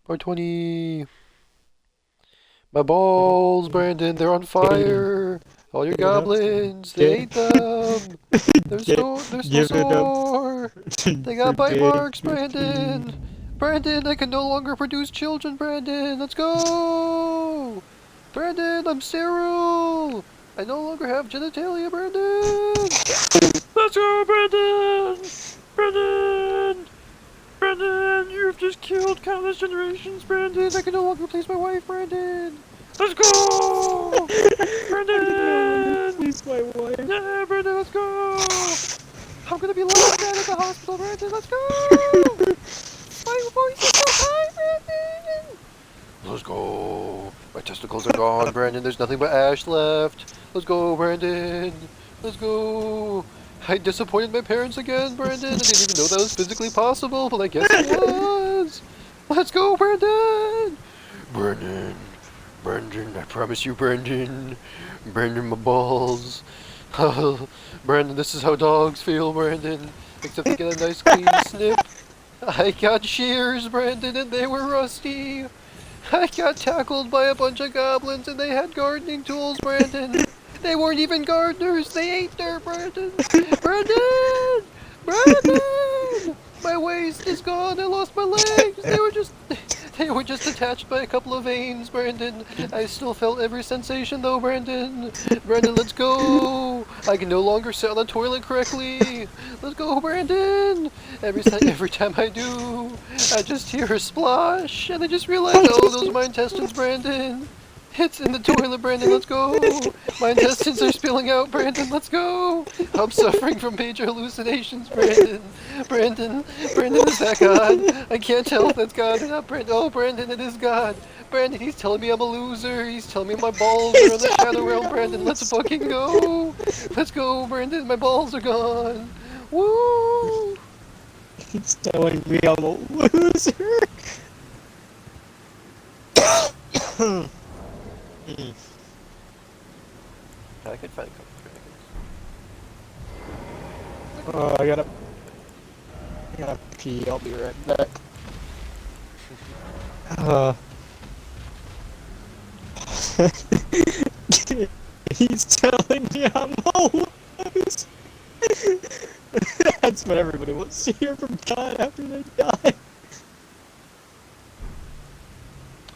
Part 20. My balls, Brandon, they're on fire. All your Get it up. goblins, they Get ate them. get They're still give it up sore. They for got bite Big marks, Ricky. Brandon. Brandon, I can no longer produce children, Brandon. Let's go. Brandon, I'm sterile. I no longer have genitalia, Brandon. Let's go, Brandon. Brandon. Brandon, you've just killed countless generations, Brandon. I can no longer replace my wife, Brandon. Let's go, I can no longer Brandon. please my wife. Yeah, Brandon, let's go. I'm gonna be laughed at the hospital, Brandon. Let's go. My voice is so high, Brandon. Let's go. My testicles are gone, Brandon. There's nothing but ash left. Let's go, Brandon. Let's go. I disappointed my parents again, Brandon. I didn't even know that was physically possible, but I guess it was. Let's go, Brandon. Brandon. Brandon, I promise you, Brandon. Brandon, my balls. Brandon, this is how dogs feel, Brandon. Except they get a nice clean snip. I got shears, Brandon, and they were rusty. I got tackled by a bunch of goblins and they had gardening tools, Brandon. They weren't even gardeners. They ate dirt, Brandon. Brandon! Brandon! My waist is gone. I lost my legs. They were just attached by a couple of veins, Brandon. I still felt every sensation though, Brandon. Brandon, let's go. I can no longer sit on the toilet correctly. Let's go, Brandon. Every time I do, I just hear a splash, and I just realize, oh, those are my intestines, Brandon. It's in the toilet, Brandon. Let's go. My intestines are spilling out, Brandon. Let's go. I'm suffering from major hallucinations, Brandon. Brandon, is that God? I can't tell if that's God or not, Brandon. Oh, Brandon, it is God. Brandon, he's telling me I'm a loser. He's telling me my balls are in He's the shadow telling me realm, I'm a Brandon. Let's loser. fucking go. Let's go, Brandon. My balls are gone. Woo! He's telling me I'm a loser. I could find a couple dragons. I gotta pee. I'll be right back. Uh, he's telling me I'm a loser. That's what everybody wants to hear from God after they die.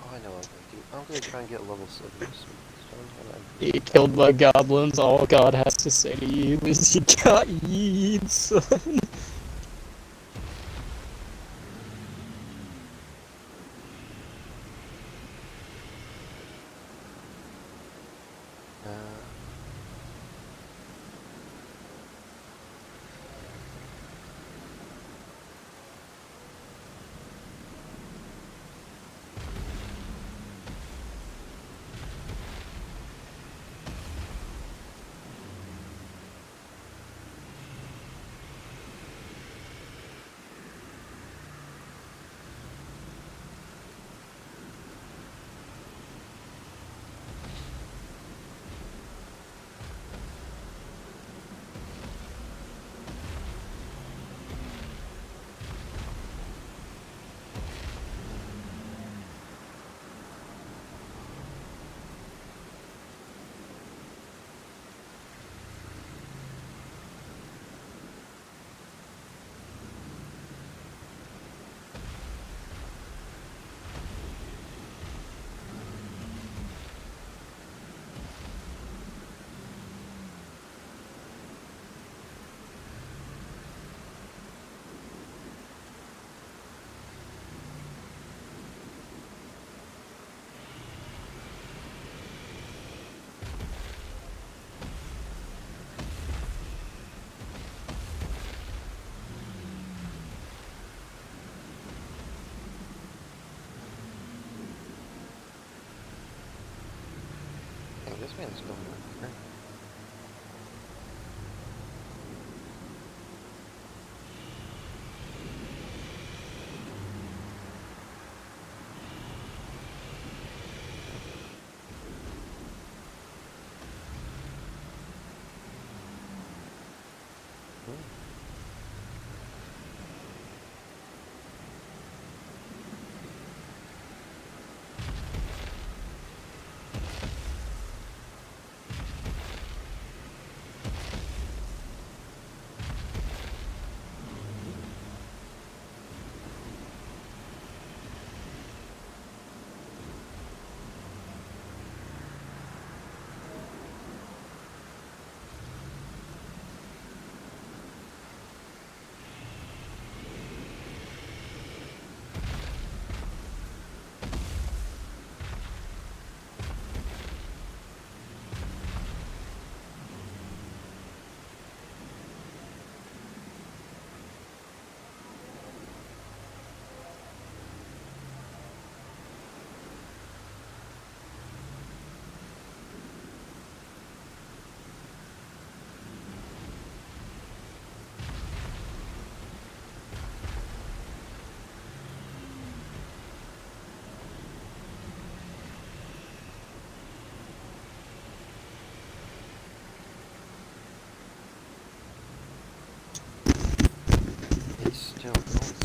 Oh, I know what I'm gonna do. I'm gonna try and get level 7 this week. So I'm You gonna killed my goblins. All God has to say to you is you got yeet, son. Hey, this man's going over.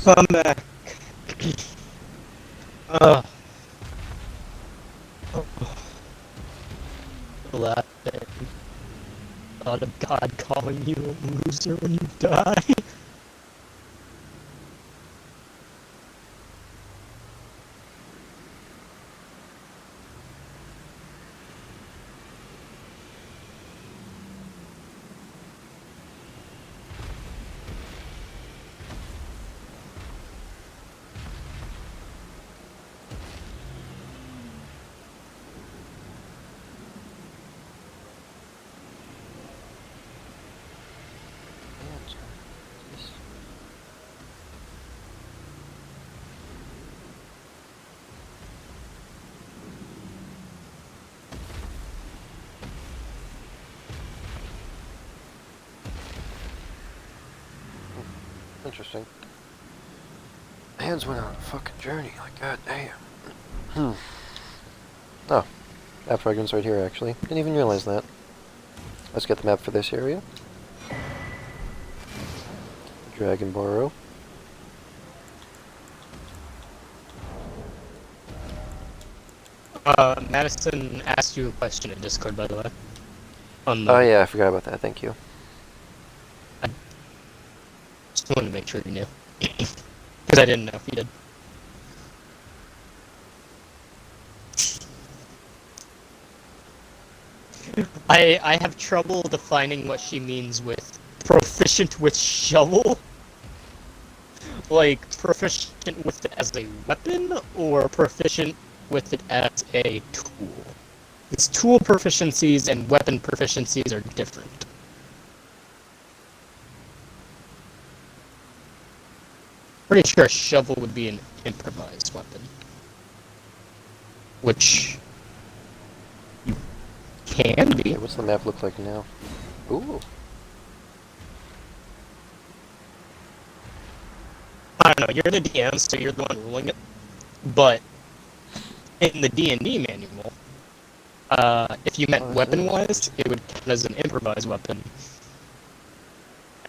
I'm back. Ugh. Laughing. Thought of God calling you a loser when you die. Interesting. Hands went on a fucking journey, like goddamn. Oh, map fragments right here actually. Didn't even realize that. Let's get the map for this area. Dragon Burrow. Madison asked you a question in Discord, by the way. Oh yeah, I forgot about that, thank you. I just wanted to make sure you knew. Because I didn't know if you did. I have trouble defining what she means with proficient with shovel. Like, proficient with it as a weapon, or proficient with it as a tool? Its tool proficiencies and weapon proficiencies are different. Pretty sure a shovel would be an improvised weapon. Which you can be. Okay, what's the map look like now? Ooh. I don't know, you're the DM, so you're the one ruling it. But in the D&D manual, if you meant weapon-wise, it would count as an improvised weapon.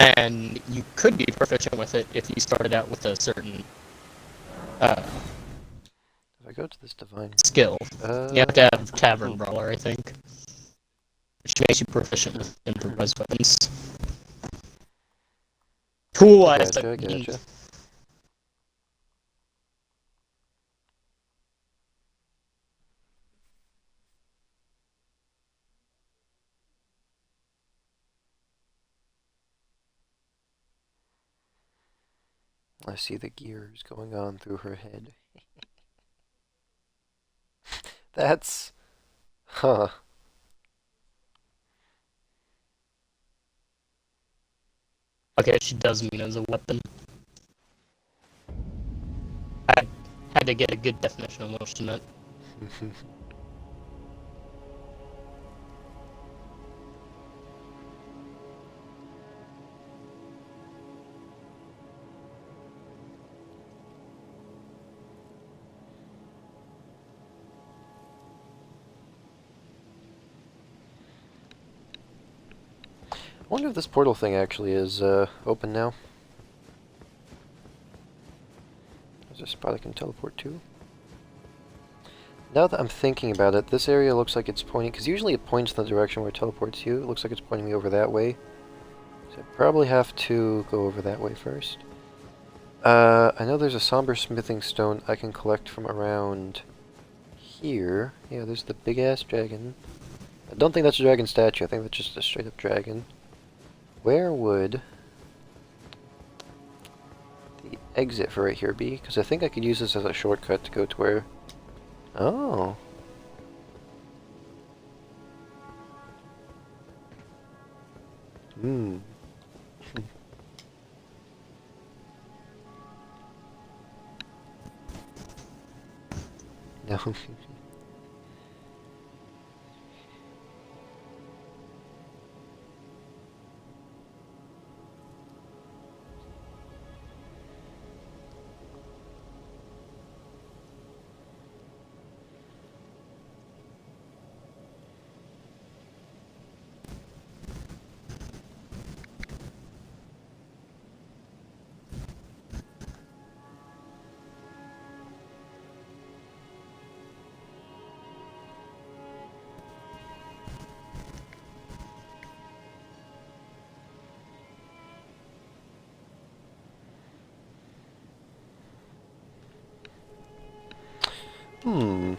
And you could be proficient with it if you started out with a certain If I go to this divine skill. You have to have Tavern Brawler, I think. Which makes you proficient with improvised weapons. Tool-wise, Gotcha. I see the gears going on through her head. That's... Huh. Okay, she does mean as a weapon. I had to get a good definition of what she meant. I wonder if this portal thing actually is open now. Is there a spot I can teleport to? Now that I'm thinking about it, this area looks like it's pointing, because usually it points in the direction where it teleports you. It looks like it's pointing me over that way. So I probably have to go over that way first. I know there's a somber smithing stone I can collect from around here. Yeah, there's the big-ass dragon. I don't think that's a dragon statue. I think that's just a straight-up dragon. Where would the exit for right here be? Because I think I could use this as a shortcut to go to where... Oh. Hmm. No. Hmm.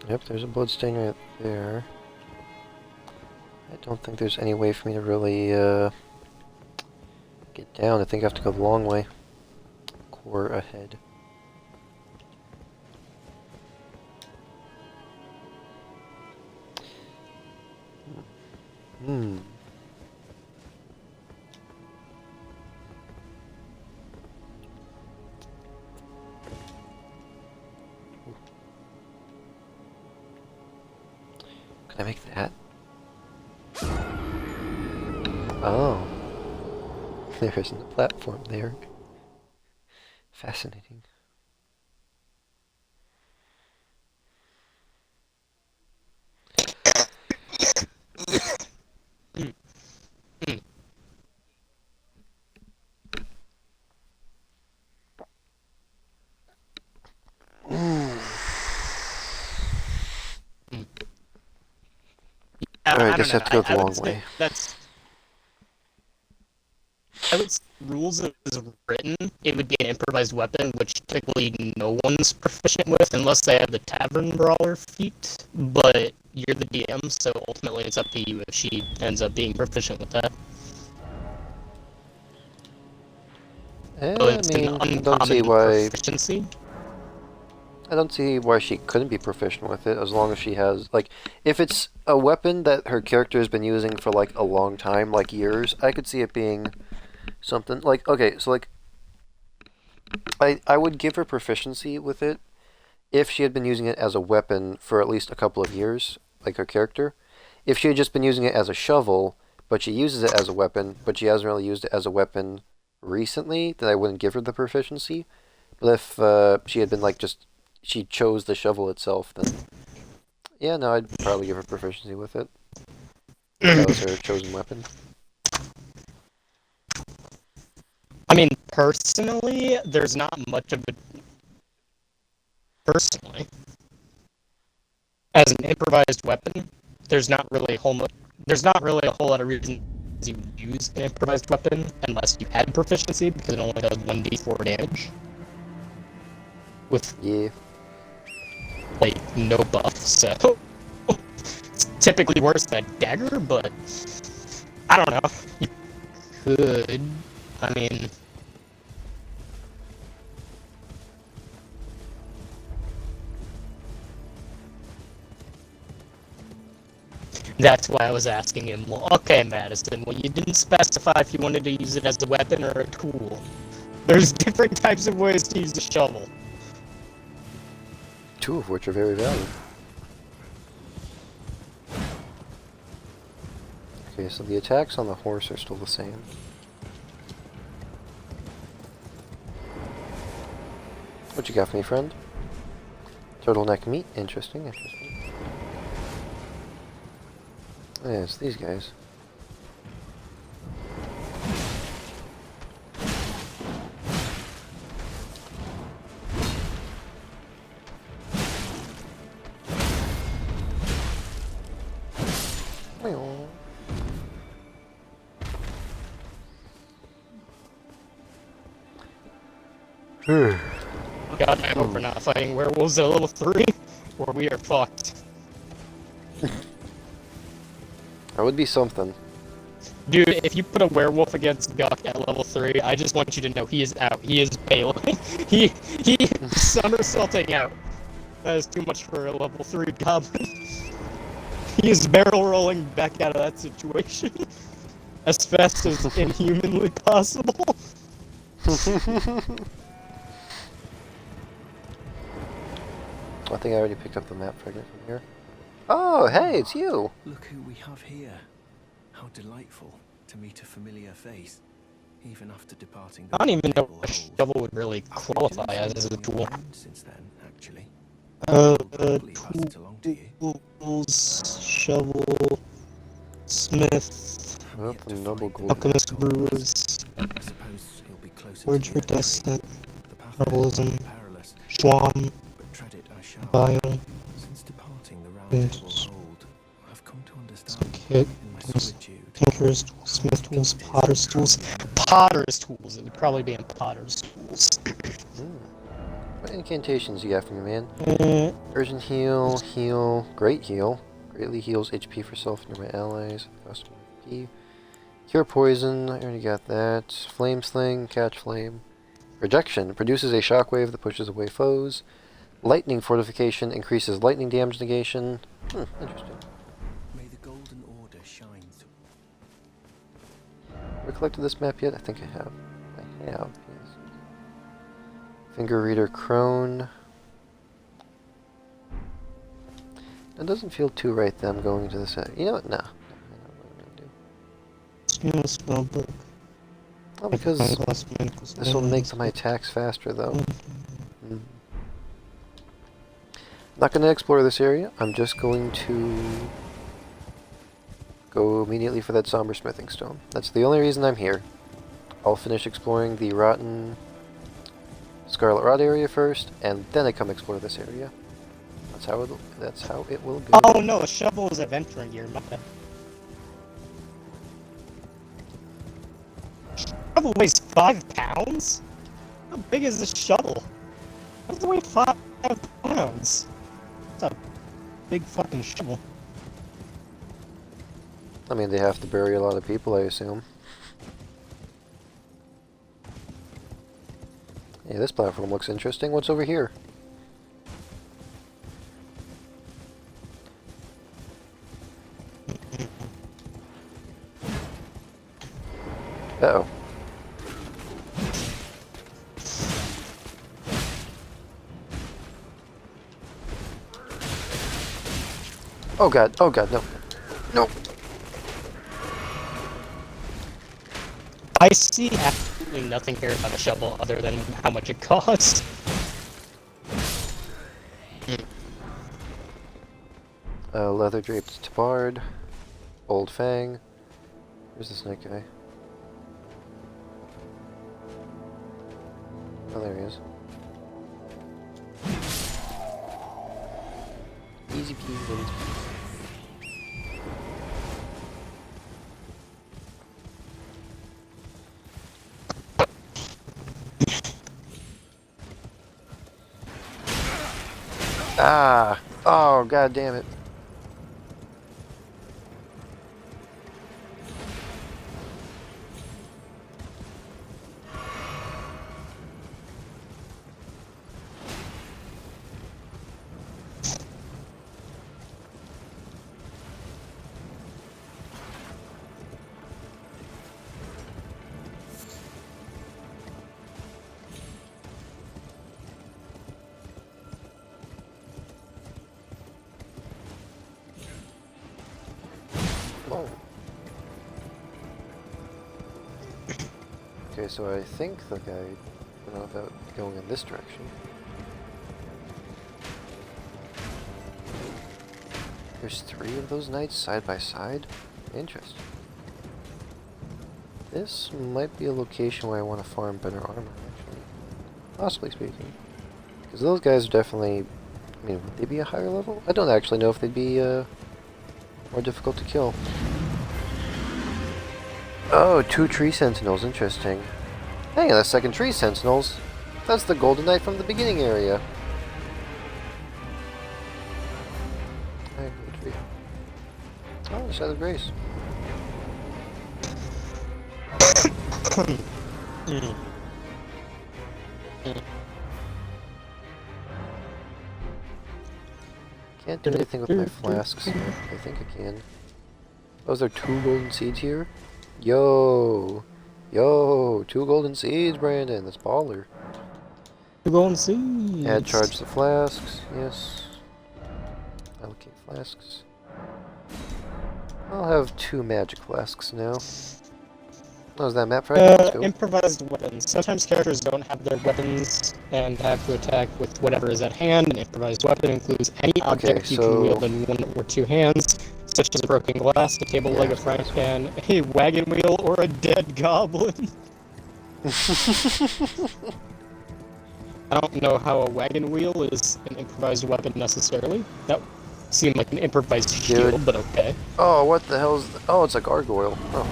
Yep, there's a bloodstain right there. I don't think there's any way for me to really get down. I think I have to go the long way. Core ahead. Hmm. Can I make that? Oh. There isn't a platform there. Fascinating. Alright, I I don't guess I know. have to go the I long would say way. that's. I would say rules as written, it would be an improvised weapon, which typically no one's proficient with unless they have the Tavern Brawler feat. But you're the DM, so ultimately it's up to you if she ends up being proficient with that. So I it's an mean, uncommon proficiency. I don't see why she couldn't be proficient with it as long as she has, like, if it's a weapon that her character has been using for, like, a long time, like years, I could see it being something, like, okay, so, like, I would give her proficiency with it if she had been using it as a weapon for at least a couple of years, like her character. If she had just been using it as a shovel, but she uses it as a weapon, but she hasn't really used it as a weapon recently, then I wouldn't give her the proficiency. But if she had been like she chose the shovel itself, then yeah, no, I'd probably give her proficiency with it. If that was her chosen weapon. I mean, personally, there's not much of a. Personally, as an improvised weapon, there's not really a whole lot of reasons you would use an improvised weapon unless you had proficiency, because it only does 1d4 damage. With Yeah. like no buff, so it's typically worse than a dagger, but I don't know. You could. I mean, that's why I was asking him, well, okay, Madison, well, you didn't specify if you wanted to use it as a weapon or a tool. There's different types of ways to use a shovel. Two of which are very valuable. Okay, so the attacks on the horse are still the same. What you got for me, friend? Turtleneck meat? Interesting, interesting. Yeah, it's these guys. God, I hope we're not fighting werewolves at level 3, or we are fucked. That would be something. Dude, if you put a werewolf against Guck at level 3, I just want you to know he is out. He is bailing. he somersaulting out. That is too much for a level 3 goblin. He is barrel rolling back out of that situation as fast as inhumanly possible. I think I already picked up the map fragment from here. Oh, hey, it's you! Look who we have here. How delightful to meet a familiar face, even after departing the I don't even know hold. if a shovel would really qualify as a tool. Since then, actually. Tools, shovel, smith, Oh, the noble gold. alchemist, brewers, I suppose he'll be closer forgery, to the descent, the path herbalism, perilous, schwam, but tread it I shall. bio, Since departing the round Yes. table hold, I've come to understand kit, in my solitude Tinker's tools, smith tools, potter's tools. Potter's tools. It would probably be in potter's tools. What incantations you got from me, man? Uh, Urgent heal, heal, great heal. Greatly heals HP for self and my allies. Cost 1 HP. Cure poison, I already got that. Flame sling, catch flame. Projection produces a shockwave that pushes away foes. Lightning fortification increases lightning damage negation. Interesting. May the golden order shine through. Have I collected this map yet? I think I have. I have, yes. Finger reader crone. It doesn't feel too right that I'm going to this. You know what? No. I know what I'm going to do. spell book. Well, because this will make my attacks faster, though. Not going to explore this area. I'm just going to go immediately for that somber smithing stone. That's the only reason I'm here. I'll finish exploring the rotten Scarlet Rot area first, and then I come explore this area. That's how it will go. Oh no, a shovel is adventuring gear, my bad. Shovel weighs 5 pounds? How big is this shovel? How does it weigh 5 pounds? It's a big fucking shovel. I mean, they have to bury a lot of people, I assume. Yeah, this platform looks interesting. What's over here? Uh-oh. Oh god, no. No! I see absolutely nothing here about a shovel other than how much it costs. Leather draped tabard. Old Fang. Where's the snake guy? Oh, there he is. Easy peasy lemon squeezy. Ah! Oh, god damn it. Oh. Okay, so I think the guy went about going in this direction. There's 3 of those knights side by side? Interesting. This might be a location where I want to farm better armor, actually. Possibly speaking. Because those guys are definitely... I mean, would they be a higher level? I don't actually know if they'd be more difficult to kill. Oh, 2 tree sentinels, interesting. Hang on a second, tree sentinels? That's the golden knight from the beginning area. I have a tree. Oh, the Shadow of Grace. Can't do anything with my flasks. I think I can. Oh, is there 2 golden seeds here? Yo! Yo! 2 golden seeds, Brandon! That's baller. 2 golden seeds! Add charge the flasks, yes. Allocate flasks. I'll have 2 magic flasks now. Oh, is that map fragment? Let's go. Improvised weapons. Sometimes characters don't have their weapons and have to attack with whatever is at hand. An improvised weapon includes any object you can wield in 1 or 2 hands, such as a broken glass, a table leg, a frying pan, a wagon wheel, or a dead goblin. I don't know how a wagon wheel is an improvised weapon necessarily. That seem like an improvised shield, but okay. Oh, what the hell's... Oh, it's a gargoyle. Oh.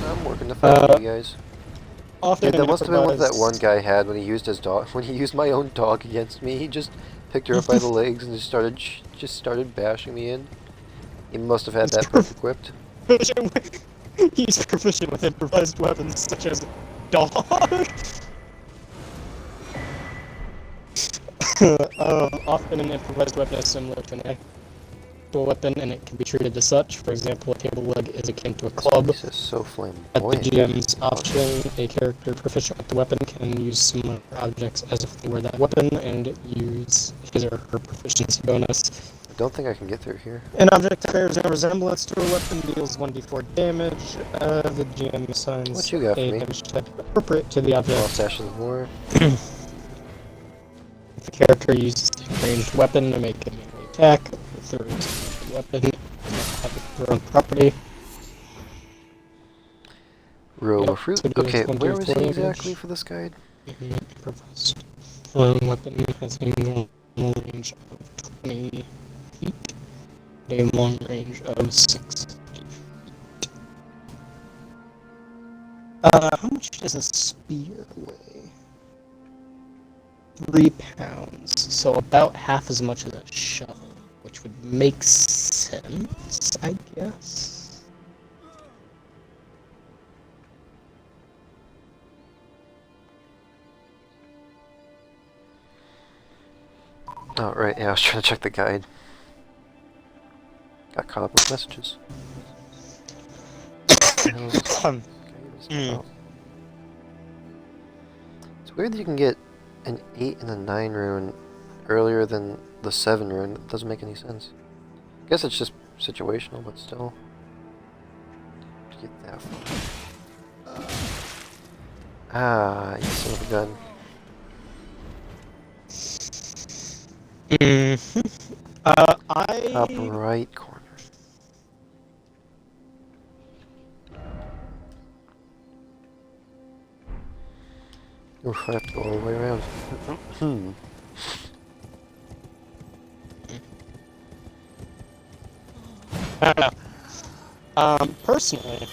I'm working the fuck with you guys. Often Dude, that an must have been what that one improvised- guy had when he used his dog. When he used my own dog against me, he just picked her up by the legs and just started bashing me in. He must have had that book equipped. He's proficient with improvised weapons such as dog. Often an improvised weapon is similar to an actual weapon, and it can be treated as such. For example, a table leg is akin to a club. This is so At the flamboyant. GM's option, a character proficient with the weapon can use similar objects as if they were that weapon, and use his or her proficiency bonus. I don't think I can get through here. An object that bears no resemblance to a weapon deals 1d4 damage. The GM assigns What you got for a me? damage type appropriate to the I'll object. stash some more. If the character uses a ranged weapon to make a melee attack, the ranged weapon have their own property. Row Yep, of fruit. so deals Okay, 1d4 where was he damage. exactly for this guide? Improvised throwing weapon has a normal range of 20 feet, a long range of 60 feet. How much does a spear weigh? 3 pounds, so about half as much as a shovel, which would make sense, I guess. Oh, right, yeah, I was trying to check the guide. Got caught up with messages. What the hell is this guide about? It's weird that you can get an 8 and a 9 rune earlier than the 7 rune. That doesn't make any sense. I guess it's just situational, but still. To get that far. Ah, you son of a gun. Top right corner. Oof, I have to go all the way around. I don't know. Personally,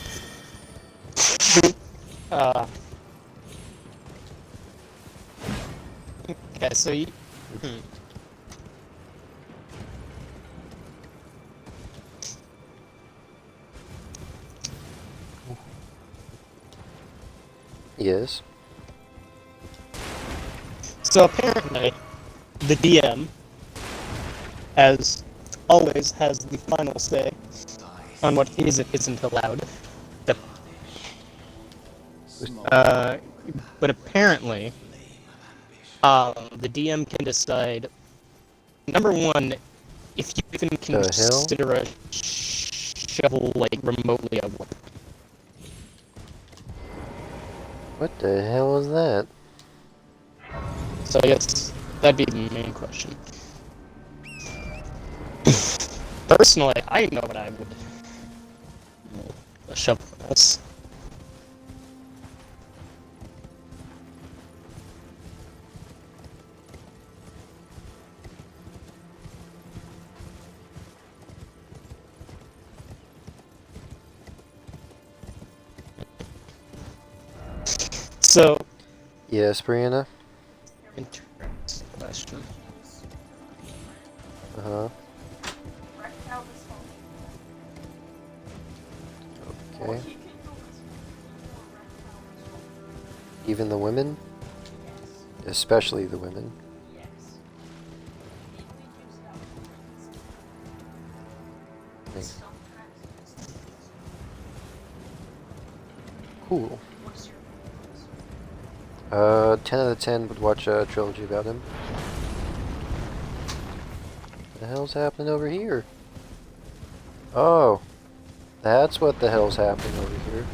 okay, so you, Yes. so apparently, the DM, as always, has the final say on what is and isn't allowed. But apparently, the DM can decide, number one, if you even consider a shovel, like, remotely a weapon. What the hell is that? So I guess that'd be the main question. Personally, I know what I would a shovel is. So, Yes, Brianna? interesting question. Uh-huh. Okay. Even the women? Especially the women. Thanks. Cool. 10 out of 10 would watch a trilogy about him. What the hell's happening over here? Oh. That's what the hell's happening over here.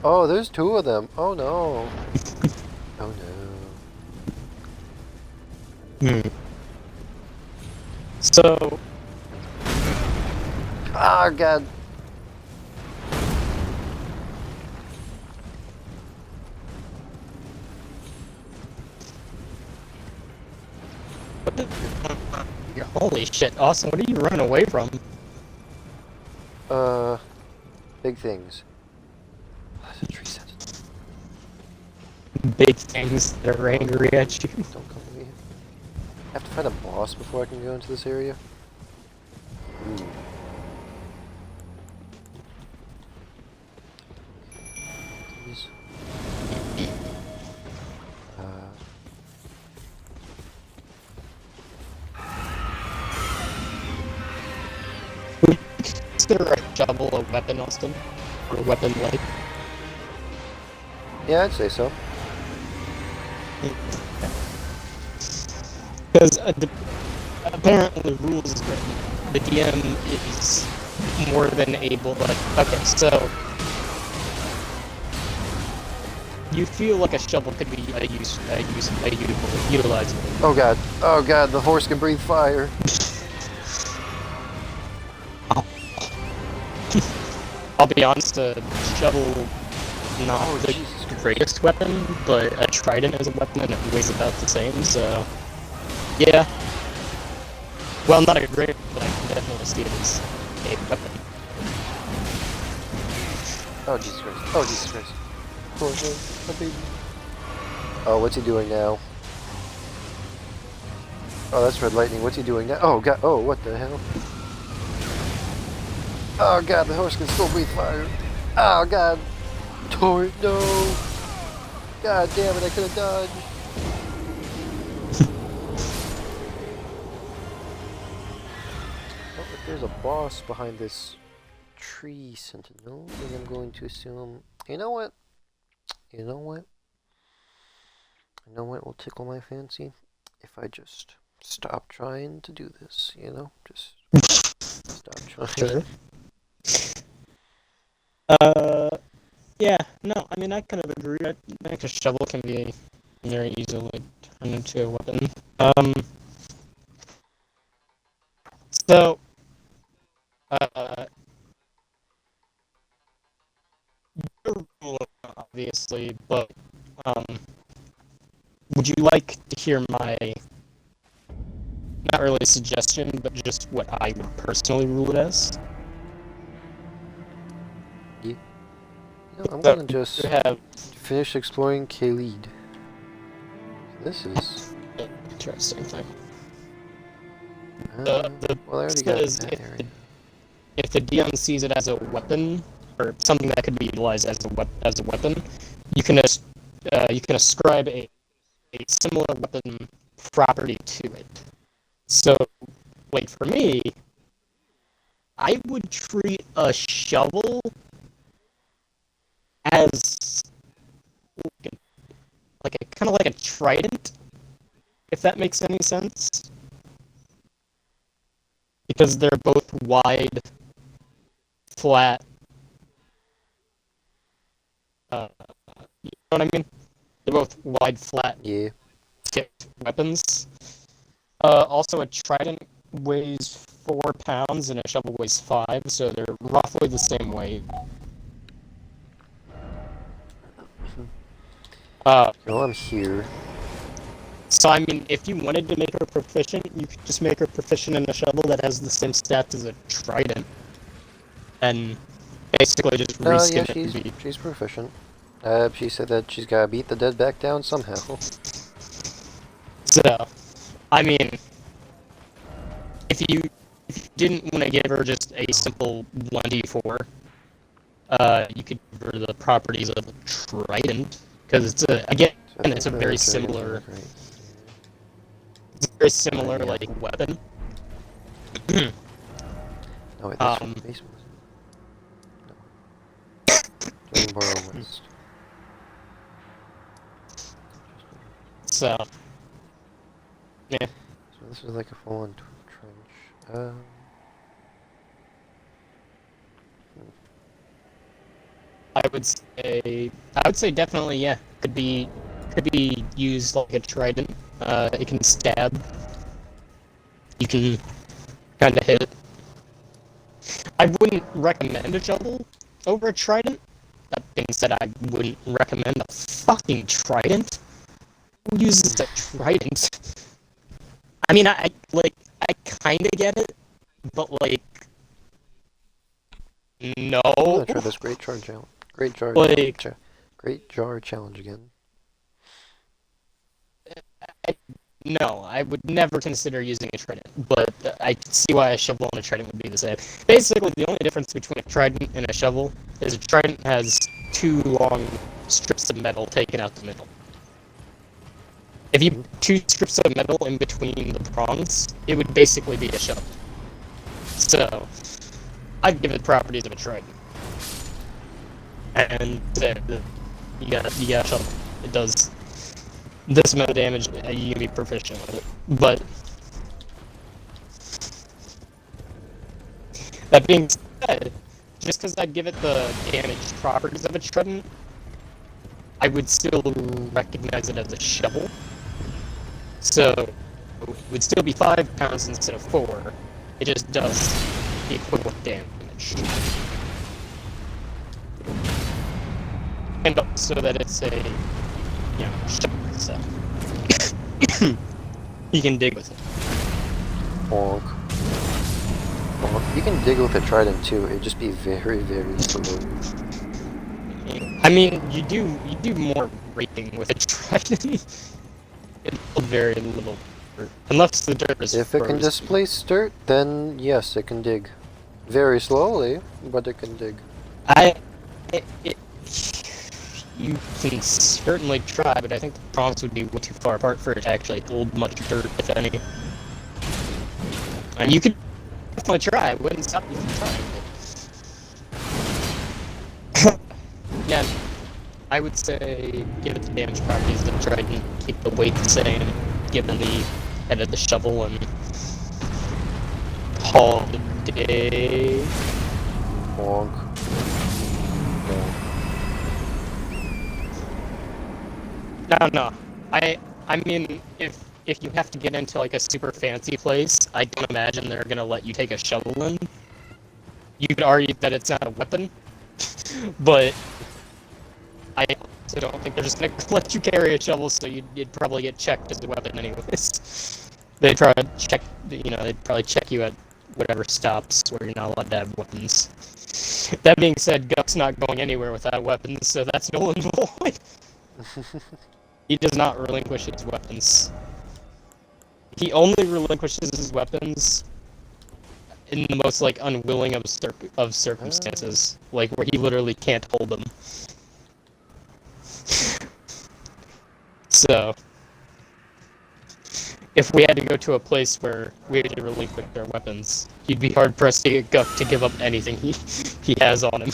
Oh, there's 2 of them. Oh no. Oh no. So, Ah, God. Holy shit, Austin, what are you running away from? Big things. There's a tree sentinel. Big things that are angry at you. Don't come to me. I have to find a boss before I can go into this area. Ooh. These. Consider a shovel a weapon, Austin? Or a weapon like? Yeah, I'd say so. Because apparently the rules is written, the DM is more than able, like, okay, so you feel like a shovel could be utilizable. Oh god, the horse can breathe fire. I'll be honest, a shovel not the Jesus Christ. greatest weapon, but a trident is a weapon and it weighs about the same, so yeah. Well, not a great, but I can definitely see it as a weapon. Oh Jesus Christ. Oh Jesus Christ. Poor thing. A baby. Oh, what's he doing now? Oh, that's red lightning. What's he doing now? Oh god. Oh, what the hell? Oh god, the horse can still breathe fire. Oh god. Torrent, no. God damn it, I could have dodged. Oh, but there's a boss behind this tree sentinel, and I'm going to assume... You know what? You know what? You know what will tickle my fancy? If I just stop trying to do this, you know? Just stop trying. Sure. Yeah, no, I mean, I kind of agree. I think a shovel can be very easily turned into a weapon. So, your rule, obviously, but, would you like to hear my, not really suggestion, but just what I would personally rule it as? Yeah. No, I'm So, gonna just you have finish exploring Khalid. This is... an interesting thing. well, I already got Says that area. if the DM sees it as a weapon or something that could be utilized as a weapon, you can ascribe a similar weapon property to it. So, like for me, I would treat a shovel as kind of like a trident, if that makes any sense. Because they're both wide, flat. You know what I mean? They're both wide, flat, Yeah. tipped weapons. Also, a trident weighs 4 pounds and a shovel weighs 5, so they're roughly the same weight. Well, I'm here. So, I mean, if you wanted to make her proficient, you could just make her proficient in a shovel that has the same stats as a trident. And basically just Yeah, reskin it and be... she's proficient. She said that she's gotta beat the dead back down somehow. So, I mean, if you didn't want to give her just a simple 1d4, you could give her the properties of a trident, because it's it's a very similar... It's a very similar, like, weapon. Oh wait, that's from the basement. No. Dragonboro West. So, yeah. So this is like a full-on trench. I would say definitely, yeah. Could be used like a trident. It can stab. You can kind of hit it. I wouldn't recommend a shovel over a trident. That being said, I wouldn't recommend a fucking trident. Who uses a trident? I mean, I kind of get it, but like, no. I'm gonna try this great jar challenge. Like, Great jar challenge again. no, I would never consider using a trident, but I can see why a shovel and a trident would be the same. Basically, the only difference between a trident and a shovel is a trident has two long strips of metal taken out the middle. If you put two strips of metal in between the prongs, it would basically be a shovel. So, I'd give it properties of a trident. And you got a shovel. It does this amount of damage, you can be proficient with it. But that being said, just because I give it the damage properties of a trident, I would still recognize it as a shovel. So it would still be 5 pounds instead of 4. It just does the equivalent damage. And also that it's a, shovel, so you can dig with it. Bonk. Bonk. You can dig with a trident too. It'd just be very, very slow. I mean, you do more raping with a trident. It's very little, unless the dirt is If it can frozen. displace dirt, then yes, it can dig. Very slowly, but it can dig. You can certainly try, but I think the prongs would be way too far apart for it to actually hold much dirt, if any. And you could definitely try. I wouldn't stop you from trying. Yeah, I would say give it the damage properties of the trident, keep the weight the same, given the head of the shovel, and haul the day. Bonk. Bonk. No. I mean, if you have to get into like a super fancy place, I don't imagine they're gonna let you take a shovel in. You could argue that it's not a weapon, but I also don't think they're just gonna let you carry a shovel, so you'd probably get checked as a weapon anyways. They'd probably check, they'd probably check you at whatever stops where you're not allowed to have weapons. That being said, Guck's not going anywhere without weapons, so that's null and void. He does not relinquish his weapons. He only relinquishes his weapons in the most, like, unwilling of circumstances. Like, where he literally can't hold them. So, if we had to go to a place where we had to relinquish our weapons, he'd be hard-pressed to get Guck to give up anything he has on him.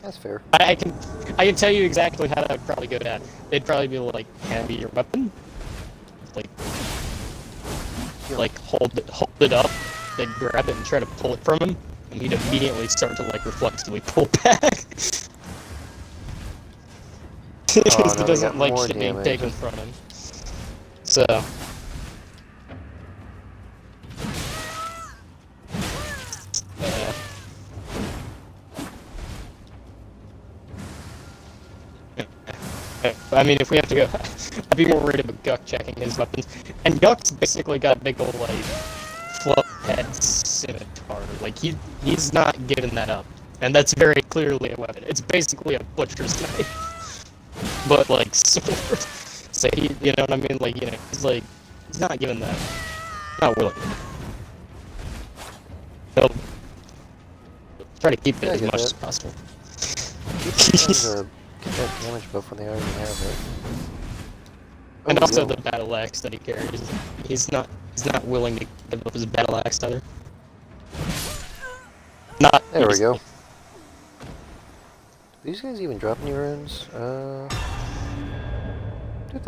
That's fair. I can tell you exactly how that would probably go down. They'd probably be like, "Hand me your weapon." Like hold it up. They'd grab it and try to pull it from him, and he'd immediately start to like reflexively pull back. Because he doesn't like shit being taken from him. So. I mean, if we have to go, I'd be more worried about Guck checking his weapons. And Guck's basically got a big old, like, fluff head scimitar. Like, he's not giving that up. And that's very clearly a weapon. It's basically a butcher's knife. But, like, sword. So he, you know what I mean? Like, he's not giving that. Not willing. He'll try to keep it as much as possible. Get that damage buff when they already have it. And also the battle axe that he carries. He's not willing to give up his battle axe either. Not there we easily. go. Do these guys even drop any runes?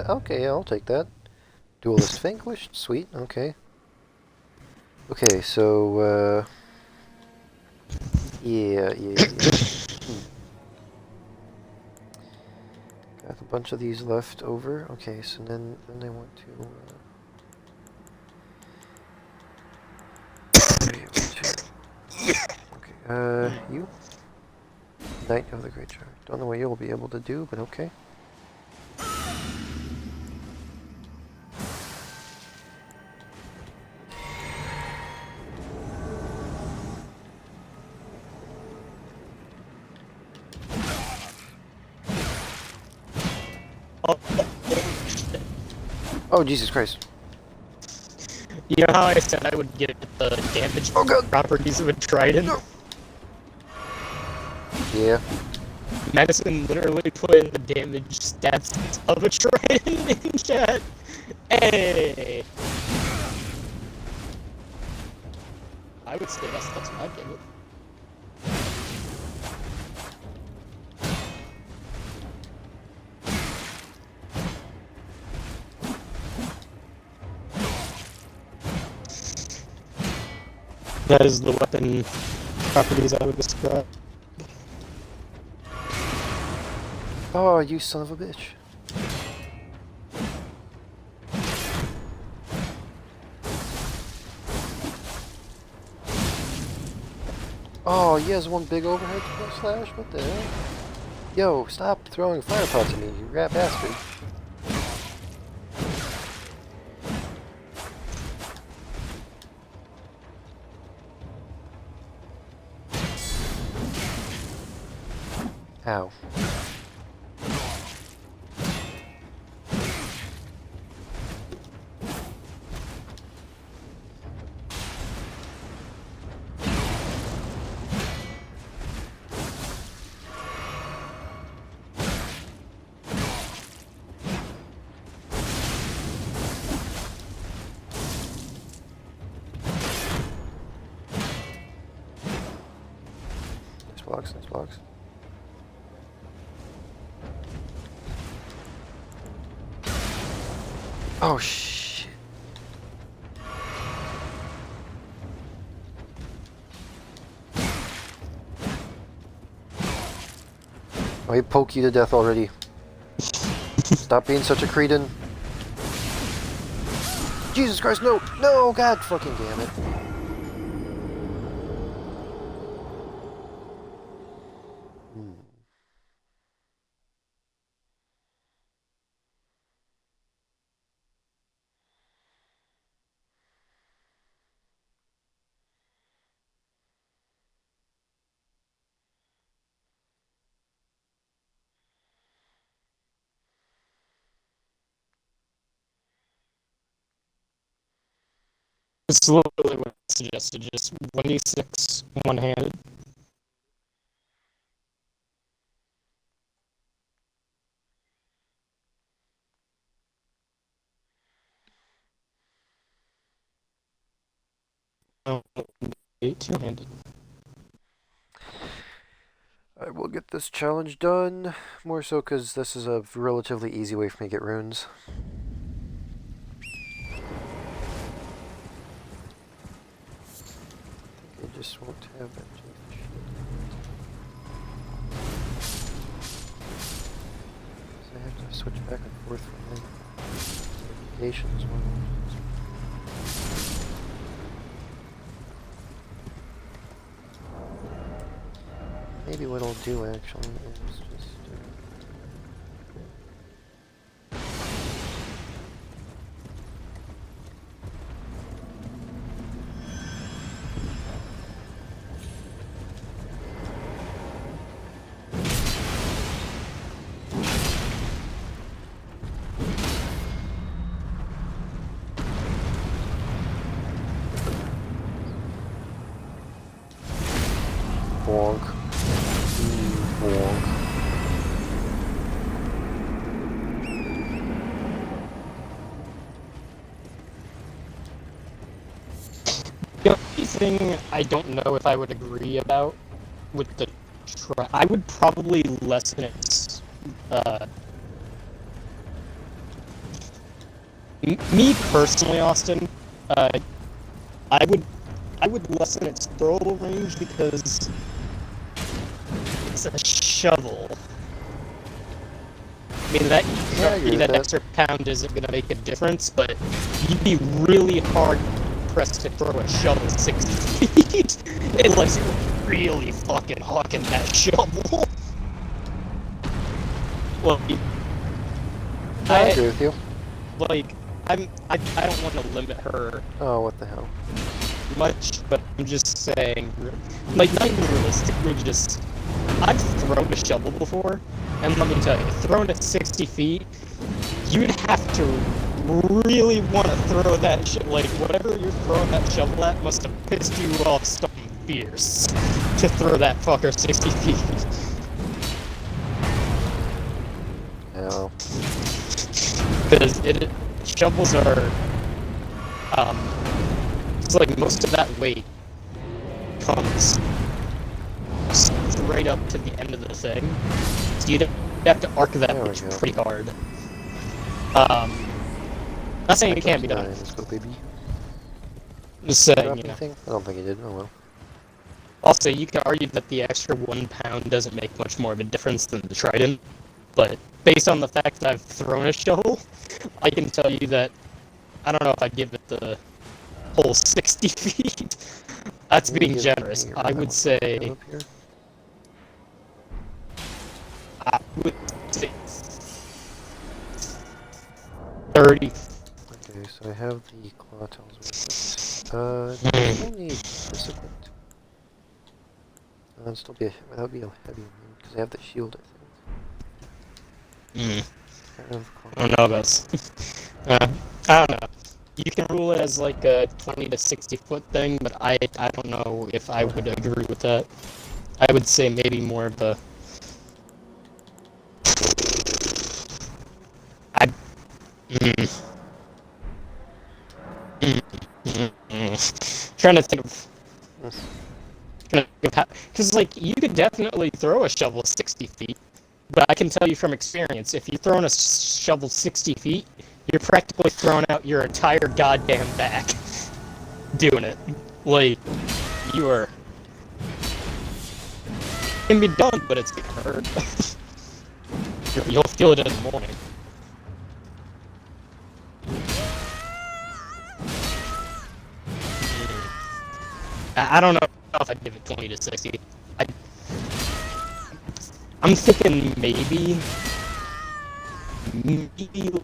Okay, I'll take that. Duelist vanquished, sweet, okay. Okay, so yeah. Got a bunch of these left over. Okay, so then I want to okay, you? Knight of the Great Jar. Don't know what you'll be able to do, but okay. Oh, Jesus Christ. You know how I said I would get the damage properties of a trident? No. Yeah. Medicine literally put in the damage stats of a trident in chat. Hey! I would say that's what I'd give it. That is the weapon properties I would describe. Oh, you son of a bitch. Oh, he has one big overhead slash? What the hell? Yo, stop throwing fire pots at me, you rat bastard. Ow. Nice blocks. Oh, shit. Oh, he poked you to death already. Stop being such a cretin. Jesus Christ, no! No, God fucking damn it. It's literally what I suggested, just 1d6 one-handed. Two-handed. I will get this challenge done, more so because this is a relatively easy way for me to get runes. I just won't have that. So I have to switch back and forth from navigation as well. Maybe what I'll do actually is just bonk. Bonk. The only thing I don't know if I would agree about with the I would probably lessen its me personally, Austin, I would lessen its throwable range because it's a shovel. I mean, that extra pound isn't going to make a difference, but you'd be really hard pressed to throw a shovel 60 feet unless you're really fucking hawking that shovel. Well, I agree with you. Like, I don't want to limit her. Oh, what the hell? Much, but I'm just saying, like, not even realistically, just, I've thrown a shovel before, and let me tell you, thrown at 60 feet, you'd have to really want to throw that shit, like, whatever you're throwing that shovel at must have pissed you off something fierce to throw that fucker 60 feet. Yeah. Because shovels are, it's like most of that weight comes straight up to the end of the thing. So you'd have to arc that There we bitch go. pretty hard. Not saying it can't be done. Let's go, baby. Just saying, Drop you know. anything? I don't think it did. Oh well. Also, you could argue that the extra 1 pound doesn't make much more of a difference than the trident, but based on the fact that I've thrown a shovel, I can tell you that I don't know if I'd give it the whole 60 feet. That's Can you being get- generous. can you get I that would one say up here? I would say 30. Okay, so I have the claw tails with it. Do I still need this equipped? That'd still be that would be a heavy one because I have the shield. I think. Kind of I don't know about this. I don't know. You can rule it as like a 20 to 60 foot thing, but I don't know if I would agree with that. I would say maybe more of a. I. Mm, Trying to think of. Because, like, you could definitely throw a shovel 60 feet, but I can tell you from experience, if you're throwing a shovel 60 feet, you're practically throwing out your entire goddamn back doing it. Like, you are. It can be done, but it's gonna hurt. You'll feel it in the morning. I don't know if I'd give it 20 to 60. I'm thinking maybe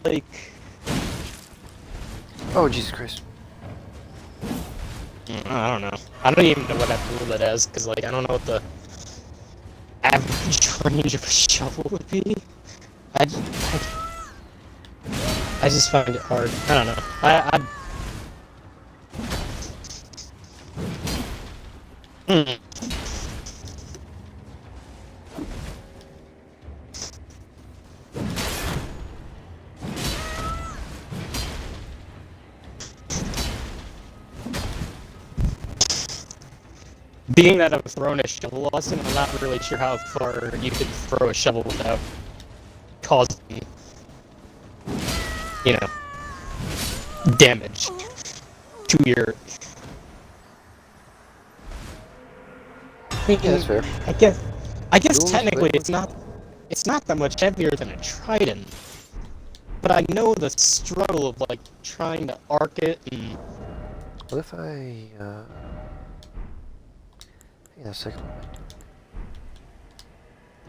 like. Oh Jesus Christ! I don't know. I don't even know what I'd rule it as, because, like, I don't know what the average range of a shovel would be. I just find it hard. I don't know. Hmm. Being that I've thrown a shovel, Austin, I'm not really sure how far you could throw a shovel without causing, you know, damage to your. Yeah, that's fair. I guess Rules, technically but- it's not that much heavier than a trident, but I know the struggle of, like, trying to arc it and. What if I yeah, second one.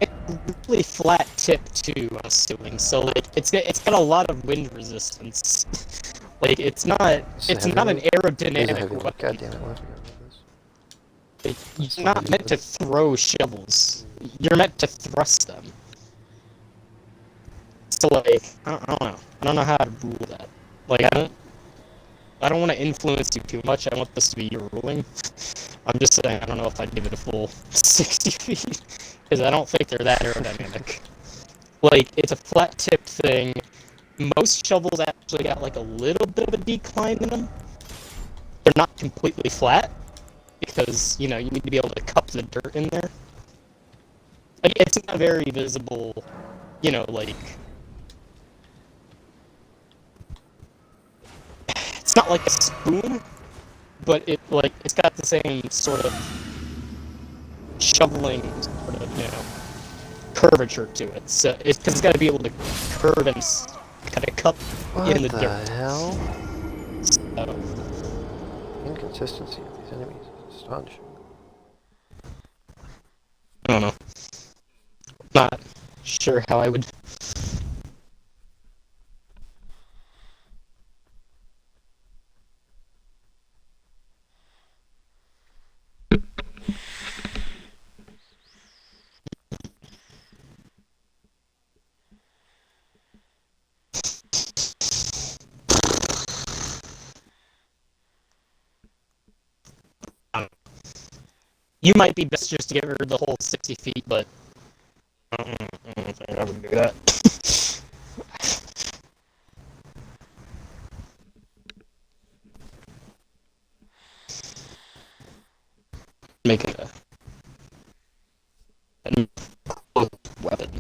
It's really flat tip too, I'm assuming. So, like, it's got a lot of wind resistance. Like, it's not an It is a heavy aerodynamic one. weapon. God damn it! Why forgot about this? You're not meant to throw shovels. You're meant to thrust them. So, like, I don't know. I don't know how to rule that. Like, I don't want to influence you too much. I want this to be your ruling. I'm just saying, I don't know if I'd give it a full 60 feet, because I don't think they're that aerodynamic. Like, it's a flat tip thing. Most shovels actually got, like, a little bit of a decline in them. They're not completely flat, because, you know, you need to be able to cup the dirt in there. Like, it's not very visible, you know, like. It's not like a spoon, but it's got the same sort of shoveling sort of, you know, curvature to it. So it's because it's got to be able to curve and kind of cup in the dirt. What the hell? So, Inconsistency of these enemies is astonishing. I don't know. Not sure how I would. You might be best just to give her the whole 60 feet, but I don't think I would do that. Make it a close weapon.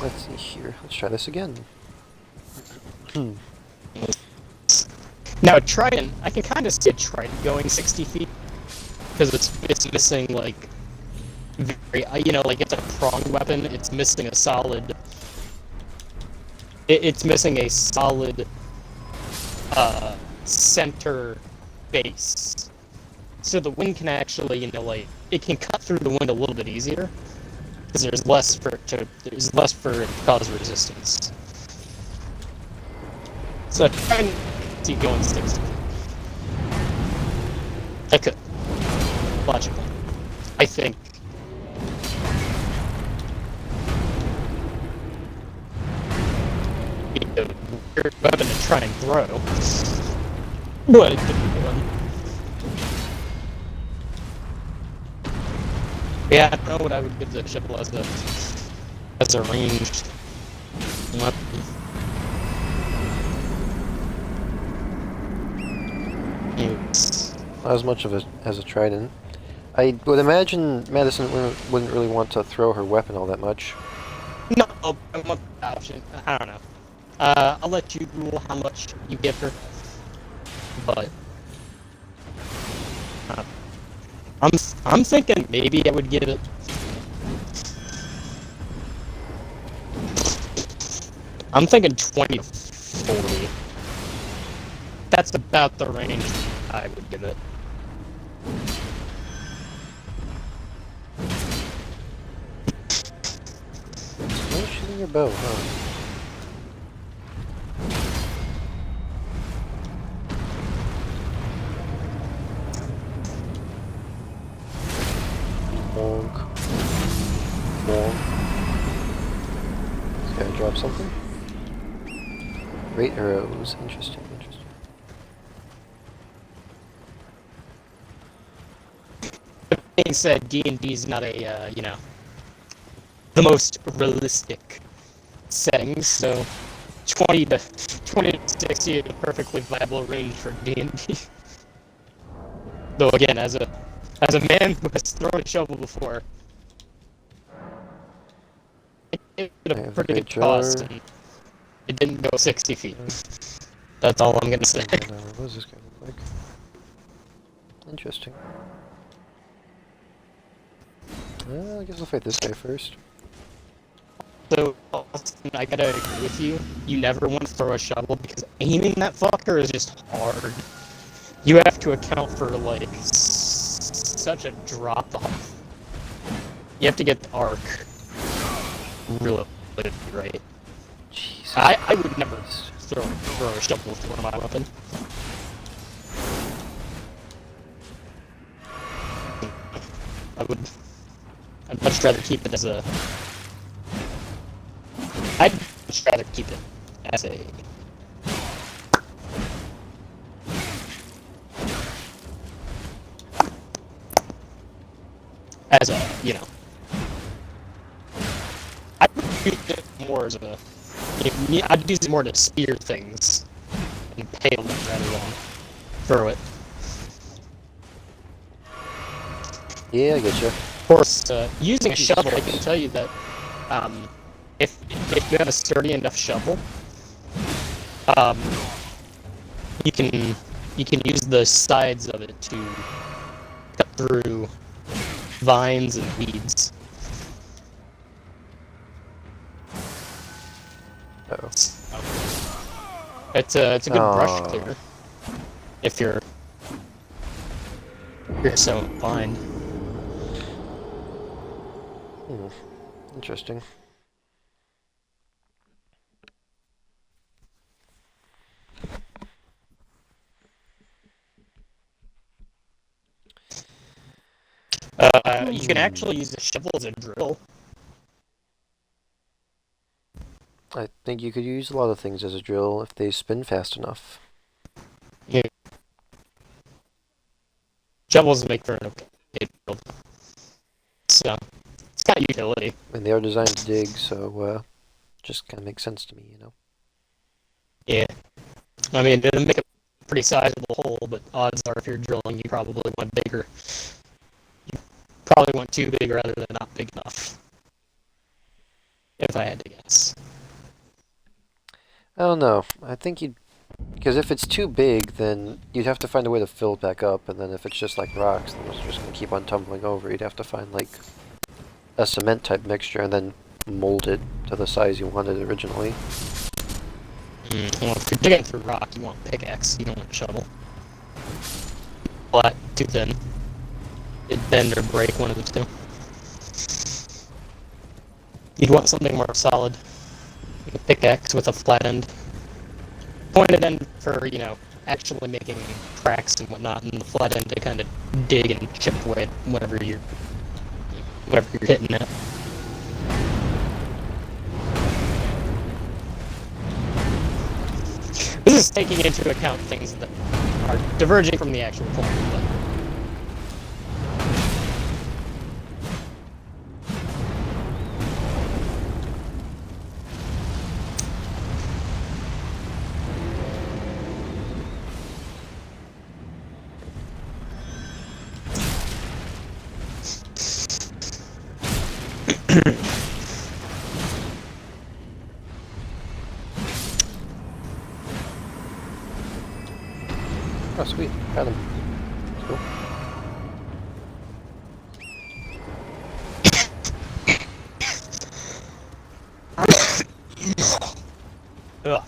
Let's see here. Let's try this again. Now, a trident, I can kind of see a trident going 60 feet, because it's missing, like, very, like, it's a pronged weapon, it's missing a solid, it's missing a solid, center base. So the wind can actually, like, it can cut through the wind a little bit easier, because there's less for it to cause resistance. So try and see going 60 feet. I could. Logically. I think. Be a weird weapon to try and throw. But it could be one. Yeah, I don't know what I would give the shovel as a ranged weapon. Not as much of as a trident. I would imagine Madison wouldn't really want to throw her weapon all that much. No, I want the option. I don't know. I'll let you rule how much you give her. But I'm thinking maybe I would give it. I'm thinking 20 to 40. That's about the range I would give it. No shooting your bow, huh? Bonk. Bonk. Okay, drop something. Great arrows. Interesting, interesting. Being said, D&D is not a, the most realistic settings, so 20 to 60 is a perfectly viable range for D&D. Though again, as a man who has thrown a shovel before, it gave it a pretty good cost, and it didn't go 60 feet. That's all I'm gonna say. What does this guy look like? Interesting. I guess I'll fight this guy first. So, Austin, I gotta agree with you. You never want to throw a shovel because aiming that fucker is just hard. You have to account for, like, such a drop-off. You have to get the arc really right. Jesus. I would never throw a shovel with one of my weapons. I'd much rather keep it as a... I'd much rather keep it as a... I'd use it more as a... I'd use it more to spear things and impale them rather than throw it. Yeah, I get you. Of course, using a shovel, I can tell you that if you have a sturdy enough shovel, you can use the sides of it to cut through vines and weeds. Uh-oh. It's a good brush clear if you're so inclined. Interesting. You can actually use the shovel as a drill. I think you could use a lot of things as a drill if they spin fast enough. Yeah. Shovels make for an okay build. So, it's got utility. And they are designed to dig, so just kind of makes sense to me, you know. Yeah. I mean, it'll make a pretty sizable hole, but odds are if you're drilling, you probably want bigger. You probably want too big rather than not big enough. If I had to guess. I don't know. I think you'd... Because if it's too big, then you'd have to find a way to fill it back up, and then if it's just like rocks, then it's just going to keep on tumbling over. You'd have to find, like, a cement-type mixture and then mold it to the size you wanted originally. Well, if you're digging through rock, you want pickaxe, you don't want shovel. Flat, too thin. It'd bend or break, one of the two. You'd want something more solid. Like a pickaxe with a flat end. Pointed end for, you know, actually making cracks and whatnot, and the flat end to kind of dig and chip away at whatever you're hitting at. This is taking into account things that are diverging from the actual point. But... Oh, sweet. Got him. Cool. Ugh.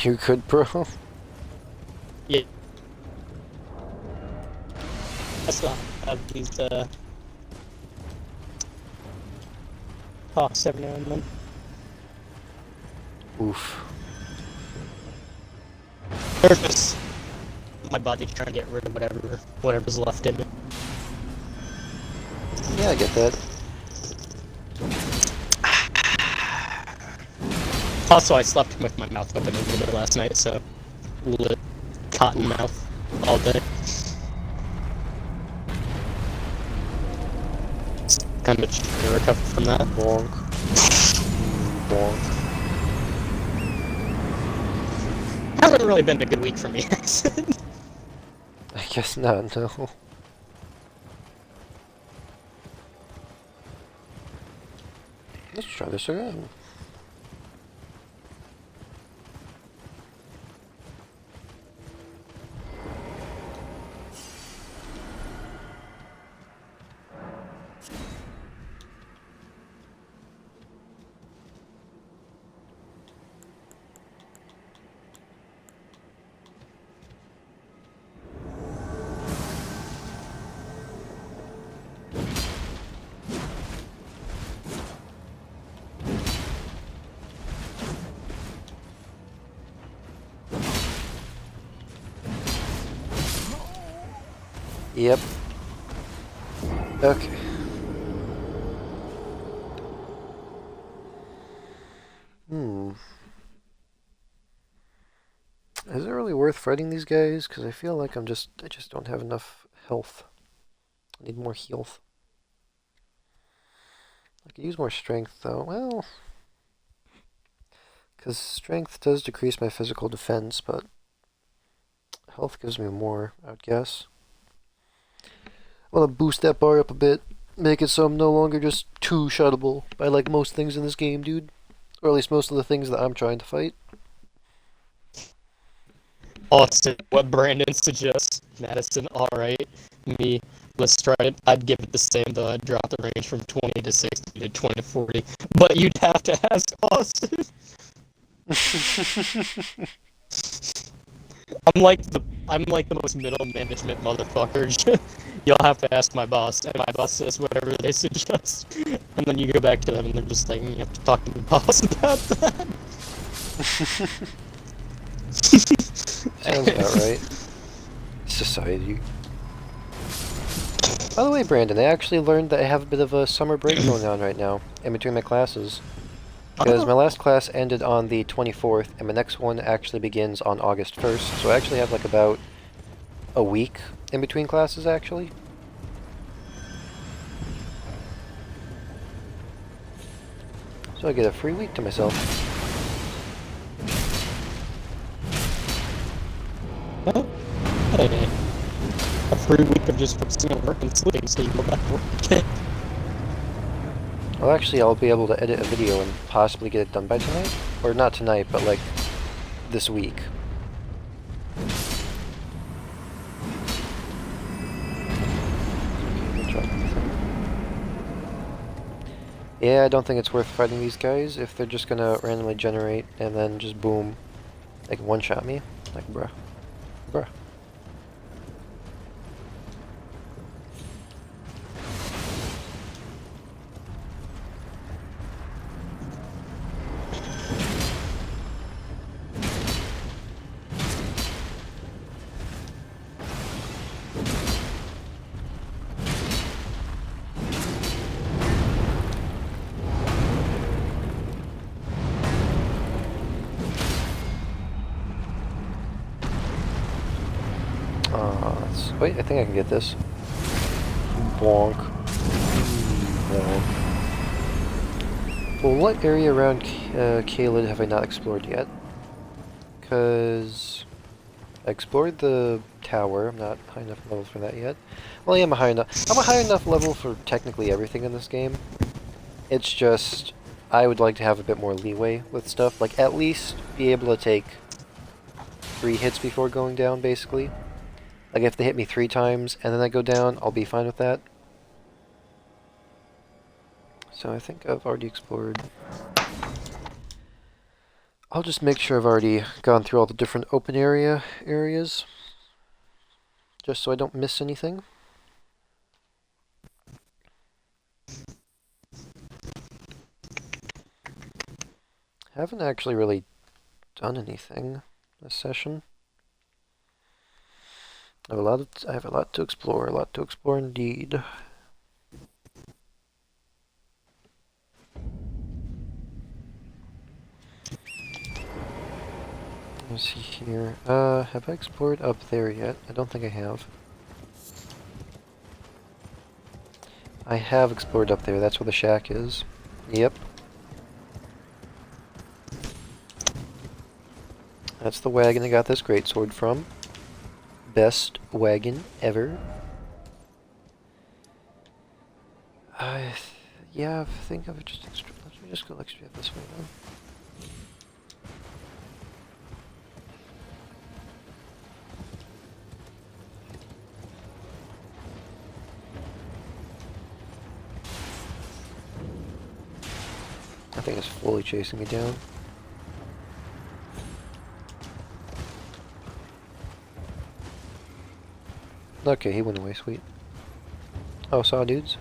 You good, bro? Yeah. I still have these, pops every now and then. Oof. They're just my body trying to get rid of whatever's left in it. Yeah, I get that. Also, I slept with my mouth open a little bit last night, so lit cotton mouth all day. It's kind of trying to recover from that. Bonk. Bonk. Hasn't really been a good week for me. I guess not, no. Let's try this again. Yep. Okay. Is it really worth fighting these guys? Because I feel like I just don't have enough health. I need more health. I could use more strength, though. Well... Because strength does decrease my physical defense, but... health gives me more, I would guess. I want to boost that bar up a bit. Make it so I'm no longer just two-shottable by like most things in this game, dude. Or at least most of the things that I'm trying to fight. Austin, what Brandon suggests. Madison, alright. Me, let's try it. I'd give it the same, though. I'd drop the range from 20 to 60 to 20 to 40. But you'd have to ask Austin. I'm like the most middle management motherfucker. You'll have to ask my boss, and my boss says whatever they suggest. And then you go back to them, and they're just like, you have to talk to the boss about that. Sounds about right. Society. By the way, Brandon, I actually learned that I have a bit of a summer break going on right now, in between my classes. Because my last class ended on the 24th, and my next one actually begins on August 1st, so I actually have like about a week in between classes, actually. So I get a free week to myself. Hey, a free week of just focusing on work and sleeping, so you go back to work. Well, actually, I'll be able to edit a video and possibly get it done by tonight. Or not tonight, but like this week. Yeah, I don't think it's worth fighting these guys if they're just gonna randomly generate and then just boom. They can one-shot me. Like, bruh. Bruh. Wait, I think I can get this. Bonk. Bonk. Well, what area around Caelid have I not explored yet? Because I explored the tower. I'm not high enough level for that yet. Well, I am a high enough. I'm a high enough level for technically everything in this game. It's just I would like to have a bit more leeway with stuff. Like at least be able to take 3 hits before going down, basically. Like if they hit me 3 times and then I go down, I'll be fine with that. So I think I've already explored. I'll just make sure I've already gone through all the different open areas. Just so I don't miss anything. Haven't actually really done anything this session. I have a lot to explore indeed. Let's see here. Have I explored up there yet? I don't think I have. I have explored up there. That's where the shack is. Yep. That's the wagon I got this greatsword from. Best wagon ever. Yeah, I think I've just let me just go straight this way then. I think it's fully chasing me down. Okay, he went away, sweet. Oh, saw dudes.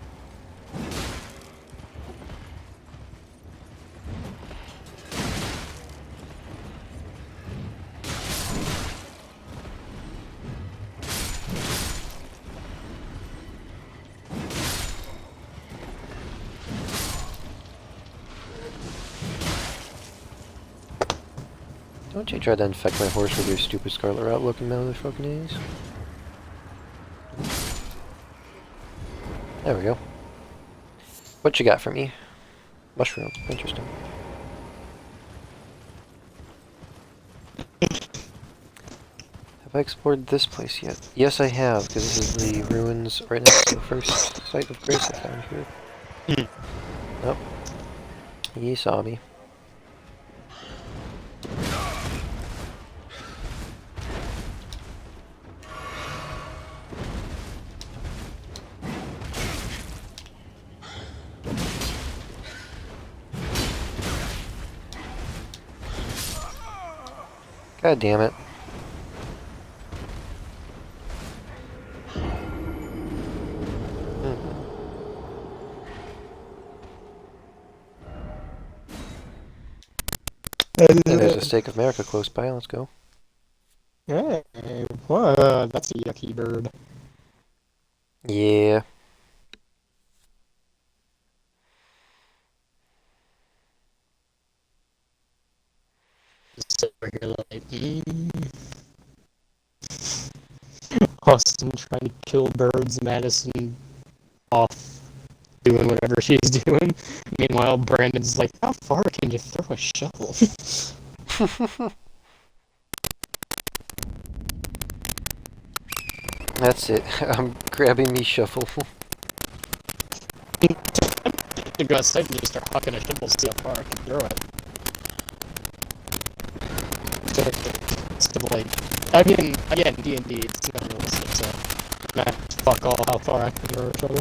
Don't you try to infect my horse with your stupid Scarlet Route looking motherfucking ass. There we go. What you got for me? Mushroom. Interesting. Have I explored this place yet? Yes, I have, because this is the ruins right next to the first site of grace I found here. Nope. He saw me. God damn it. Hey, there's a Stake of America close by. Let's go. Hey, what? That's a yucky bird. Yeah. Just sit over here like, Austin trying to kill birds, Madison off doing whatever she's doing. Meanwhile, Brandon's like, how far can you throw a shovel? That's it. I'm grabbing me shovel. To go outside and you start hucking a shovel, see how far I can throw it. So like, I mean, again, D&D, it's not realistic, so nah, fuck all how far I can throw a shovel.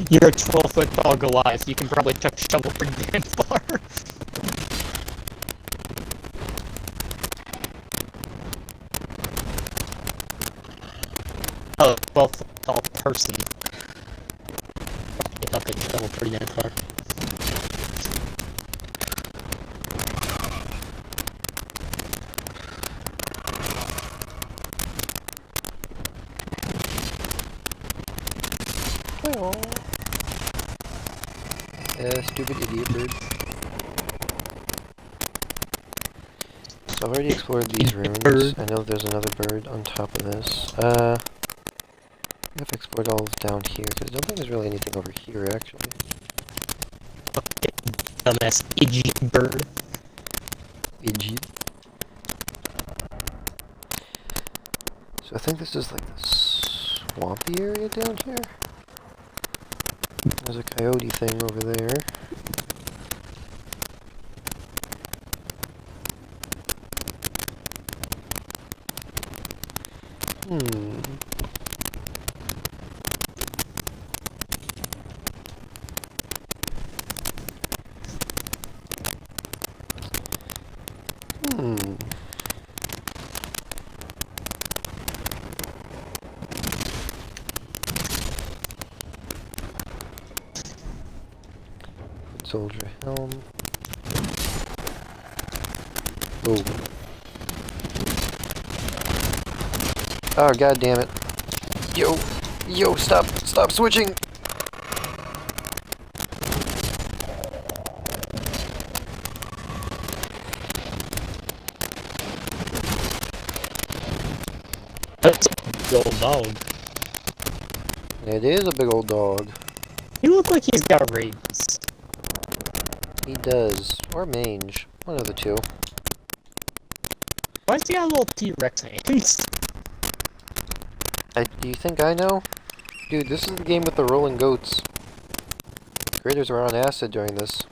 You're a 12-foot tall Goliath, you can probably chuck a shovel pretty damn far. Oh, 12-foot tall person. You chuck a shovel pretty damn far. Stupid idiot bird. So I've already explored these rooms. I know there's another bird on top of this. I've explored all of down here, because I don't think there's really anything over here, actually. Dumbass itchy bird. Idgy. So I think this is like the swampy area down here. There's a coyote thing over there. Soldier helm. Oh. Oh, god damn it. Yo, stop switching! That's a big old dog. It is a big old dog. He looks like he's got rabies. He does. Or mange. One of the two. Why does he got little T-Rex hands? Do you think I know? Dude, this is the game with the rolling goats. Creators are on acid during this.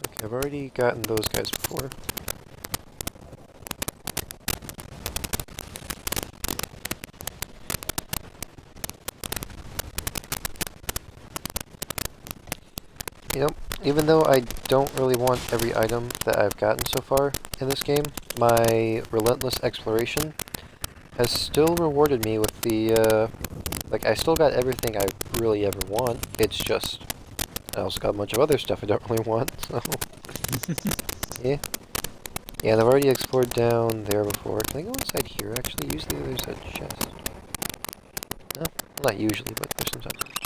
Okay, I've already gotten those guys before. Yep, even though I don't really want every item that I've gotten so far in this game, my relentless exploration has still rewarded me with the, like, I still got everything I really ever want. It's just, I also got a bunch of other stuff I don't really want, so... yeah. Yeah, and I've already explored down there before. Can I go inside here, actually? Usually there's a chest. No? Not usually, but there's sometimes a chest.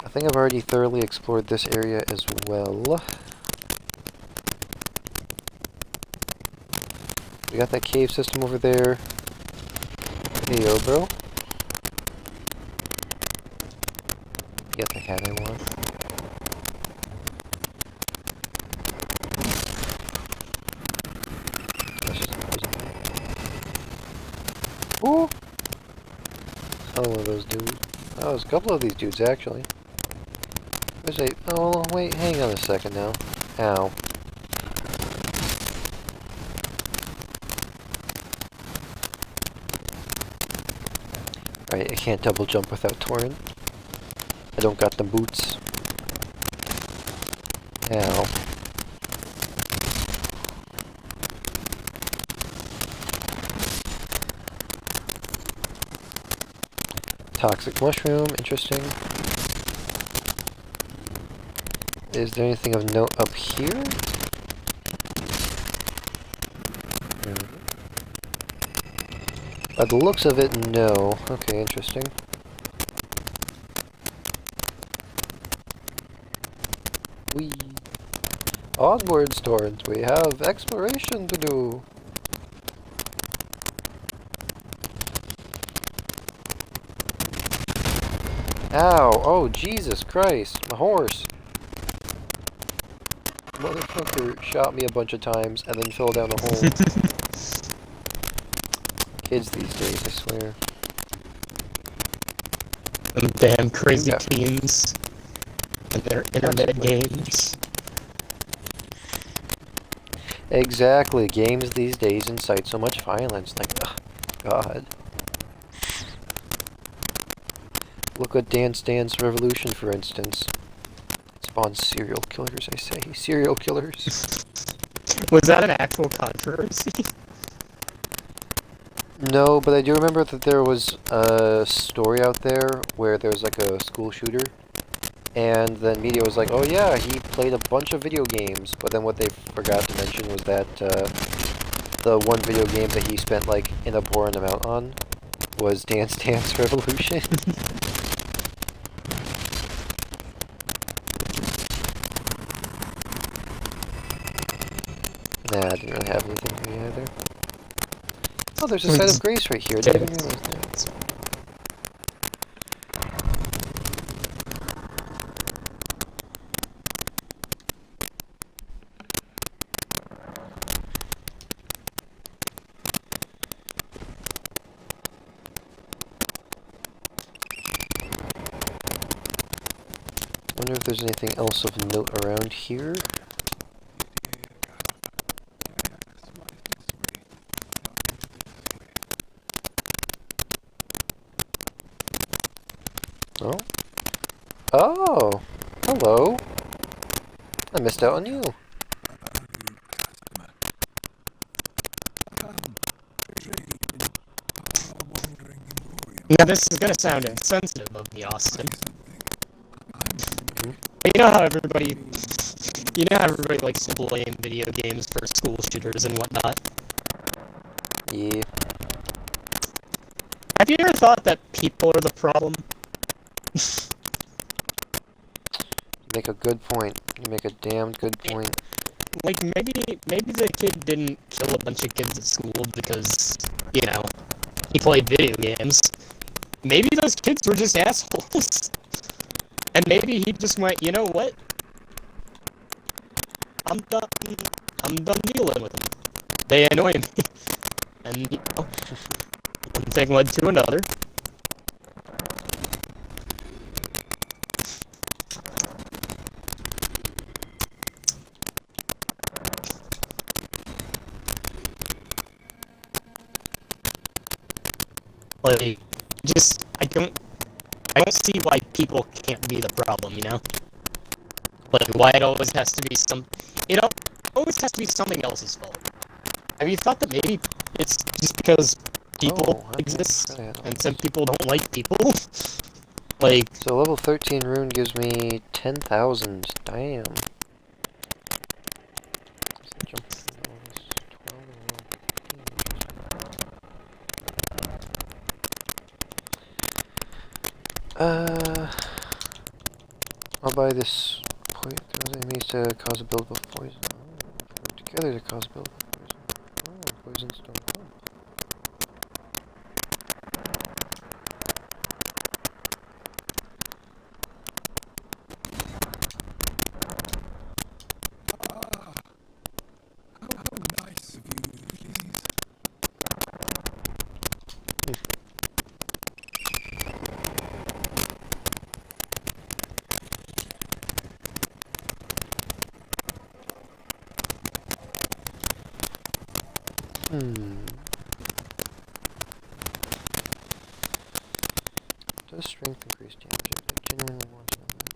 I think I've already thoroughly explored this area as well. We got that cave system over there. Hey yo, bro. Get the hat I want. That's just a poison. Ooh! Oh, those dudes. Oh, there's a couple of these dudes actually. There's a. Oh, wait, hang on a second now. Ow. Right, I can't double jump without torrent. I don't got the boots. Ow. Toxic mushroom, interesting. Is there anything of note up here? By the looks of it, no. Okay, interesting. We onwards, Torrent. We have exploration to do. Ow! Oh, Jesus Christ! My horse! Motherfucker shot me a bunch of times and then fell down a hole. Kids these days, I swear. Them damn crazy Yeah. teens and their internet games. Exactly. Games these days incite so much violence. Like, ugh, God. Look at Dance Dance Revolution, for instance. It spawns serial killers, I say. Serial killers. Was that an actual controversy? No, but I do remember that there was a story out there where there was like a school shooter, and then media was like, oh yeah, he played a bunch of video games, but then what they forgot to mention was that the one video game that he spent like an abhorrent amount on was Dance Dance Revolution. Nah, I didn't really have anything for me either. Oh, there's a site of grace right here. I didn't even realize that. Wonder if there's anything else of note around here. Oh. Oh! Hello! I missed out on you. Now this is gonna sound insensitive of me, Austin. But you know how everybody likes to blame video games for school shooters and whatnot? Yeah. Have you ever thought that people are the problem? You make a good point. You make a damn good point. Like, maybe the kid didn't kill a bunch of kids at school because, you know, he played video games. Maybe those kids were just assholes. And maybe he just went, you know what? I'm done dealing with them. They annoy me. And, you know, one thing led to another. Like, just, I don't see why people can't be the problem, you know? Like, why it always has to be always has to be something else's fault. Have you thought that maybe it's just because people exist, and some people don't like people? Like... So level 13 rune gives me 10,000. Damn. I'll buy this point. Throws enemies to cause a build of poison. Work together to cause a build of poison. Oh, poison stone. How nice of you, please. Does strength increase damage? I genuinely want to know that.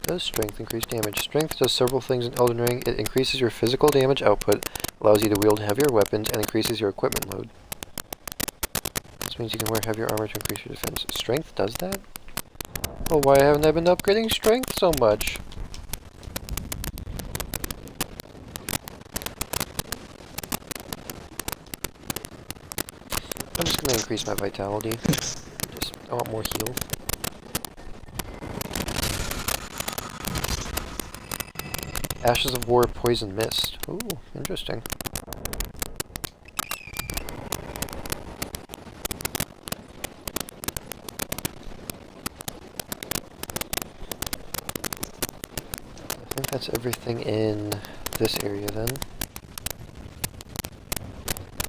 Does strength increase damage? Strength does several things in Elden Ring. It increases your physical damage output, allows you to wield heavier weapons, and increases your equipment load. This means you can wear heavier armor to increase your defense. Strength does that? Well, why haven't I been upgrading strength so much? I'm just gonna increase my vitality. I want more heal. Ashes of War, Poison Mist. Ooh, interesting. I think that's everything in this area then.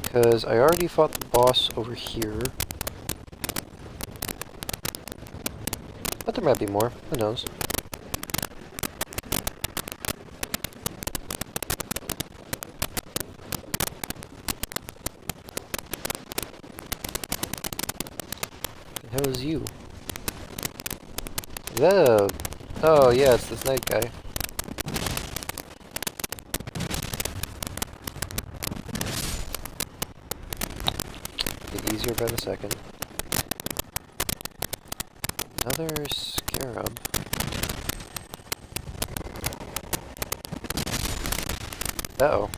Because I already fought the boss over here. But there might be more. Who knows? The hell is you? Is that a... Oh yeah, it's this night guy. Get easier by the second. Another scarab. Uh-oh.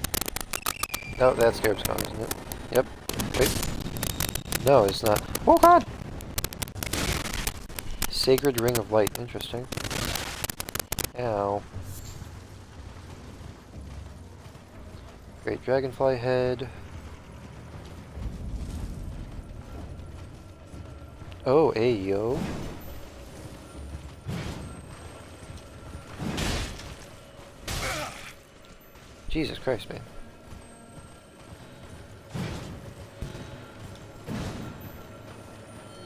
Oh, that scarab's gone, isn't it? Yep. Wait. No, it's not. Oh god! Sacred Ring of Light. Interesting. Ow. Great Dragonfly Head. Oh, ayo. Jesus Christ, man.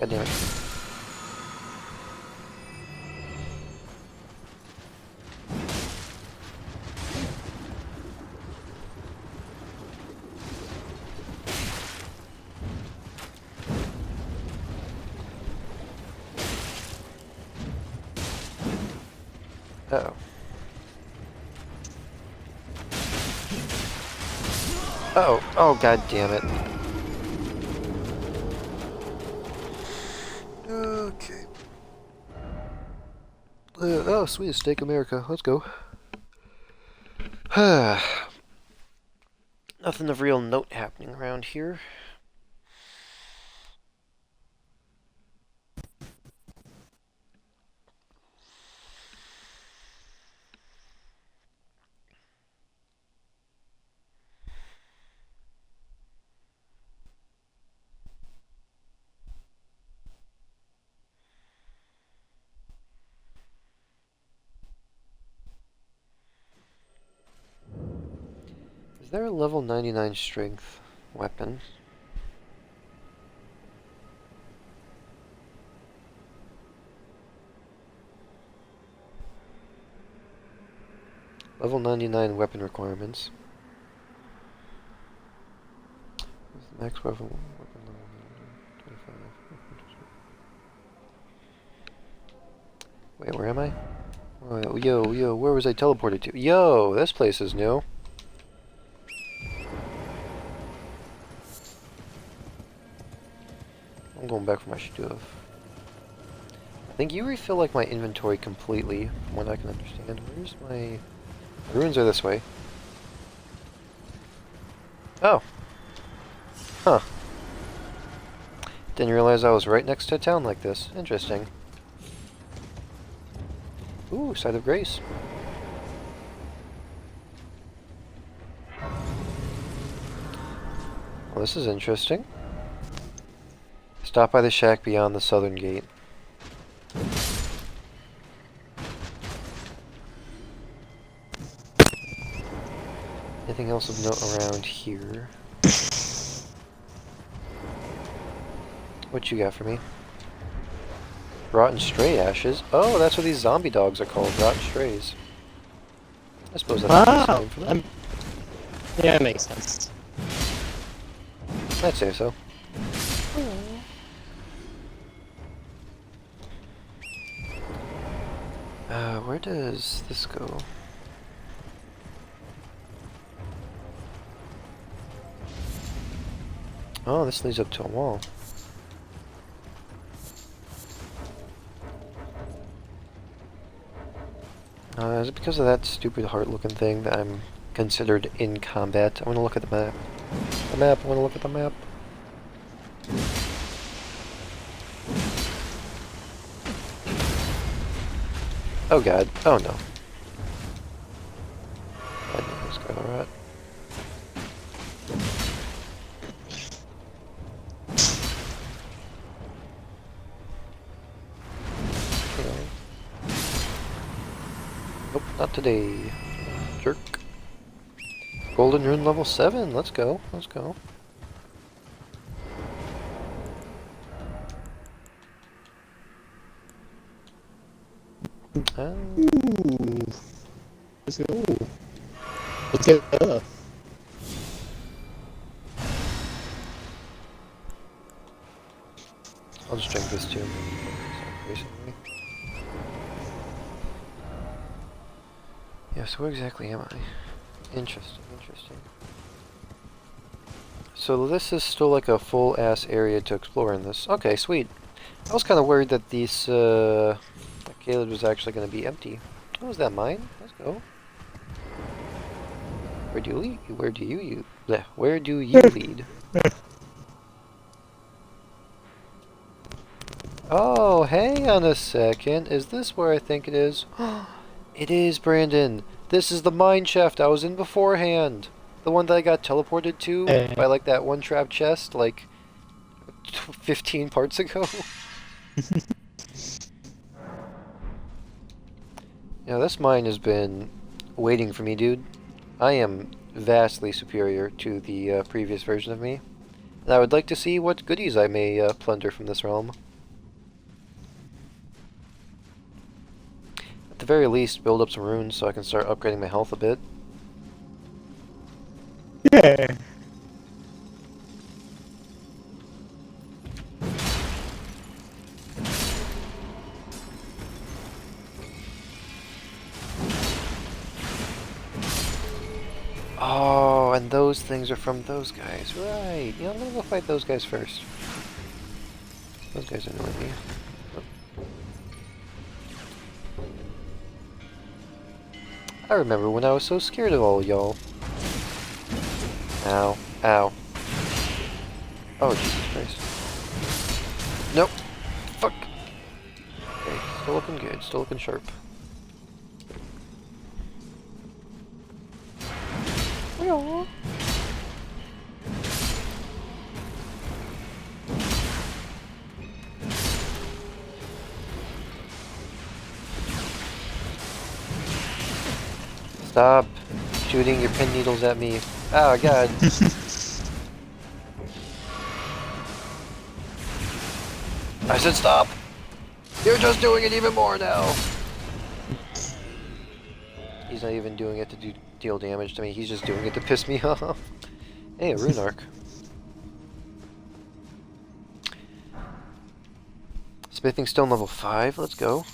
God damn it. Uh-oh. Uh-oh. Oh, god damn it. Okay. Oh, sweet steak America. Let's go. Nothing of real note happening around here. Is there a level 99 strength weapon? Level 99 weapon requirements. Max weapon level 25. Wait, where am I? Oh, yo, where was I teleported to? Yo, this place is new. I'm going back for my stuff. I think you refill like my inventory completely, from what I can understand. Where's my... Ruins are this way. Oh. Huh. Didn't realize I was right next to a town like this. Interesting. Ooh, Site of Grace. Well, this is interesting. Stop by the shack beyond the southern gate. Anything else of note around here? What you got for me? Rotten stray ashes? Oh, that's what these zombie dogs are called, rotten strays. I suppose that's a nice name for them. Yeah, it makes sense. I'd say so. Where does this go? Oh, this leads up to a wall. Is it because of that stupid heart-looking thing that I'm considered in combat? I want to look at the map. I want to look at the map. Oh god. Oh no. I know this guy, alright. Nope, not today. Jerk. Golden Rune level 7. Let's go. Let's go. Ooh. Let's go. Let's get up. I'll just drink this too. Recently. Yeah, so where exactly am I? Interesting, interesting. So this is still like a full-ass area to explore in this. Okay, sweet. I was kind of worried that these, that Caleb was actually going to be empty. Oh, is that mine? Let's go. Where do you lead? Where do you bleh, where do you lead? Oh, hang on a second. Is this where I think it is? It is, Brandon. This is the mine shaft I was in beforehand. The one that I got teleported to by like that one trap chest like 15 parts ago. Yeah, this mine has been waiting for me, dude. I am vastly superior to the previous version of me. And I would like to see what goodies I may plunder from this realm. At the very least, build up some runes so I can start upgrading my health a bit. Yeah. Oh, and those things are from those guys. Right. Yeah, I'm gonna go fight those guys first. Those guys annoy me. I remember when I was so scared of all y'all. Ow. Ow. Oh, Jesus Christ. Nope. Fuck. Okay, still looking good. Still looking sharp. Well. Stop shooting your pin needles at me. Oh, God. I said stop! You're just doing it even more now! He's not even doing it to deal damage to me, he's just doing it to piss me off. Hey, a rune arc. Smithing stone level 5, let's go.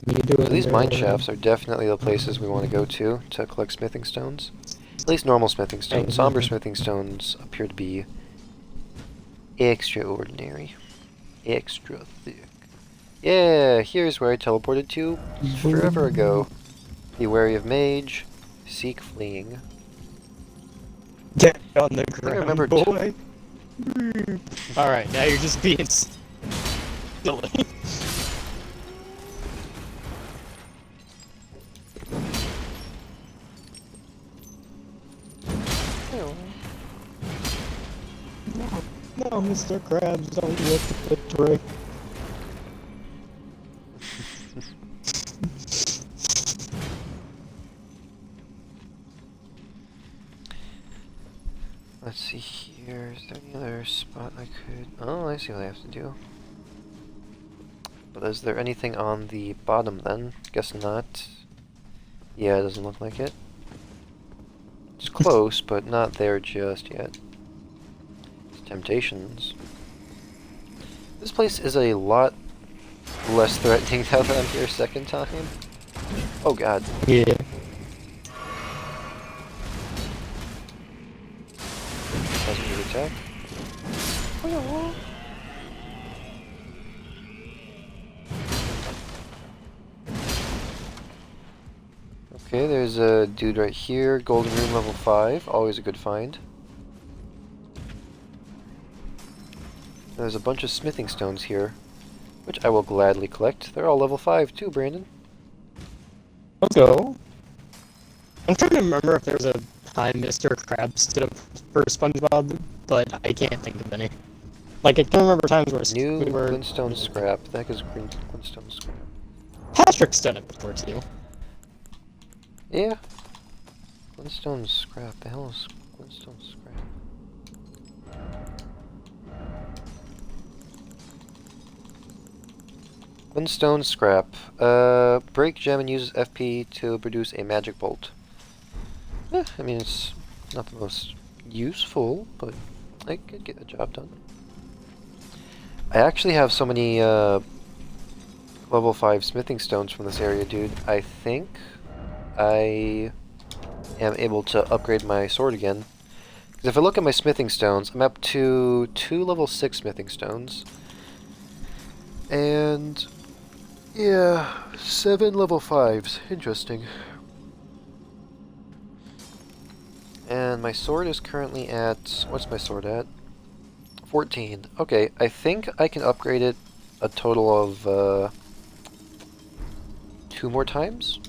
So these mine shafts are definitely the places we want to go to collect smithing stones. At least normal smithing stones. Somber smithing stones appear to be extraordinary. Extra thick. Yeah, here's where I teleported to forever ago. Be wary of mage. Seek fleeing. Get on the ground, remember boy. Alright, now you're just being silly. No, Mr. Krabs, don't look at the trick. Let's see here, is there any other spot I could... Oh, I see what I have to do. But is there anything on the bottom then? Guess not. Yeah, it doesn't look like it. It's close, but not there just yet. It's Temptations. This place is a lot less threatening now that I'm here a second time. Oh god. Yeah. That's a good attack. Okay, there's a dude right here. Golden Rune level 5. Always a good find. There's a bunch of smithing stones here, which I will gladly collect. They're all level 5 too, Brandon. Let's go. I'm trying to remember if there's a time Mr. Krabs stood up for SpongeBob, but I can't think of any. Like, I can remember times where New we were... glintstone scrap. The heck is glintstone scrap? Patrick's done it before, too. Yeah. Glintstone scrap. The hell is glintstone scrap? Glintstone scrap. Break gem and uses FP to produce a magic bolt. I mean, it's not the most useful, but I could get the job done. I actually have so many level 5 smithing stones from this area, dude. I think I am able to upgrade my sword again. Because if I look at my smithing stones, I'm up to 2 level 6 smithing stones. And yeah, 7 level 5s. Interesting. And my sword is currently at... What's my sword at? 14. Okay, I think I can upgrade it a total of 2 more times.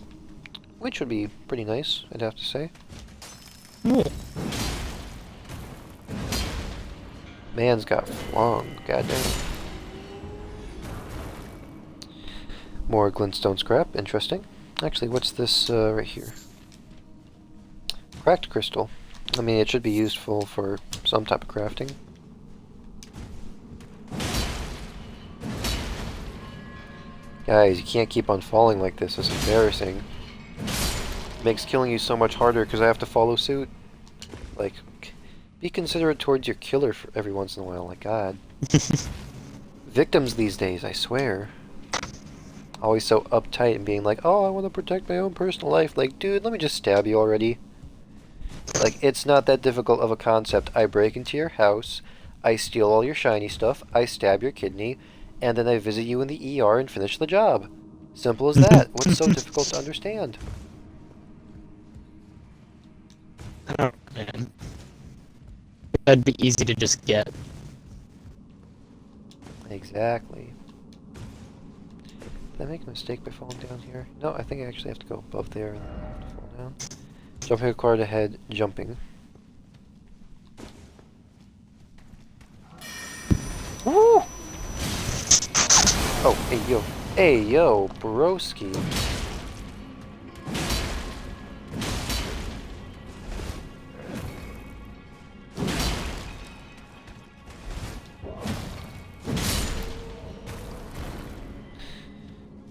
Which would be pretty nice, I'd have to say. Man's got flung, goddamn. More glintstone scrap, interesting. Actually, what's this right here? Cracked crystal. I mean, it should be useful for some type of crafting. Guys, you can't keep on falling like this. It's embarrassing. It makes killing you so much harder because I have to follow suit. Like, be considerate towards your killer for every once in a while. Like, God. Victims these days, I swear. Always so uptight and being like, oh, I want to protect my own personal life. Like, dude, let me just stab you already. Like, it's not that difficult of a concept. I break into your house, I steal all your shiny stuff, I stab your kidney, and then I visit you in the ER and finish the job. Simple as that. What's so difficult to understand? Oh, man. That'd be easy to just get. Exactly. Did I make a mistake by falling down here? No, I think I actually have to go above there and then I have to fall down. Jumping required ahead, jumping. Woo! Oh, hey yo. Hey yo, broski.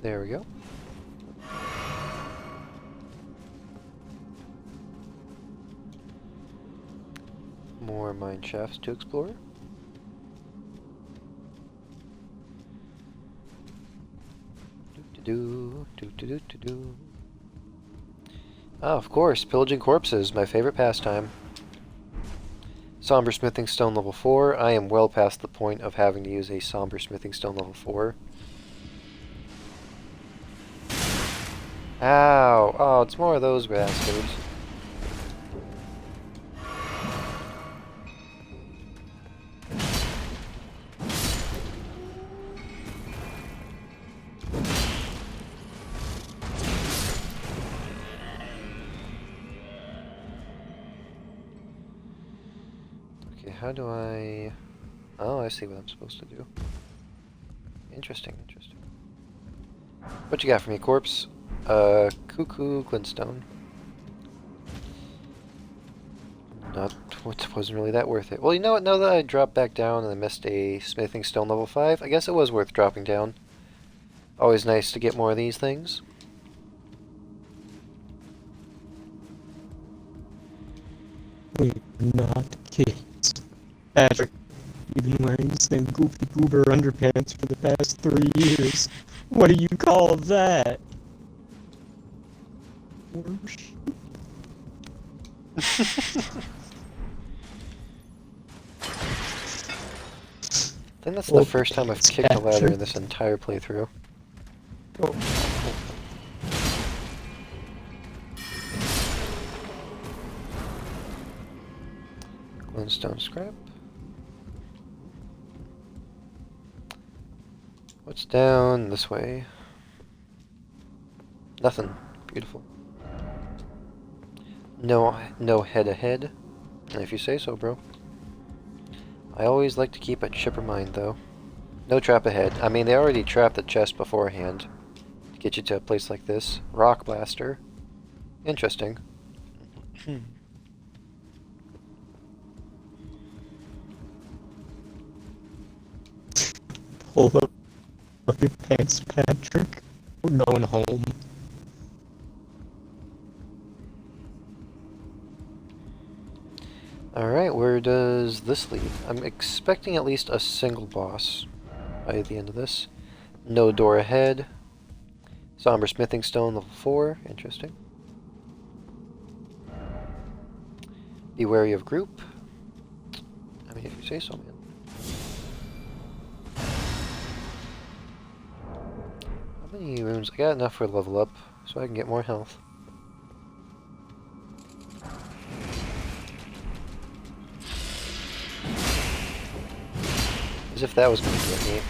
There we go. More mine shafts to explore. Do. Ah, of course, pillaging corpses, my favorite pastime. Somber smithing stone level 4. I am well past the point of having to use a somber smithing stone level 4. Ow! Oh, it's more of those bastards. Okay, how do I... Oh, I see what I'm supposed to do. Interesting, interesting. What you got for me, corpse? Cuckoo glintstone. Wasn't really that worth it. Well, you know what, now that I dropped back down and I missed a smithing stone level 5, I guess it was worth dropping down. Always nice to get more of these things. We're not kids. Patrick, you've been wearing the same goofy goober underpants for the past 3 years. What do you call that? I think that's the first time I've kicked a ladder in this entire playthrough. Oh. Glintstone scrap. What's down this way? Nothing. Beautiful. No head ahead. If you say so, bro. I always like to keep a chipper mind, though. No trap ahead. I mean, they already trapped the chest beforehand to get you to a place like this. Rock blaster. Interesting. Pull up your pants, Patrick. We're going home. Alright, where does this lead? I'm expecting at least a single boss by the end of this. No door ahead. Somber Smithing Stone, level 4. Interesting. Be wary of group. I mean, if you say so, man. How many runes? I got enough for a level up, so I can get more health. As if that was going to get me.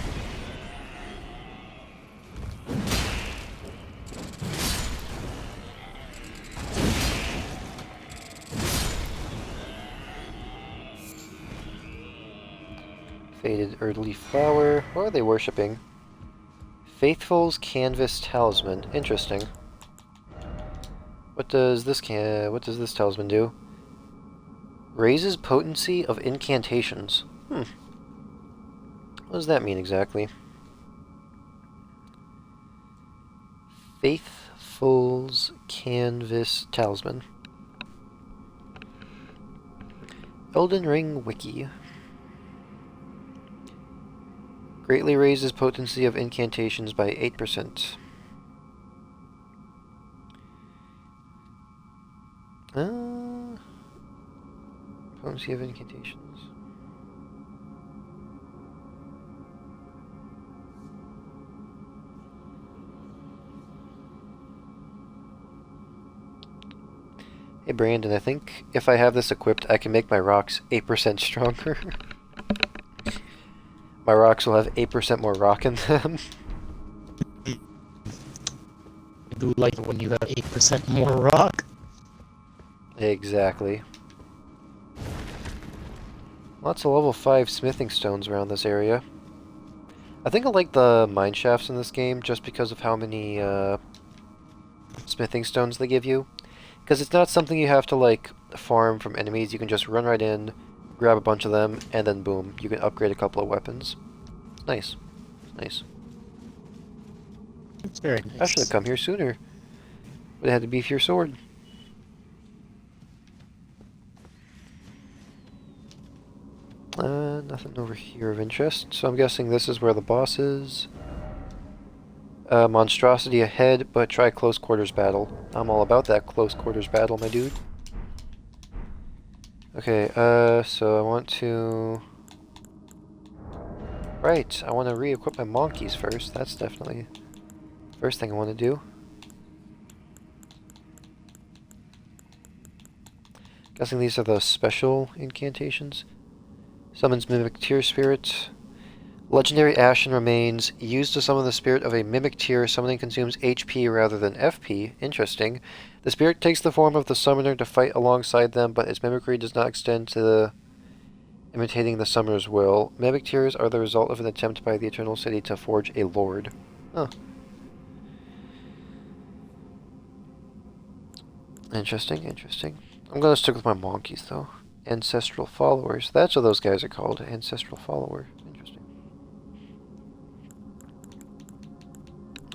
Faded Earthly Flower. What are they worshipping? Faithful's Canvas Talisman. Interesting. What does this talisman do? Raises potency of incantations. What does that mean exactly? Faithful's Canvas Talisman. Elden Ring Wiki. Greatly raises potency of incantations by 8%. Potency of incantations. Hey Brandon, I think if I have this equipped, I can make my rocks 8% stronger. My rocks will have 8% more rock in them. I do like it when you have 8% more rock. Exactly. Lots of level 5 smithing stones around this area. I think I like the mine shafts in this game just because of how many smithing stones they give you. Because it's not something you have to like farm from enemies, you can just run right in, grab a bunch of them, and then boom, you can upgrade a couple of weapons. It's nice. It's nice. It's very nice. I should have come here sooner. Would have had to beef your sword. Nothing over here of interest, so I'm guessing this is where the boss is. Monstrosity ahead, but try close quarters battle. I'm all about that close quarters battle, my dude. Okay, so I want to... Right, I want to re-equip my monkeys first. That's definitely the first thing I want to do. Guessing these are the special incantations. Summons Mimic Tear Spirit. Legendary Ashen Remains. Used to summon the spirit of a Mimic Tear. Summoning consumes HP rather than FP. Interesting. The spirit takes the form of the summoner to fight alongside them, but its mimicry does not extend to imitating the summoner's will. Mimic Tears are the result of an attempt by the Eternal City to forge a lord. Huh. Interesting, interesting. I'm gonna stick with my monkeys, though. Ancestral Followers. That's what those guys are called. Ancestral Follower. Interesting.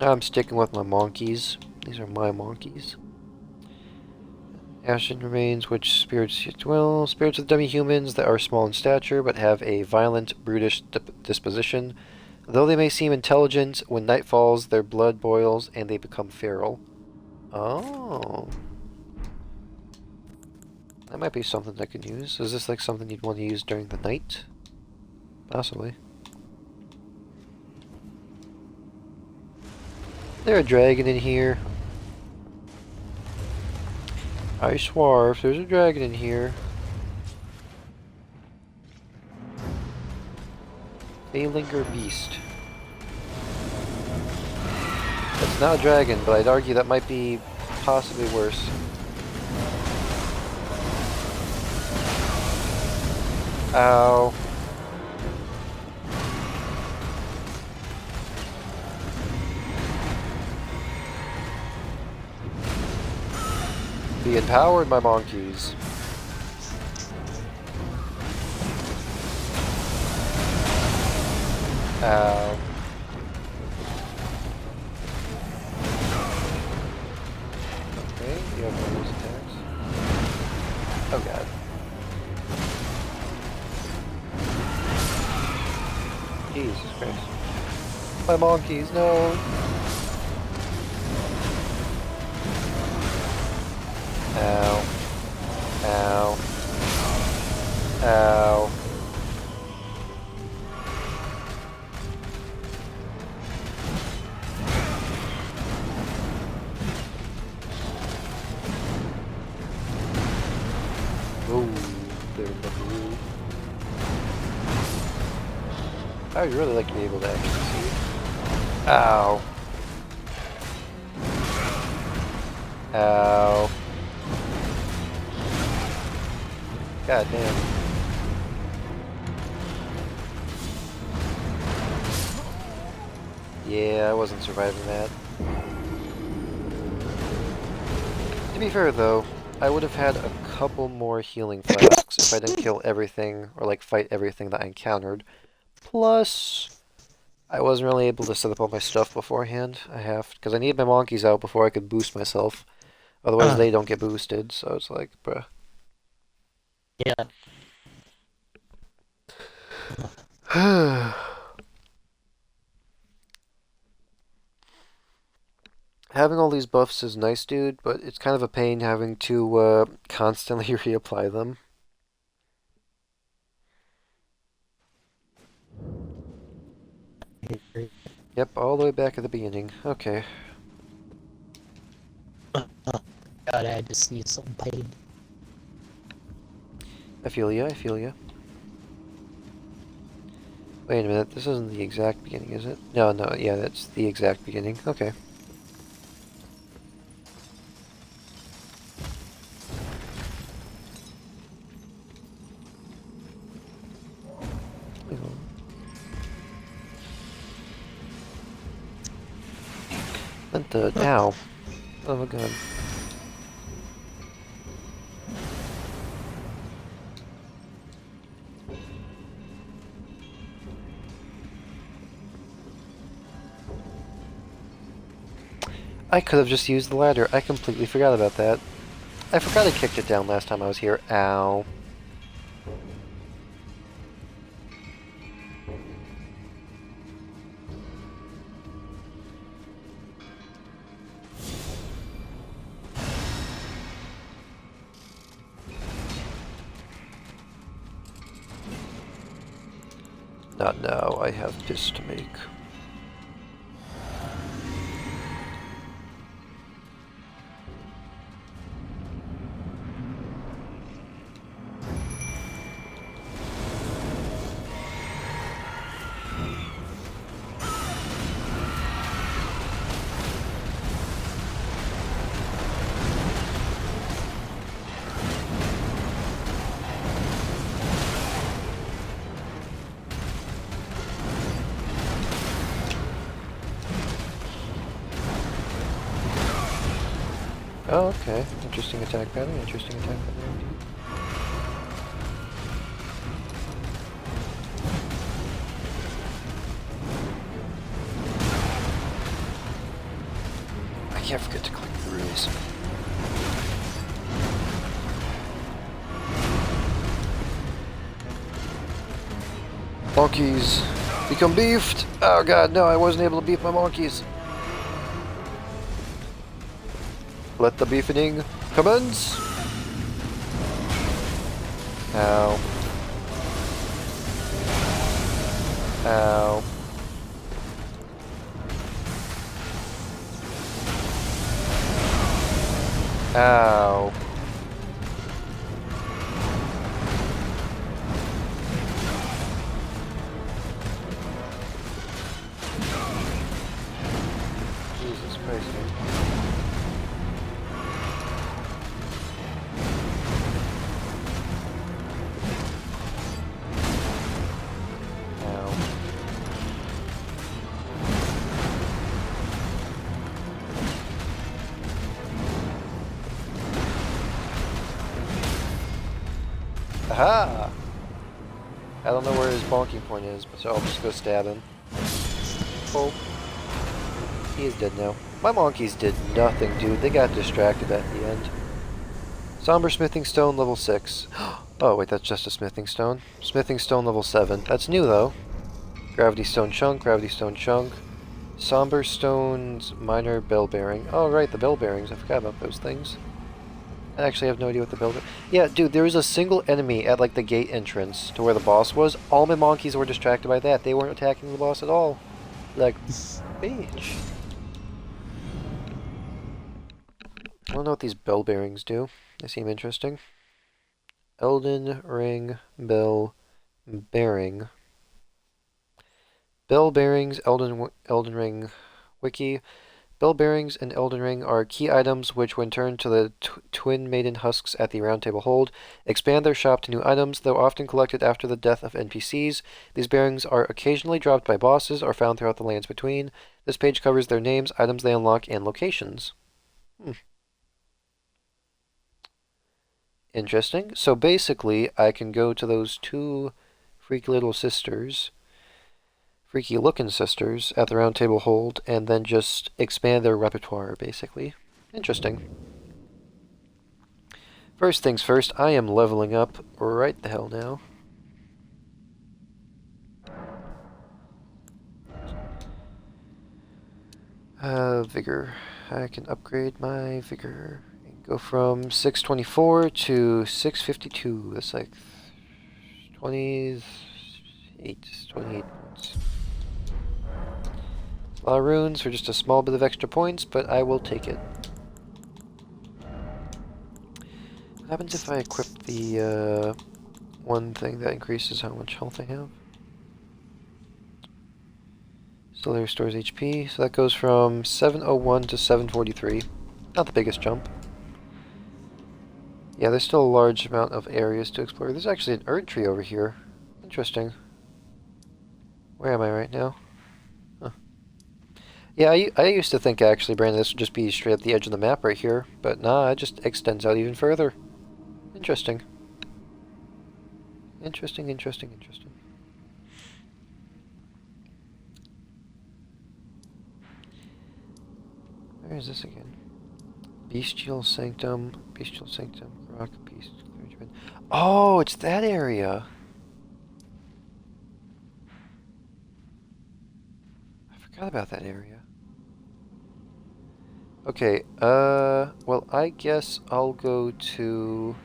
I'm sticking with my monkeys. These are my monkeys. Ashen Remains, which spirits dwell. Spirits of demi-humans that are small in stature, but have a violent, brutish disposition. Though they may seem intelligent, when night falls, their blood boils, and they become feral. Oh... That might be something I can use. Is this like something you'd want to use during the night? Possibly. Is there a dragon in here? I swear, if there's a dragon in here... Alinger Beast. It's not a dragon, but I'd argue that might be possibly worse. Ow. Be empowered, my monkeys. Ow. Okay, you have one of those attacks. Oh god. Jesus Christ. My monkeys, no! Ow. Ow. Ow. Ooh, they're blue. I would really like to be able to actually see. Ow. Ow. God damn. Yeah, I wasn't surviving that. To be fair though, I would have had a couple more healing flasks if I didn't kill everything or like fight everything that I encountered. Plus, I wasn't really able to set up all my stuff beforehand. Because I need my monkeys out before I could boost myself. Otherwise they don't get boosted, so it's like, bruh. Yeah. Having all these buffs is nice, dude, but it's kind of a pain having to constantly reapply them. Yep, all the way back at the beginning. Okay. God, I just need some pain. I feel ya, I feel ya. Wait a minute, this isn't the exact beginning, is it? No, no, yeah, that's the exact beginning. Okay. What the? Ow. Oh my god. I could have just used the ladder. I completely forgot about that. I forgot I kicked it down last time I was here. Ow. Not now, I have this to make. Oh, okay. Interesting attack pattern, interesting attack pattern indeed. I can't forget to click the rules. Monkeys become beefed! Oh god, no, I wasn't able to beef my monkeys. Let the beefening commence! Ow. Ow. Ow. Christ, dude. Ow. Aha! I don't know where his bonking point is, but so I'll just go stab him. Oh. He is dead now. My monkeys did nothing, dude. They got distracted at the end. Somber Smithing Stone, level 6. Oh, wait, that's just a Smithing Stone. Smithing Stone, level 7. That's new, though. Gravity Stone Chunk, Gravity Stone Chunk. Somber Stone's Minor Bell Bearing. Oh, right, the bell bearings. I forgot about those things. I actually have no idea what the bell... Yeah, dude, there was a single enemy at, like, the gate entrance to where the boss was. All my monkeys were distracted by that. They weren't attacking the boss at all. Like, bitch. I don't know what these bell bearings do. They seem interesting. Elden Ring Bell Bearing. Bell bearings, Elden Ring Wiki. Bell bearings in Elden Ring are key items which, when turned to the twin maiden husks at the Round Table Hold, expand their shop to new items, though often collected after the death of NPCs. These bearings are occasionally dropped by bosses or found throughout the lands between. This page covers their names, items they unlock, and locations. Interesting. So basically, I can go to those two freaky little sisters, freaky looking sisters, at the Round Table Hold, and then just expand their repertoire, basically. Interesting. First things first, I am leveling up right the hell now. Vigor. I can upgrade my vigor. Go from 624 to 652. That's like 28 points. A lot of runes for just a small bit of extra points, but I will take it. What happens if I equip the one thing that increases how much health I have? Still restores HP, so that goes from 701 to 743. Not the biggest jump. Yeah, there's still a large amount of areas to explore. There's actually an Erd tree over here. Interesting. Where am I right now? Huh. Yeah, I used to think actually, Brandon, this would just be straight at the edge of the map right here. But nah, it just extends out even further. Interesting. Interesting. Where is this again? Bestial Sanctum, Rock, Beast, Clergyman. Oh, it's that area! I forgot about that area. Okay, well, I guess I'll go to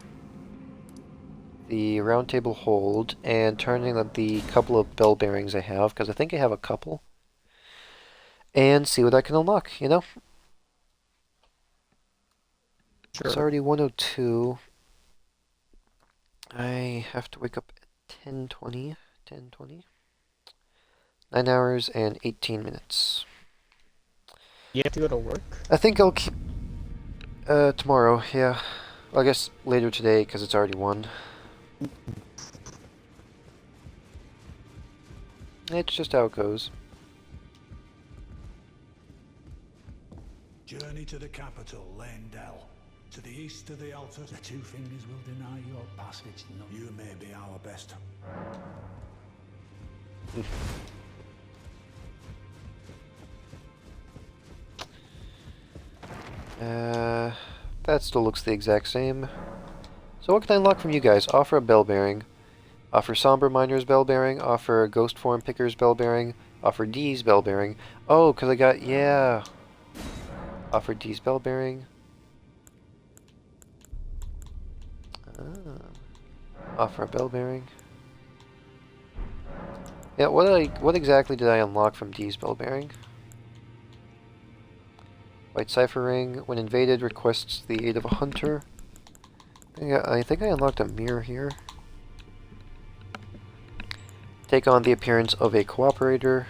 the Round Table Hold and turn in the couple of bell bearings I have, because I think I have a couple, and see what I can unlock, you know? Sure. It's already 1:02. I have to wake up at 10:20. 9 hours and 18 minutes. You have to go to work? I think I'll keep... tomorrow, yeah. Well, I guess later today, because it's already 1. It's just how it goes. Journey to the capital, Landell. To the east of the altar, the two fingers will deny your passage. No, you may be our best. That still looks the exact same. So what can I unlock from you guys? Offer a bell bearing. Offer Somber Miner's bell bearing. Offer Ghost Form Picker's bell bearing. Offer D's bell bearing. Oh, because I got... yeah. Offer D's bell bearing. Offer a bell bearing. Yeah, what exactly did I unlock from D's bell bearing? White Cipher Ring. When invaded, requests the aid of a hunter. I think I unlocked a mirror here. Take on the appearance of a cooperator.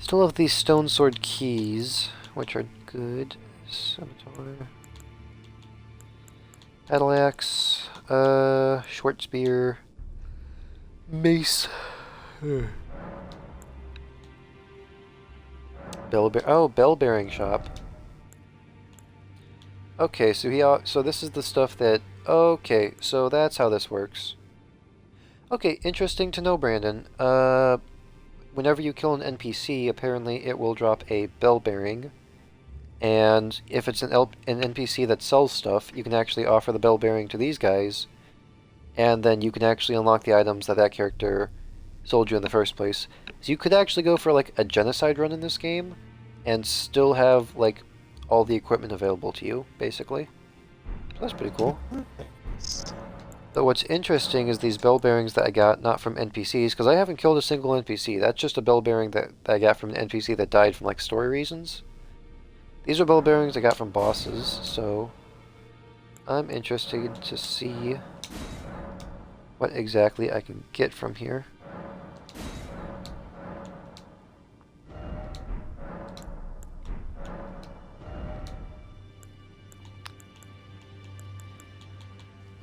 Still have these stone sword keys, which are good. Scimitar. Battle axe. Short spear. Mace. Bell bearing shop. Okay, so this is the stuff that... Okay, so that's how this works. Okay, interesting to know, Brandon. Whenever you kill an NPC, apparently it will drop a bell bearing. And if it's an NPC that sells stuff, you can actually offer the bell bearing to these guys. And then you can actually unlock the items that that character sold you in the first place. So you could actually go for like a genocide run in this game and still have like all the equipment available to you, basically. So that's pretty cool. But what's interesting is these bell bearings that I got not from NPCs, because I haven't killed a single NPC. That's just a bell bearing that I got from an NPC that died from like story reasons. These are bell bearings I got from bosses, so I'm interested to see what exactly I can get from here.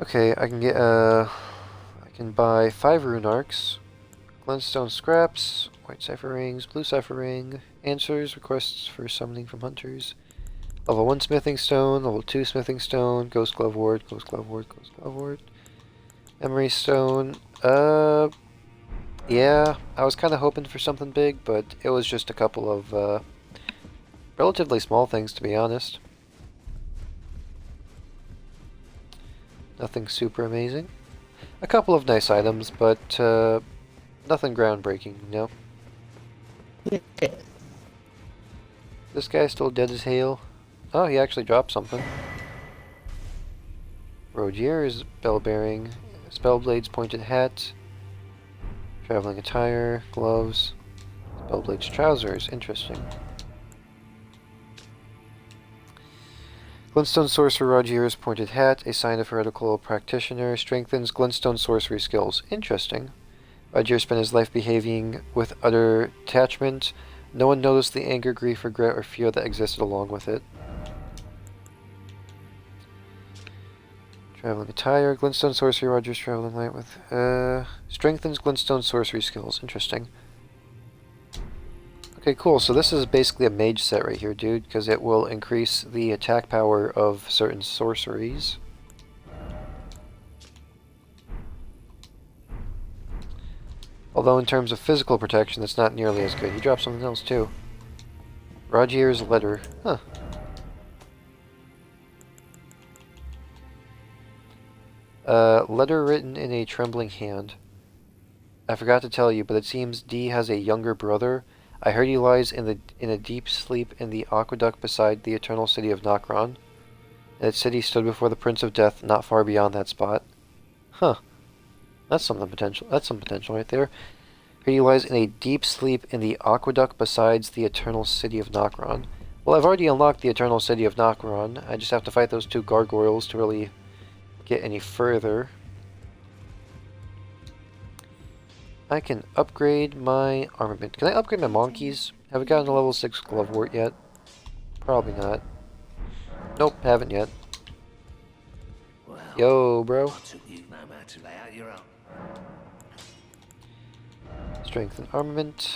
Okay, I can buy 5 rune arcs, glintstone scraps, white cipher rings, blue cipher ring, answers, requests for summoning from hunters, level 1 smithing stone, level 2 smithing stone, ghost glove ward, ghost glove ward, ghost glove ward, memory stone. Yeah, I was kind of hoping for something big, but it was just a couple of relatively small things, to be honest. Nothing super amazing. A couple of nice items, but nothing groundbreaking, you know? Yeah. This guy's still dead as hail. Oh, he actually dropped something. Rodier's bell bearing, Spellblade's pointed hat, traveling attire, gloves, Spellblade's trousers, interesting. Glintstone Sorcerer Rodier's pointed hat, a sign of heretical practitioner, strengthens Glintstone sorcery skills. Interesting. Rogier spent his life behaving with utter detachment. No one noticed the anger, grief, regret, or fear that existed along with it. Traveling attire, Glintstone sorcery Rodier's traveling light with strengthens Glintstone sorcery skills. Interesting. Okay, cool. So this is basically a mage set right here, dude, because it will increase the attack power of certain sorceries. Although in terms of physical protection, it's not nearly as good. He dropped something else, too. Rodier's letter. Huh. Letter written in a trembling hand. I forgot to tell you, but it seems D has a younger brother. I heard he lies in a deep sleep in the aqueduct beside the eternal city of Nokron. And that city stood before the Prince of Death, not far beyond that spot. Huh. That's some potential right there. Here he lies in a deep sleep in the aqueduct besides the eternal city of Nokron. Well, I've already unlocked the eternal city of Nokron. I just have to fight those 2 gargoyles to really get any further. I can upgrade my armament. Can I upgrade my monkeys? Have I gotten a level 6 glovewort yet? Probably not. Nope, haven't yet. Well, Yo, bro. I took you no matter to lay out your own. Strengthen armament.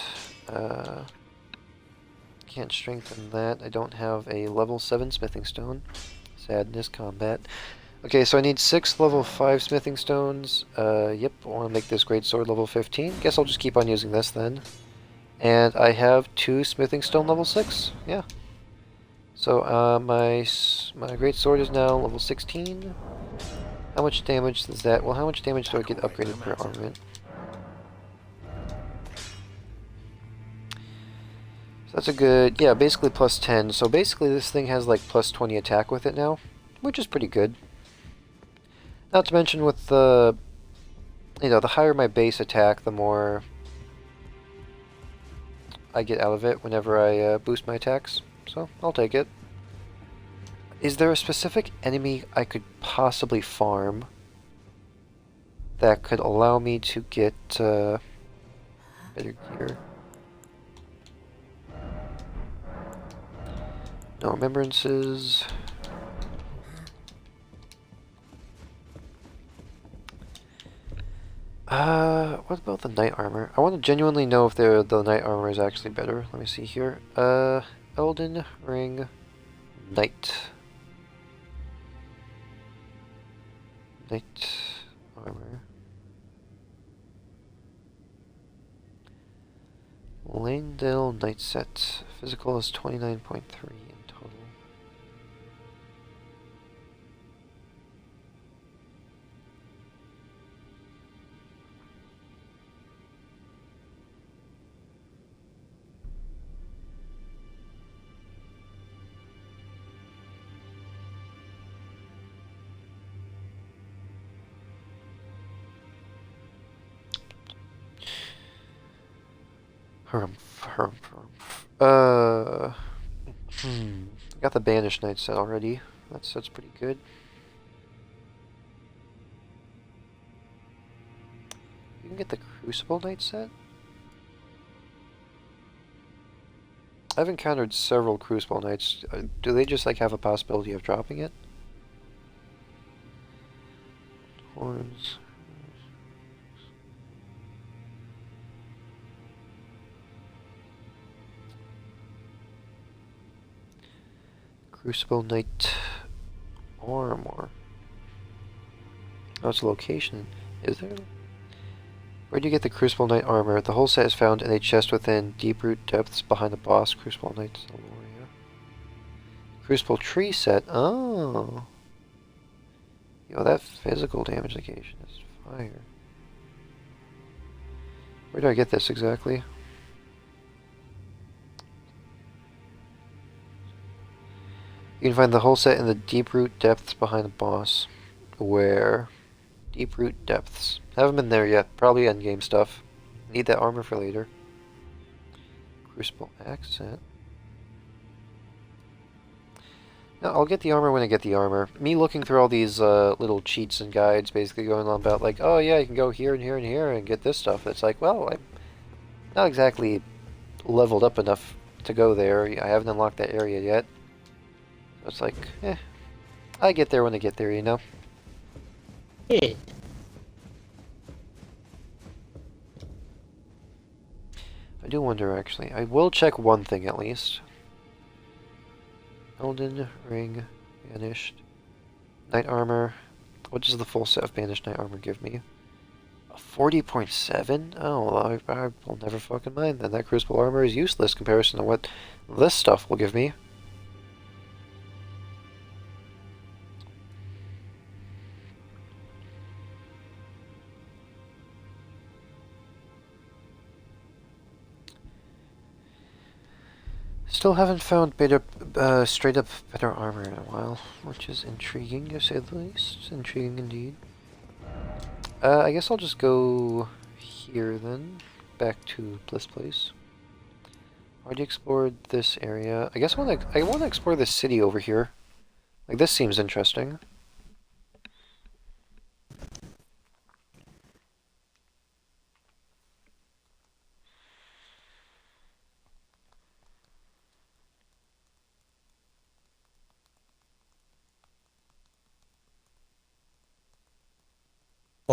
Can't strengthen that. I don't have a level 7 smithing stone. Sadness combat. Okay, so I need 6 level 5 smithing stones. Yep, I want to make this great sword level 15. Guess I'll just keep on using this then. And I have 2 smithing stone level 6. Yeah. So my great sword is now level 16. How much damage is that? Well, how much damage do I get upgraded per armament? So that's a good, yeah, basically plus 10. So basically this thing has like plus 20 attack with it now, which is pretty good. Not to mention with the, the higher my base attack, the more I get out of it whenever I boost my attacks. So, I'll take it. Is there a specific enemy I could possibly farm that could allow me to get better gear? No remembrances. What about the knight armor? I want to genuinely know if the knight armor is actually better. Let me see here. Elden Ring Knight. Knight armor. Langdale Knight set. Physical is 29.3 in total. Uh, got the Banished Knight set already. That's pretty good. You can get the Crucible Knight set? I've encountered several Crucible Knights. Do they just like have a possibility of dropping it? Horns. Crucible Knight armor. Oh, it's a location. Is there? Where do you get the Crucible Knight armor? The whole set is found in a chest within deep root depths behind the boss. Crucible Knight Aloria. Crucible tree set. Oh. Yo, that physical damage negation is fire. Where do I get this exactly? You can find the whole set in the deep root depths behind the boss. Where? Deep root depths. Haven't been there yet. Probably endgame stuff. Need that armor for later. Crucible accent. No, I'll get the armor when I get the armor. Me looking through all these little cheats and guides, basically going on about like, oh yeah, you can go here and here and here and get this stuff. It's like, well, I'm not exactly leveled up enough to go there. I haven't unlocked that area yet. So it's like, I get there when I get there, you know? Yeah. I do wonder, actually. I will check one thing at least. Elden Ring, Banished, Knight Armor. What does the full set of Banished Knight Armor give me? A 40.7? Oh, well, I will never fucking mind then. That Crucible Armor is useless in comparison to what this stuff will give me. Still haven't found straight up better armor in a while, which is intriguing to say the least. It's intriguing indeed. I guess I'll just go here then, back to Bliss Place. Already explored this area. I guess I want to explore this city over here. Like, this seems interesting.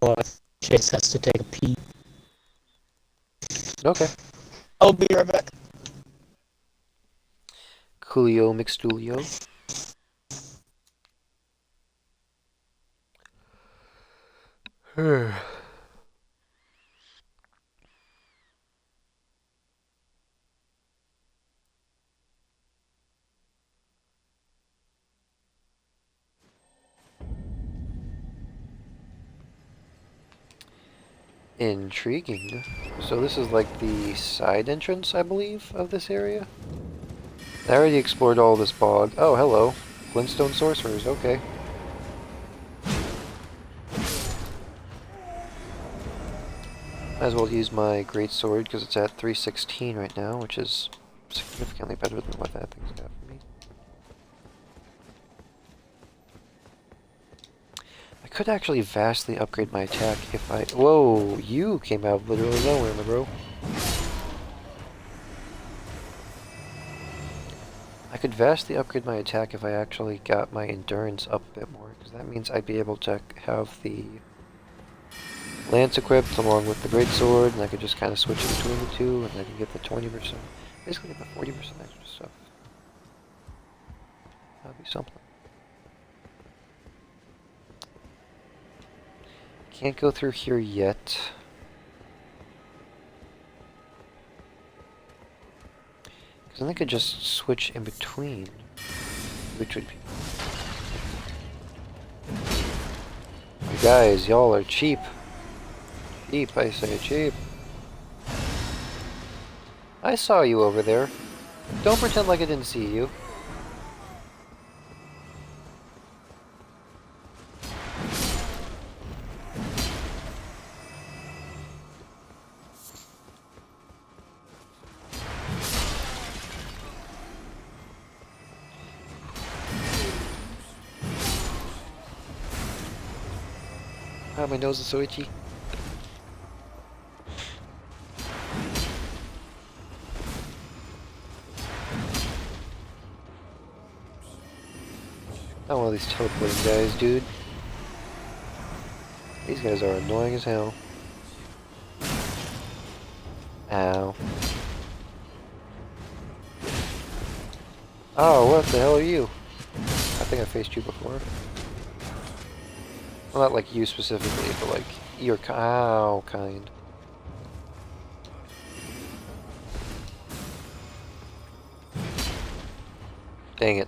Or if Chase has to take a pee. Okay. I'll be right back. Coolio Mixdulio. Intriguing. So this is like the side entrance, I believe, of this area? I already explored all this bog. Oh, hello. Glintstone sorcerers, okay. Might as well use my greatsword because it's at 316 right now, which is significantly better than what that thing's got for me. I could actually vastly upgrade my attack if I... Whoa, you came out of literally nowhere, my bro. I could vastly upgrade my attack if I actually got my endurance up a bit more, because that means I'd be able to have the lance equipped along with the greatsword, and I could just kind of switch between the two, and I can get the 20%, basically get the 40% extra stuff. That'd be something. Can't go through here yet. Because then I could just switch in between, which would be... You guys, y'all are cheap. Cheap, I say, cheap. I saw you over there. Don't pretend like I didn't see you. Oh, my nose is so itchy. Not one of these teleporting guys, dude. These guys are annoying as hell. Ow. Oh, what the hell are you? I think I faced you before. Well, not like you specifically, but like your ow kind. Dang it.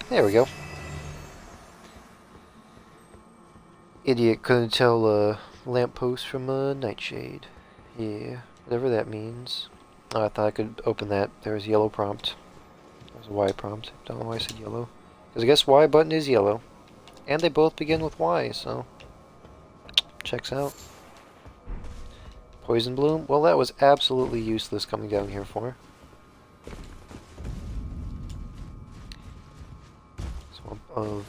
There we go. Idiot couldn't tell a lamppost from a nightshade. Yeah, whatever that means. Oh, I thought I could open that. There was a yellow prompt. There was a Y prompt. Don't know why I said yellow. Because I guess Y button is yellow. And they both begin with Y, so... Checks out. Poison Bloom? Well, that was absolutely useless coming down here for. Swamp of...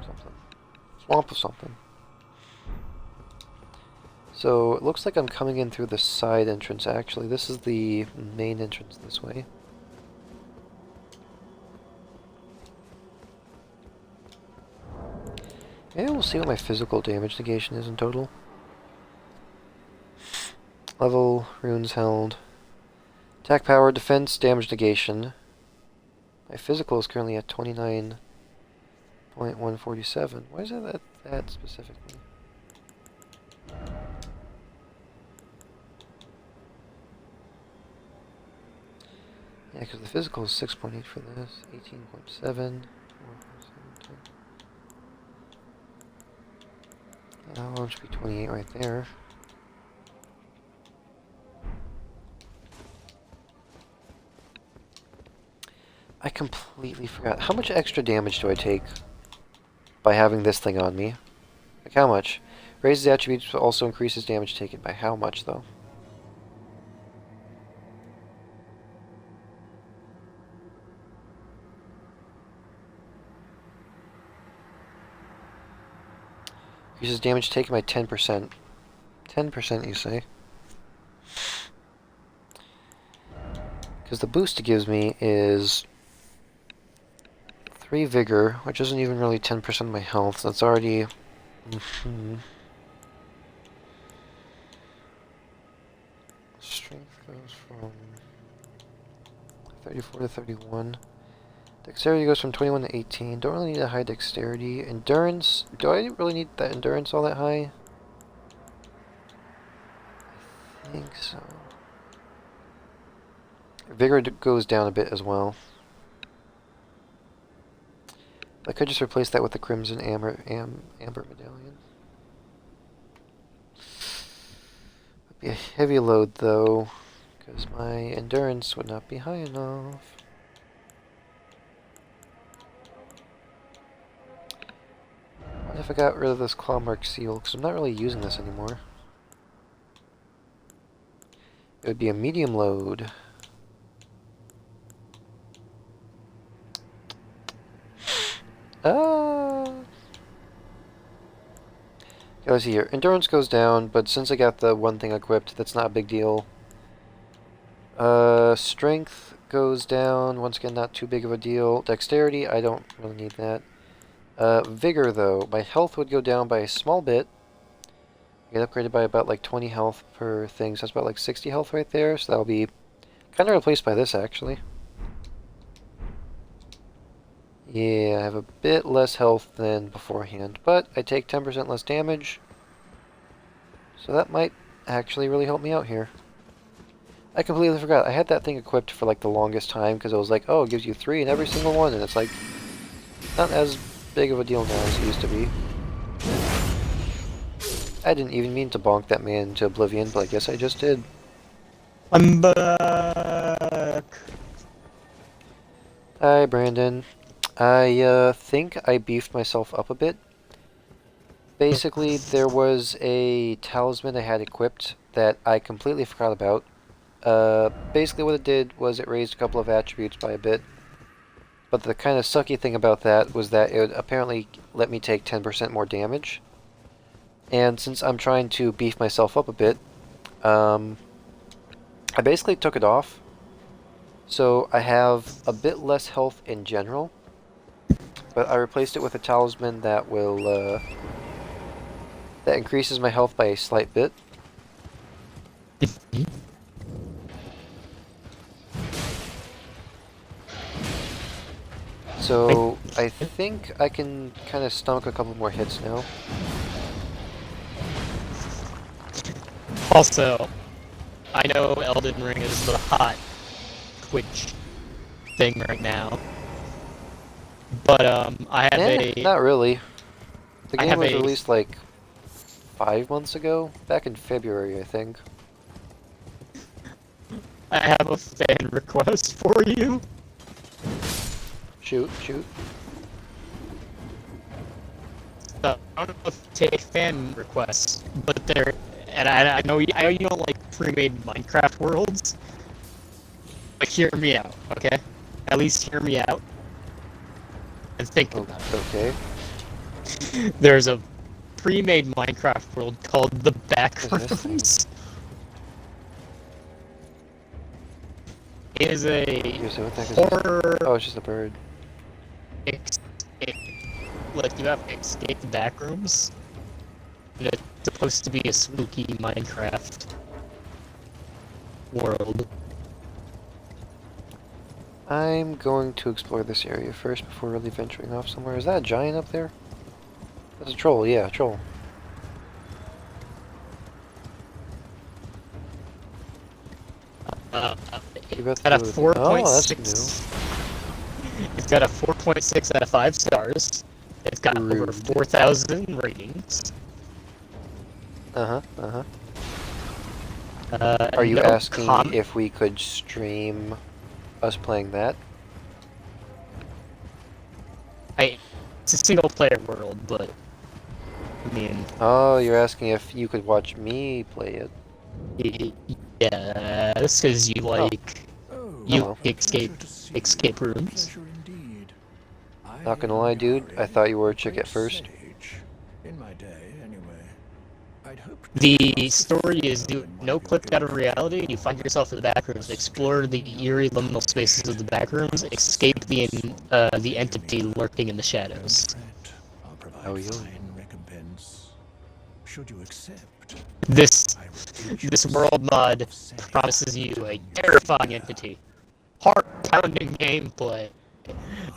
Something. Swamp of something. So, it looks like I'm coming in through the side entrance, actually. This is the main entrance this way. Maybe we'll see what my physical damage negation is in total. Level, runes held. Attack power, defense, damage negation. My physical is currently at 29.147. Why is that specifically? Yeah, because the physical is 6.8 for this, 18.7. That one should be 28 right there. I completely forgot. How much extra damage do I take by having this thing on me? Like how much? Raises attributes, but also increases damage taken. By how much, though? Increases damage taken by 10%. 10%, you say? Because the boost it gives me is 3 vigor, which isn't even really 10% of my health. That's already... Strength goes from 34 to 31. Dexterity goes from 21 to 18. Don't really need a high dexterity. Endurance, do I really need that endurance all that high? I think so. Vigor goes down a bit as well. I could just replace that with the Crimson Amber Medallion. Would be a heavy load though, because my endurance would not be high enough. What if I got rid of this Clawmark Seal? Because I'm not really using this anymore. It would be a medium load. Let's see here. Endurance goes down, but since I got the one thing equipped, that's not a big deal. Strength goes down. Once again, not too big of a deal. Dexterity, I don't really need that. Vigor, though. My health would go down by a small bit. Get upgraded by about like 20 health per thing, so that's about like 60 health right there. So that'll be kind of replaced by this, actually. Yeah, I have a bit less health than beforehand, but I take 10% less damage. So that might actually really help me out here. I completely forgot. I had that thing equipped for like the longest time because it was like, oh, it gives you 3 in every single one, and it's like not as big of a deal now as it used to be. I didn't even mean to bonk that man to oblivion, but I guess I just did. I'm back. Hi, Brandon. I think I beefed myself up a bit. Basically, there was a talisman I had equipped that I completely forgot about. Basically what it did was it raised a couple of attributes by a bit. But the kind of sucky thing about that was that it would apparently let me take 10% more damage. And since I'm trying to beef myself up a bit, I basically took it off. So I have a bit less health in general. But I replaced it with a talisman that will, that increases my health by a slight bit. So I think I can kind of stomach a couple more hits now. Also, I know Elden Ring is the hot Twitch thing right now, but I have Not really. The I game have was a- released like 5 months ago, back in February, I think. I have a fan request for you. Shoot, shoot. I don't know if you take fan requests, but they're and I know you don't like pre-made Minecraft worlds, but hear me out, okay? At least hear me out and think about Okay. it. There's a pre-made Minecraft world called the What is this thing? Backrooms. It is a Seriously, what the heck is this? horror. Oh, it's just a bird. Like you have to escape the backrooms. And it's supposed to be a spooky Minecraft world. I'm going to explore this area first before really venturing off somewhere. Is that a giant up there? That's a troll, yeah, a troll. It's About to got a do with it. Oh, that's 4.6. It's got a 4.6 out of 5 stars. It's got over Rude. 4,000 ratings. Uh-huh. Are you no asking if we could stream us playing that? It's a single player world, but I mean, Oh, you're asking if you could watch me play it. yeah, that's because you like you Oh. escape rooms. Not gonna lie, dude, I thought you were a chick at first. In my day, anyway. I'd hoped The story is you no clipped out of reality. You find yourself in the backrooms, explore the eerie liminal spaces of the backrooms, escape the entity lurking in the shadows. I'll provide How are you? fine recompense. Should you accept? This I will teach this you world the mod of Celia. promises you a terrifying entity, heart-pounding gameplay,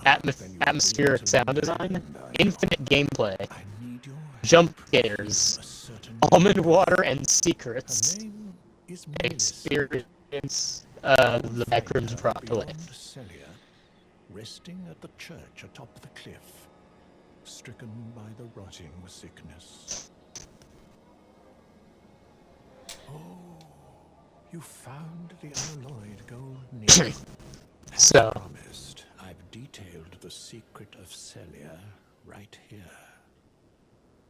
atmospheric sound design, infinite gameplay, I need your jump help. scares, A certain almond water, and Her secrets. name is Millicent. Experience the backrooms brought to Beyond life. Celia, resting at the church atop the cliff, stricken by the rotting sickness. Oh, you found the unalloyed gold needle. As So- promised, I've detailed the secret of Celia right here.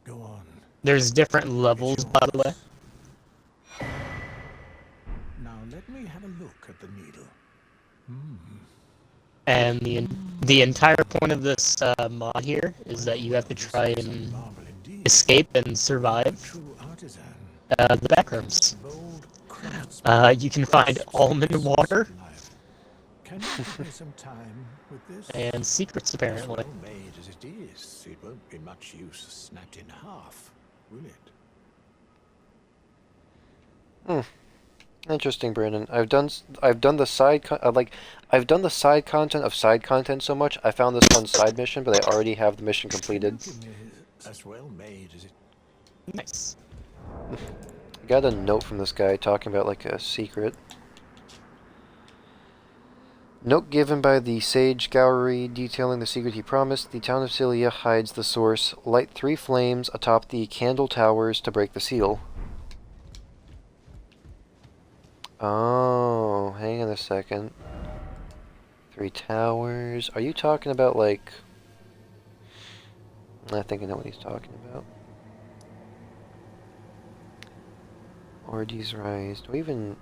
Go on. There's different levels, by the way. Now let me have a look at the needle. And the entire point of this mod here is that you have to try and Marvel indeed. escape and survive True artisan. the backrooms. Bold craftsman. You can find almond water Can you give me some time with this? and secrets, As apparently. well made as it is, it won't be much use snapped in half, will it? Interesting, Brandon. I've done the I've done the side content of side content so much. I found this one side mission, but I already have the mission completed. As well made as it. Nice. I got a note from this guy talking about like a secret. Note given by the Sage Gowrie detailing the secret he promised. The town of Cilia hides the source. Light 3 flames atop the candle towers to break the seal. Oh, hang on a second. 3 towers. Are you talking about like... I think I know what he's talking about. Ordes Rise. Do we even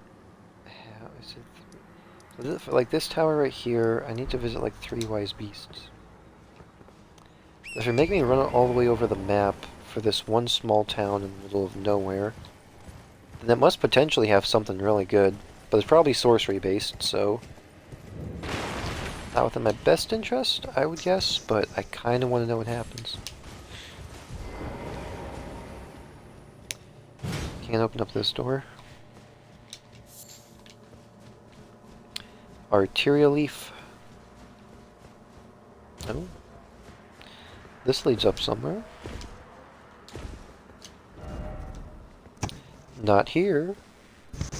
have... Is it 3? So for, like this tower right here, I need to visit like 3 wise beasts. If you're making me run all the way over the map for this one small town in the middle of nowhere, then it must potentially have something really good. But it's probably sorcery based, so... Not within my best interest, I would guess, but I kind of want to know what happens. Can't open up this door. Arteria leaf. No. This leads up somewhere. Not here.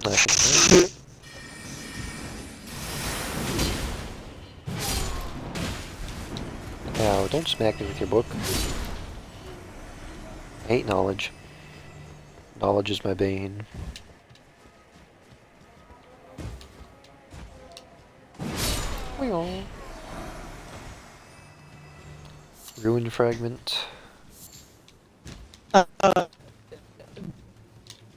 Not here. Ow, don't smack me with your book. I hate knowledge. Knowledge is my bane. Ruined fragment.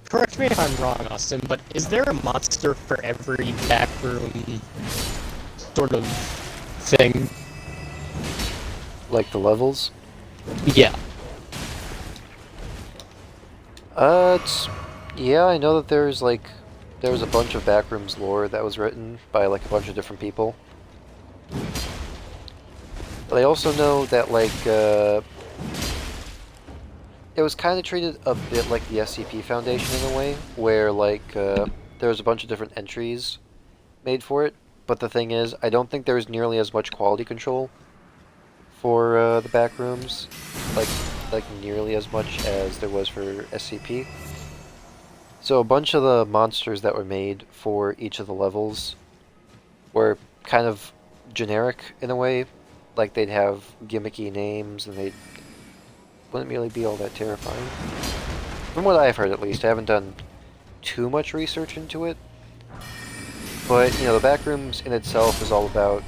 Correct me if I'm wrong, Austin, but is there a monster for every backroom sort of thing? Like the levels? Yeah. Yeah, I know that there was a bunch of backrooms lore that was written by like a bunch of different people. But I also know that it was kind of treated a bit like the SCP Foundation in a way, where there was a bunch of different entries made for it. But the thing is, I don't think there was nearly as much quality control for the backrooms, like nearly as much as there was for SCP. So a bunch of the monsters that were made for each of the levels were kind of generic in a way. Like they'd have gimmicky names and they wouldn't really be all that terrifying. From what I've heard at least, I haven't done too much research into it. But, you know, the backrooms in itself is all about...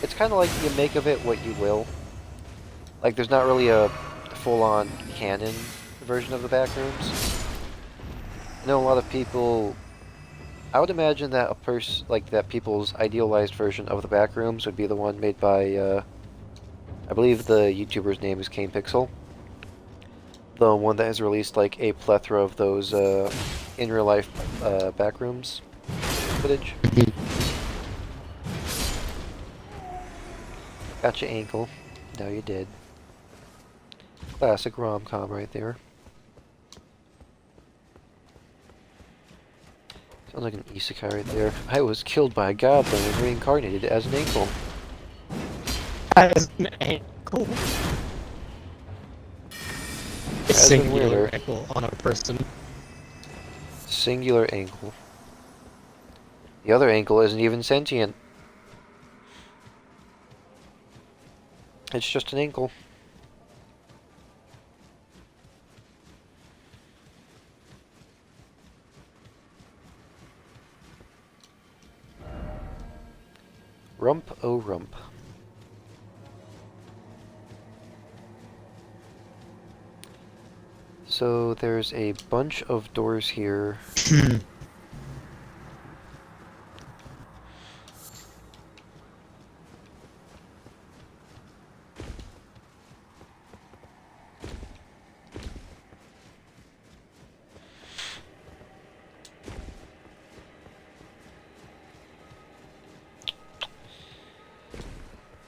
It's kind of like you make of it what you will. Like there's not really a full-on canon version of the backrooms. I know a lot of people... I would imagine that that people's idealized version of the backrooms would be the one made by, I believe the YouTuber's name is Kane Pixel. The one that has released like a plethora of those in real life backrooms footage. Got your ankle. Now you're dead. Classic rom-com right there. Sounds like an isekai right there. I was killed by a goblin and reincarnated as an ankle. As an ankle? A singular weirder. ankle on a person. Singular ankle. The other ankle isn't even sentient. It's just an ankle. Rump, oh rump. So there's a bunch of doors here.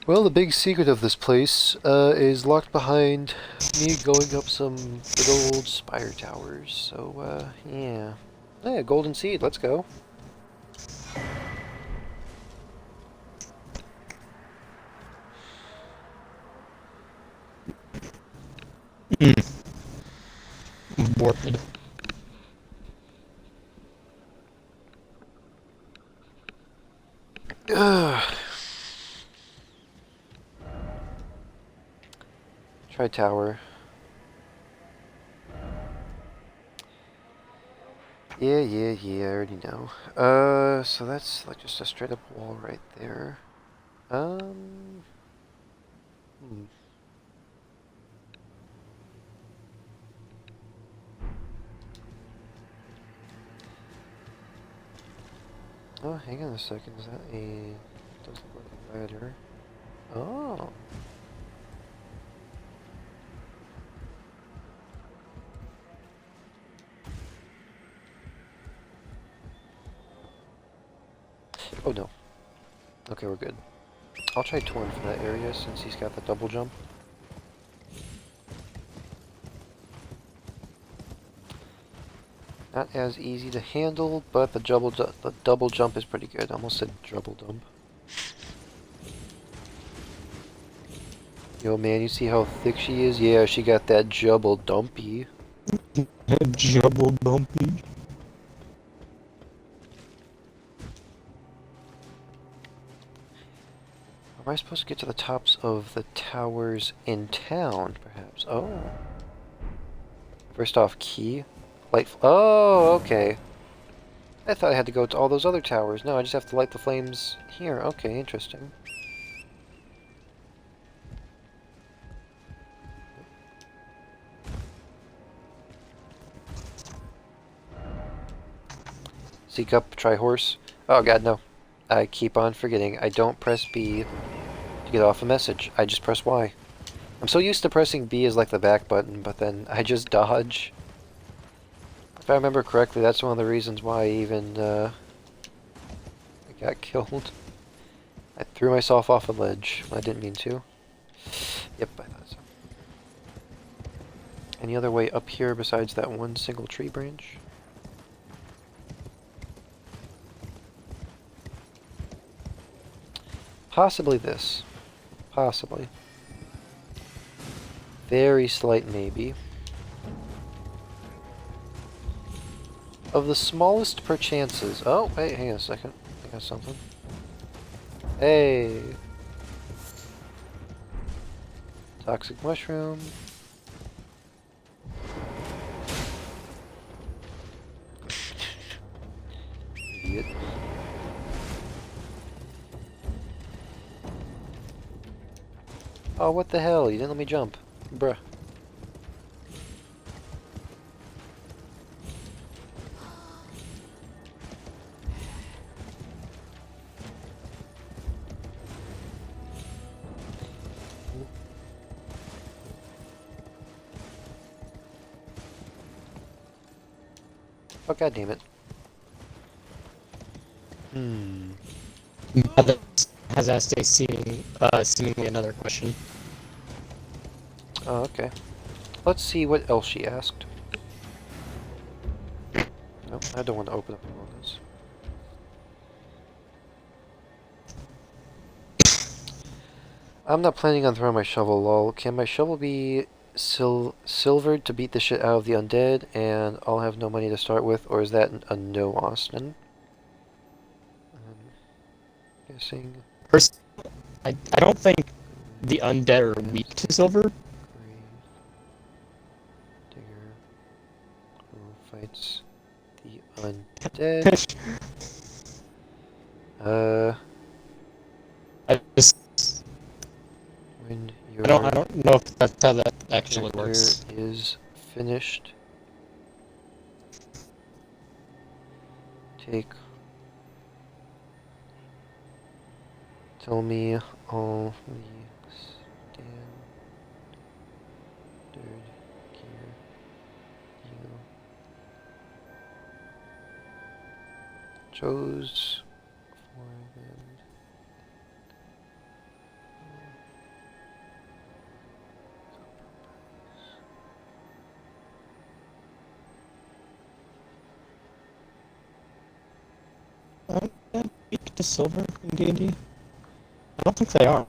Well, the big secret of this place is locked behind me going up some good old spire towers. So, yeah. Yeah, golden seed, let's go. Aborted. Ugh. Try tower. Yeah, I already know. So that's like just a straight up wall right there. Um, hmm. Oh, hang on a second. Is that a... doesn't look like a ladder. Oh. Oh no. Okay, we're good. I'll try Torn for that area since he's got the double jump. Not as easy to handle, but the double jump is pretty good. I almost said double jump. Yo man, you see how thick she is? Yeah, she got that double dumpy. Jubble bumpy. Am I supposed to get to the tops of the towers in town, perhaps? Oh. First off, key. Oh, okay. I thought I had to go to all those other towers. No, I just have to light the flames here. Okay, interesting. Seek up, try horse. Oh god, no. I keep on forgetting. I don't press B to get off a message. I just press Y. I'm so used to pressing B as like the back button, but then I just dodge. If I remember correctly, that's one of the reasons why I even I got killed. I threw myself off a ledge. I didn't mean to. Yep, I thought so. Any other way up here besides that one single tree branch? Possibly this. Possibly. Very slight maybe. Of the smallest perchances. Oh, wait, hang on a second. I got something. Hey! Toxic mushroom. Idiot. Oh, what the hell? You didn't let me jump. Bruh. Oh, god damn it. Hmm. Mother has asked a seemingly another question. Oh, okay. Let's see what else she asked. Nope, I don't want to open up all this. I'm not planning on throwing my shovel, lol. Can my shovel be silvered to beat the shit out of the undead, and I'll have no money to start with, or is that a no, Austin? Guessing. First, I don't think the undead are weak to silver. Grave digger who fights the undead. I just When I don't know if that's how that actually character works. is finished, tell me all the standard gear you chose for them. weak to silver in D&D? I don't think they are.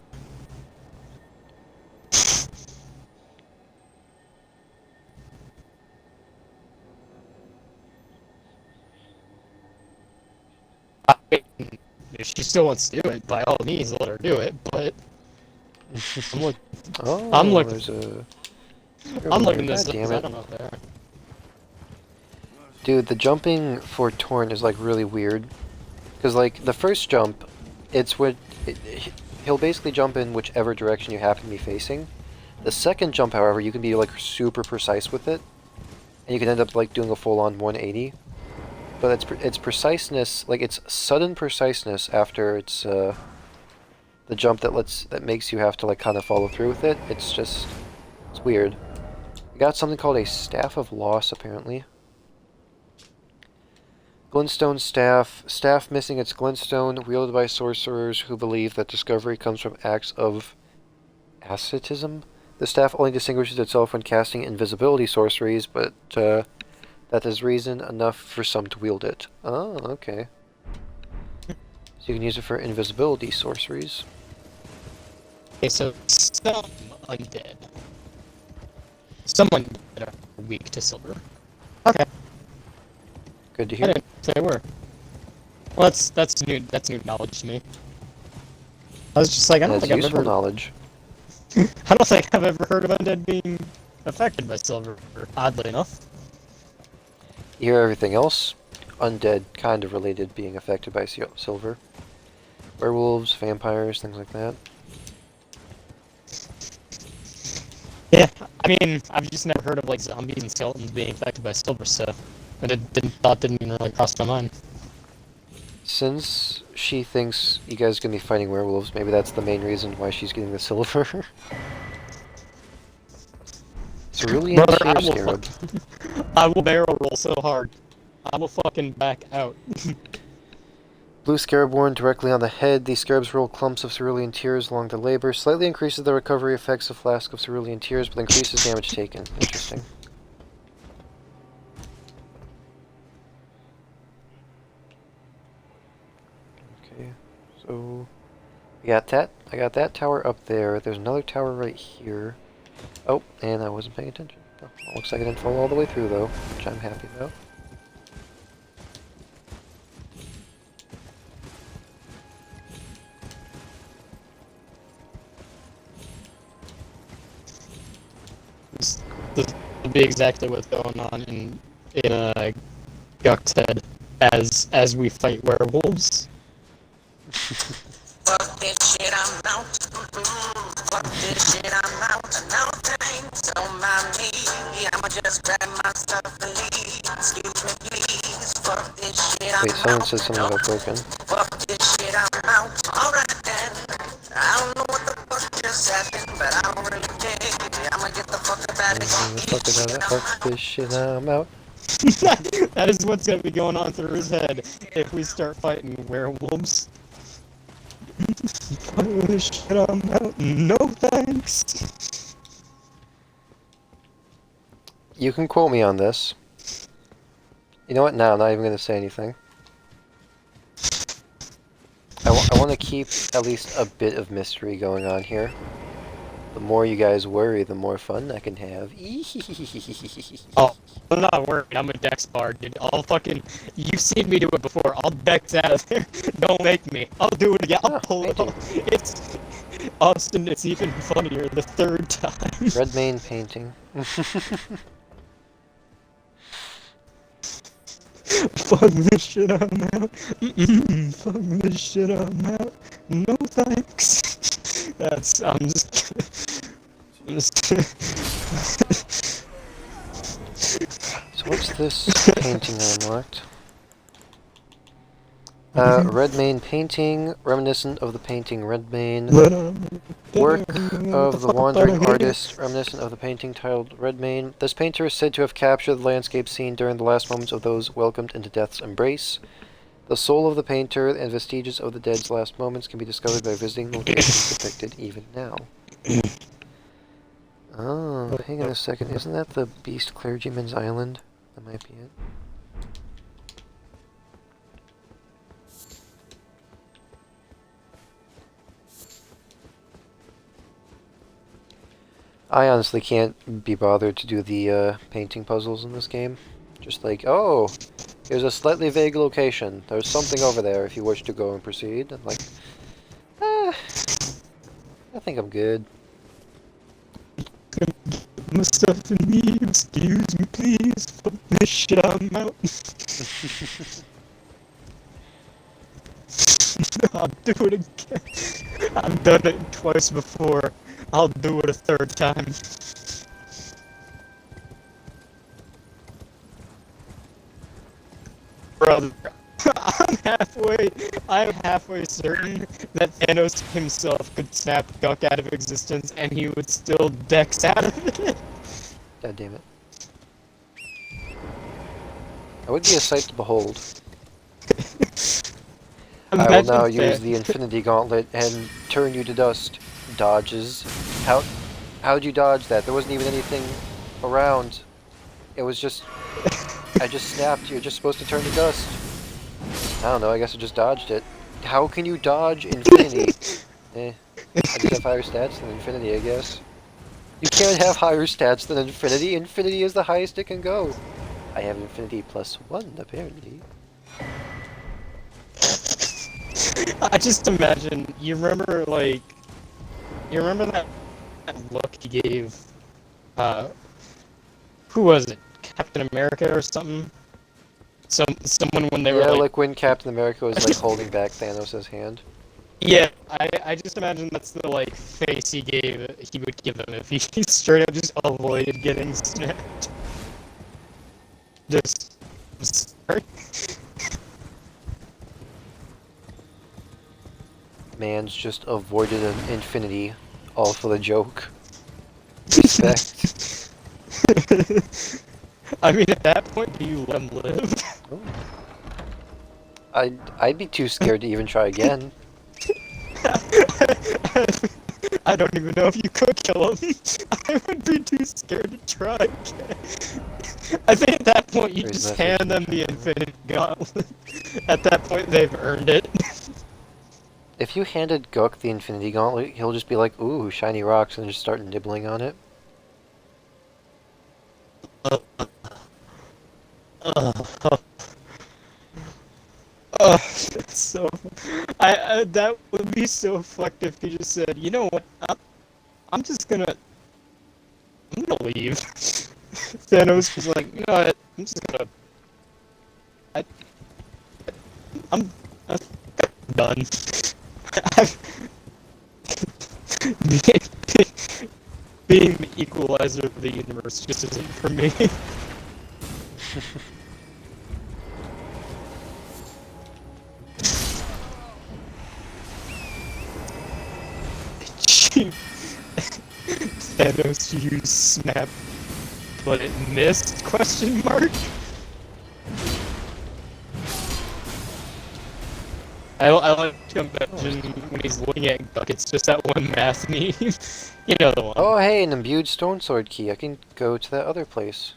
If she still wants to do it, by all means, let her do it. But I'm looking. Oh, I'm looking. there's a... I'm looking this God up damn 'cause I it. don't know if they are. Dude, the jumping for Torn is like really weird. Because like the first jump, it's what he'll basically jump in whichever direction you happen to be facing. The second jump, however, you can be like super precise with it, and you can end up like doing a full-on 180. But it's preciseness, like it's sudden preciseness after it's the jump that makes you have to like kind of follow through with it. It's weird. You got something called a Staff of Loss apparently. Glintstone Staff. Staff missing its glintstone, wielded by sorcerers who believe that discovery comes from acts of asceticism. The staff only distinguishes itself when casting invisibility sorceries, but that is reason enough for some to wield it. Oh, okay. So you can use it for invisibility sorceries. Okay, so some undead. Some undead are weak to silver. Okay, Good to I hear. didn't know they were. Well, that's new. That's new knowledge to me. I was just like, I And don't it's think I've useful ever. knowledge. I don't think I've ever heard of undead being affected by silver. Oddly enough. You hear everything else? Undead, kind of related, being affected by silver. Werewolves, vampires, things like that. Yeah, I mean, I've just never heard of like zombies and skeletons being affected by silver, so I didn't even really cross my mind. Since she thinks you guys are going to be fighting werewolves, maybe that's the main reason why she's getting the silver. Cerulean Brother, Tear Scarab. I will barrel roll so hard. I will fucking back out. Blue Scarab worn directly on the head. These scarabs roll clumps of cerulean tears along the labor. Slightly increases the recovery effects of Flask of Cerulean Tears, but increases damage taken. Interesting. Okay, so... I got that tower up there. There's another tower right here. Oh, and I wasn't paying attention. Oh, well, looks like I didn't fall all the way through, though, which I'm happy about. This will be exactly what's going on in Guk's head as we fight werewolves. Fuck this shit, I'm out. Fuck this shit, I'm out. No thanks, don't mind me. I'ma just grab my stuff and leave. Excuse me, please. Fuck this shit, I'm Wait, someone out. said something about broken. Fuck this shit, I'm out. Alright then. I don't know what the fuck just happened, but I don't really care. I'ma get the fuck up out of here. Fuck this shit, I'm out. That is what's gonna be going on through his head if we start fighting werewolves. Fuck this shit, I'm out. No thanks. You can quote me on this. You know what? No, I'm not even going to say anything. I want to keep at least a bit of mystery going on here. The more you guys worry, the more fun I can have. Oh, I'm not worried. I'm a dex bard, dude. I'll fucking... You've seen me do it before. I'll dex out of there. Don't make me. I'll do it again. I'll pull it off. It's... Austin, it's even funnier the third time. Red mane painting. Fuck this shit, I'm out. Fuck this shit, I'm out. No thanks. That's... I'm just... So what's this painting I unlocked? Red mane painting, reminiscent of the painting Red mane. Work of the wandering artist, reminiscent of the painting titled Red Mane. This painter is said to have captured the landscape scene during the last moments of those welcomed into death's embrace. The soul of the painter and vestiges of the dead's last moments can be discovered by visiting locations depicted even now. Oh, hang on a second. Isn't that the Beast Clergyman's Island? That might be it. I honestly can't be bothered to do the painting puzzles in this game. Just like, oh, here's a slightly vague location. There's something over there if you wish to go and proceed. I'm like, ah, I think I'm good. My stuff in me, excuse me please, fuck this shit, I'm out. I'll do it again. I've done it twice before. I'll do it a third time. Brother, I'm halfway certain that Thanos himself could snap Duck out of existence and he would still Dex out of it. God damn it. That would be a sight to behold. I will now use the Infinity Gauntlet and turn you to dust. Dodges. How'd you dodge that? There wasn't even anything around. It was just... I just snapped. You're just supposed to turn to dust. I don't know, I guess I just dodged it. How can you dodge Infinity? I just have higher stats than Infinity, I guess. You can't have higher stats than Infinity. Infinity is the highest it can go. I have Infinity +1, apparently. I just imagine, you remember that look he gave, who was it? Captain America or something? Someone when they were like when Captain America was like holding back Thanos' hand. Yeah, I just imagine that's the like face he would give him if he straight up just avoided getting snapped. Just sorry. Man's just avoided an Infinity, all for the joke. Respect. I mean, at that point, do you let him live? Oh. I'd be too scared to even try again. I don't even know if you could kill him. I would be too scared to try again. I think at that point you just hand them the Infinity Gauntlet. At that point they've earned it. If you handed Guk the Infinity Gauntlet, he'll just be like, ooh, shiny rocks, and just start nibbling on it. That's so... that would be so fucked if he just said, you know what, I'm gonna leave. Thanos was like, you know what, I'm just gonna... I'm done. Being the equalizer of the universe just isn't for me. Thanos used snap, but it missed? Question mark. I like to imagine when he's looking at Guk, it's just that one math meme. You know the one. Oh, hey, an imbued stone sword key. I can go to that other place.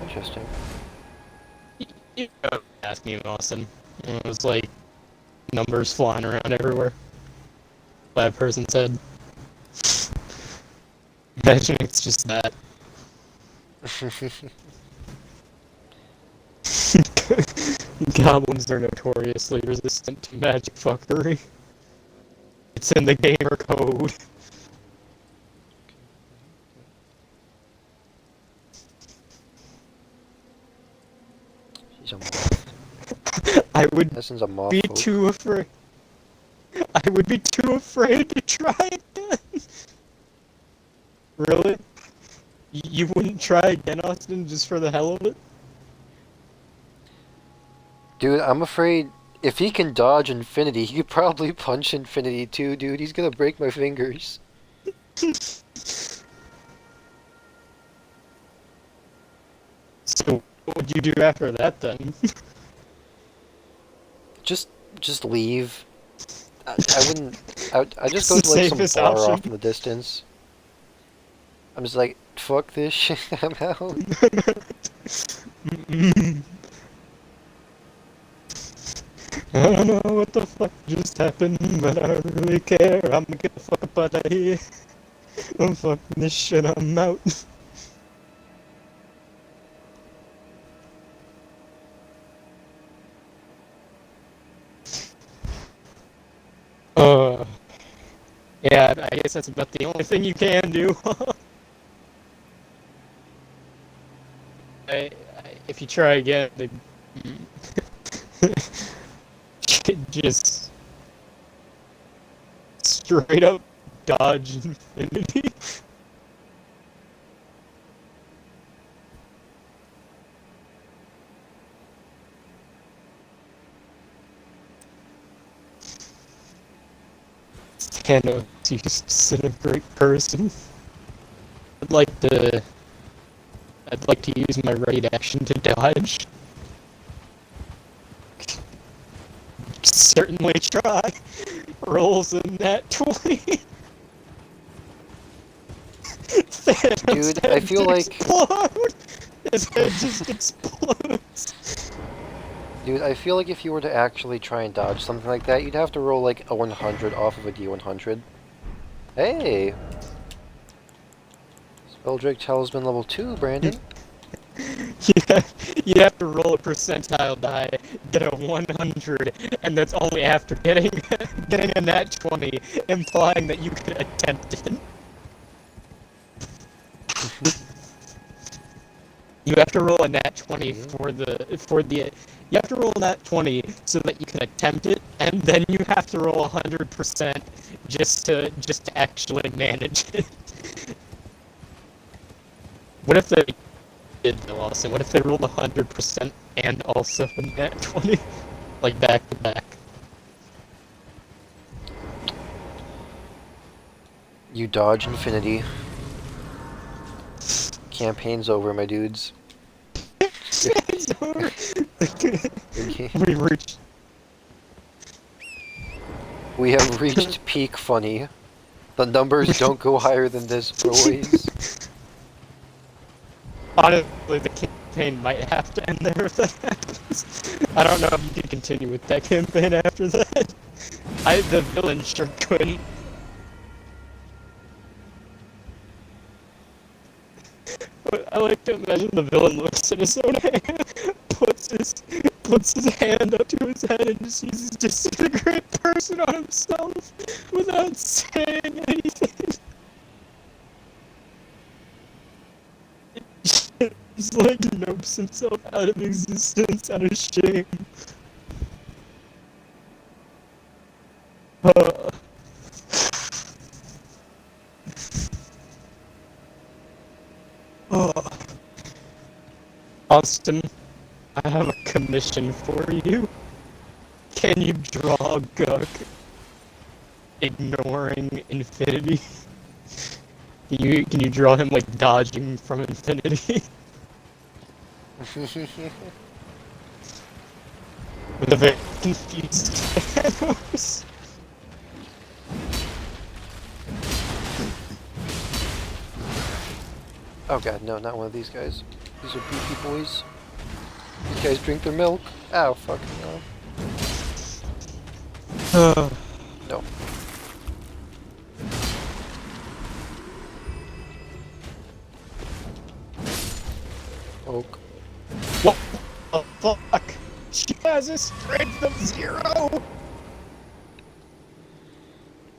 Interesting. You know the math meme, Austin. It was like numbers flying around everywhere. That person said. Imagine it's just that. Goblins are notoriously resistant to magic fuckery. It's in the gamer code. He's a moth. I would This a moth be folk. too afraid. I would be too afraid to try again. Really? You wouldn't try again, Austin, just for the hell of it? Dude, I'm afraid if he can dodge Infinity, he could probably punch Infinity too, dude. He's gonna break my fingers. So, what would you do after that, then? Just leave. I wouldn't. I just go It's to the like some safest bar option. off in the distance. I'm just like, fuck this shit. I'm out. I don't know what the fuck just happened, but I don't really care. I'm gonna get the fuck up out of here. I'm fucking this shit, I'm out. Uh, yeah, I guess that's about the only thing you can do. If you try again, they just straight up dodge infinity. Thanos to disintegrate person. I'd like to. I'd like to use my ready action to dodge. Certainly try. Rolls in that 20. Thanos Dude, I feel like... explode. His head just explodes. Dude, I feel like if you were to actually try and dodge something like that, you'd have to roll like a 100 off of a D100. Hey! Spelldrake Talisman level 2, Brandon. Yeah, you have to roll a percentile die, get a 100, and that's only after getting a nat 20, implying that you could attempt it. You have to roll a nat 20 you have to roll a nat 20 so that you can attempt it, and then you have to roll 100% just to actually manage it. What if they did though, Austin? What if they rolled 100% and also a nat 20? Like back to back. You dodge infinity. Campaign's over, my dudes. It's over. We have reached peak funny. The numbers don't go higher than this, boys. Honestly, the campaign might have to end there if that happens. I don't know if you can continue with that campaign after that. The villain sure couldn't. I like to imagine the villain looks at his own hand, puts his hand up to his head and just uses disintegrate person on himself without saying anything. Just like nopes himself out of existence out of shame. Austin, I have a commission for you. Can you draw Guk ignoring infinity? Can you draw him like dodging from infinity? With a very confused Thanos. Oh god, no, not one of these guys. These are beefy boys. These guys drink their milk. Ow, fuck, no. No. Oak. What the fuck? She has a strength of 0!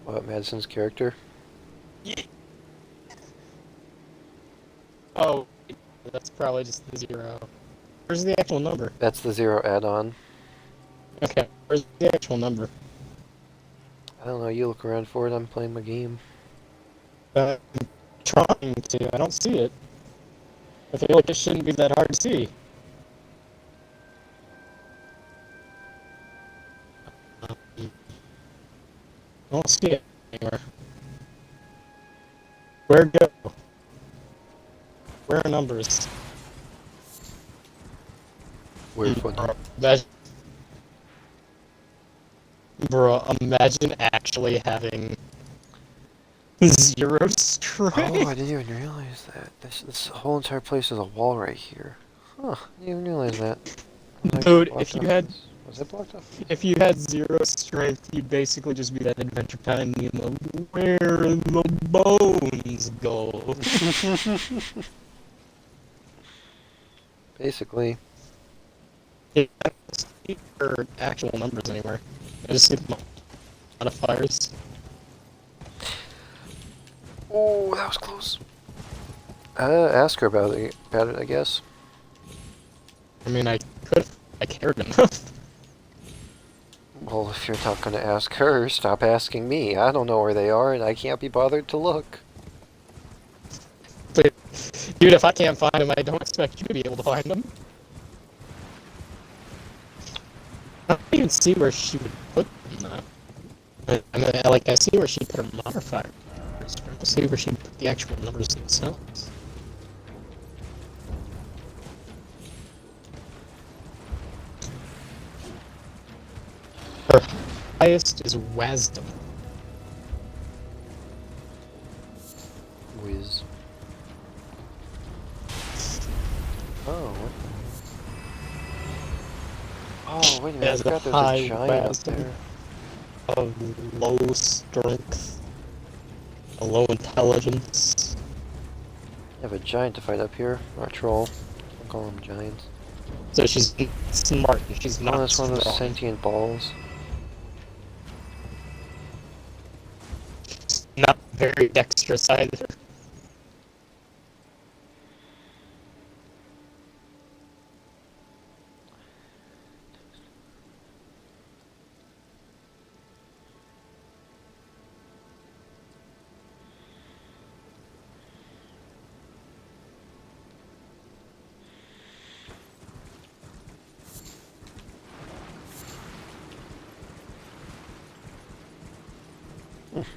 What, Madison's character? Yeah. Oh, that's probably just the 0. Where's the actual number? That's the 0 add-on. Okay, where's the actual number? I don't know, you look around for it, I'm playing my game. I'm trying to, I don't see it. I feel like it shouldn't be that hard to see. I don't see it anywhere. Where go? Where are numbers? Weird funny. Imagine actually having 0 strength. Oh, I didn't even realize that. This whole entire place is a wall right here. Huh, I didn't even realize that. Dude, if you had... Was it blocked off? If you had 0 strength, you'd basically just be that Adventure Time meme of where the bones go. Basically. Yeah, I don't see her actual numbers anywhere. I just see the modifiers. Oh, that was close. Ask her about it, I guess. I mean, I could if I cared enough. Well, if you're not going to ask her, stop asking me. I don't know where they are, and I can't be bothered to look. But, dude, if I can't find them, I don't expect you to be able to find them. I don't even see where she would put them, though. I mean, like, I see where she put her modifiers. I don't see where she put the actual numbers themselves. Her highest is wisdom. Whiz. Oh, what? Oh, wait a minute, I Has a forgot there's high a giant up wisdom. there. Of low strength, a low intelligence. I have a giant to fight up here, or a troll. I'll call them giants. So she's smart and she's Oh, not that's one of those strong. sentient balls. Not very dexterous either.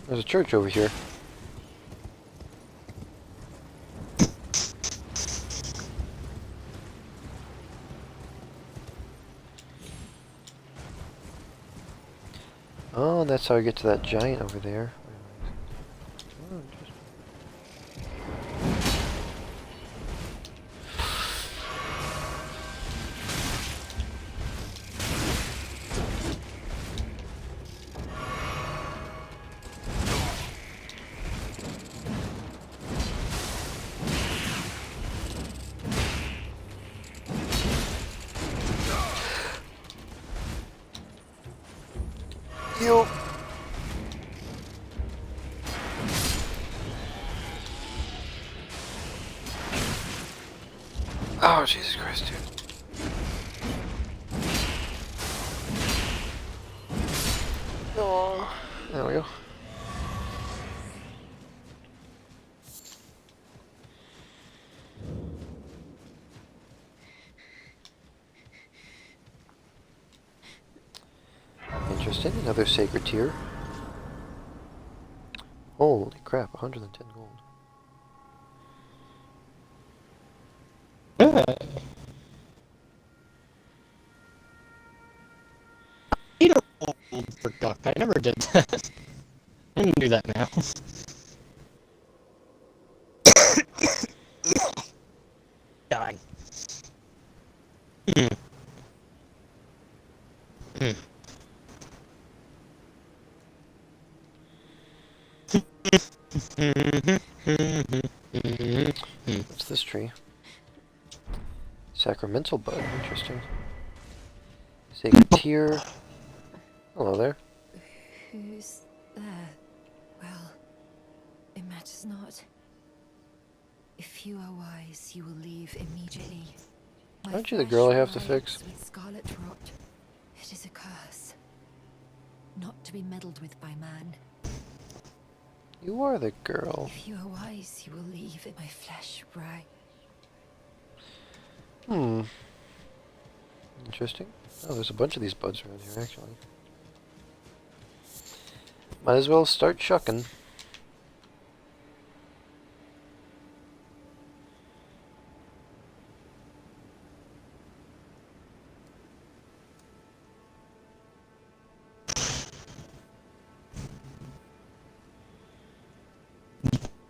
There's a church over here. Oh, that's how I get to that giant over there. Oh, interesting. You. Oh, Jesus Christ, dude. Oh, there we go. Interesting, another sacred tier. Holy crap, 110 gold. Yeah. I need a roll for Duck. I never did that. I'm gonna do that now. Die. What's this tree? Sacramental bud, interesting. Sacred tier. Hello there. Who's there? Well, it matters not. If you are wise, you will leave immediately. My Aren't you the flesh girl I have to writhes fix? with scarlet rot. It is a curse. Not to be meddled with by man. You are the girl. If you are wise, you will leave my flesh writhe. Interesting. Oh, there's a bunch of these buds around here, actually. Might as well start shucking.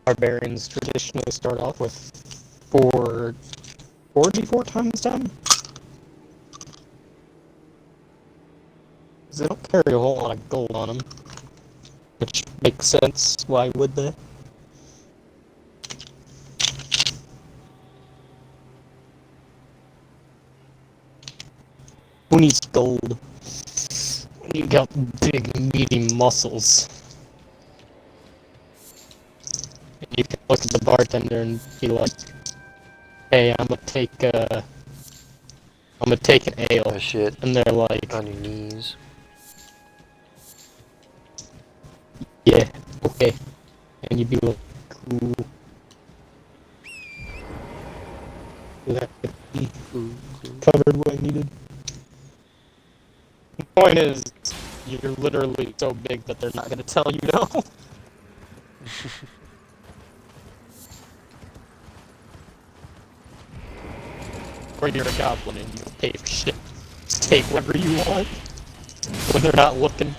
Barbarians traditionally start off with 4 4d4 times 10. carry a whole lot of gold on them. Which makes sense. Why would they? Who needs gold? When you got big, meaty muscles. And you can look at the bartender and be like, hey, I'm gonna take an ale. Oh shit. And they're like, On your knees. yeah, okay. And you'd be like, cool. That could be covered what I needed. The point is, you're literally so big that they're not gonna tell you no. Or you're a goblin and you pay for shit. Just take whatever you want when they're not looking.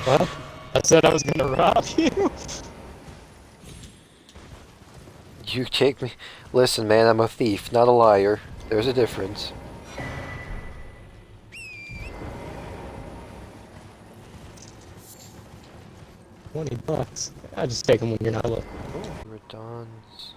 Well, I said I was gonna rob you. You take me. Listen, man, I'm a thief, not a liar. There's a difference. $20. I just take them when you're not looking. Oh, Radon's.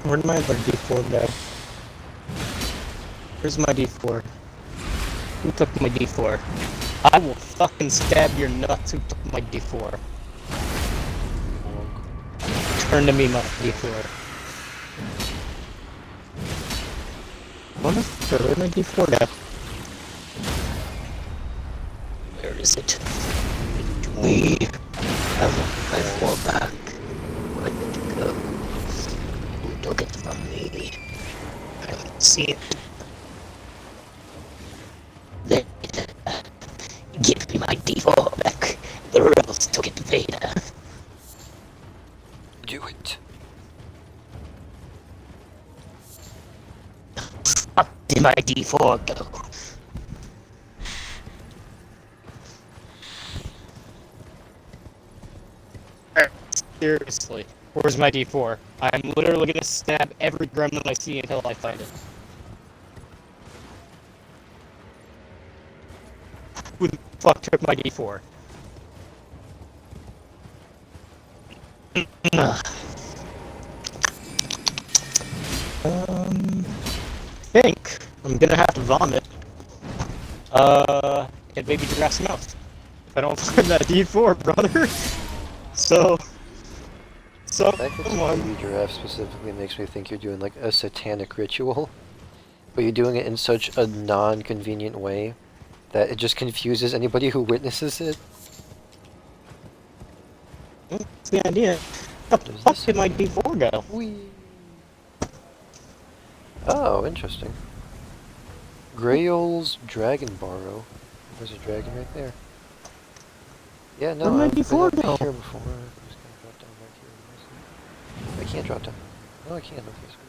Where'd my other D4 go? Where's my D4? Who took my D4? I will fucking stab your nuts who took my D4. Turn to me, my D4. Where'd my D4 go? Where is it? To me. I want my 4 back. Where did it go? Who took it from me? I don't see it. Then, give me my D4 back. The rebels took it, Vader. Do it. Up did my D4 go? Seriously, where's my D4? I'm literally gonna stab every gremlin I see until I find it. Who the fuck took my D4? I think I'm gonna have to vomit. In Baby Giraffe's mouth. If I don't find that D4, brother. So The fact that Baby Giraffe specifically makes me think you're doing like a satanic ritual. But you're doing it in such a non-convenient way that it just confuses anybody who witnesses it. That's the idea. What the fuck did my D4 go? Whee. Oh, interesting. Grail's Dragon Borrow. There's a dragon right there. Yeah, no, Where'd my I've been D4 up go? here before. I'm just gonna drop down right here. I can't drop down. No, I can't. Okay, screw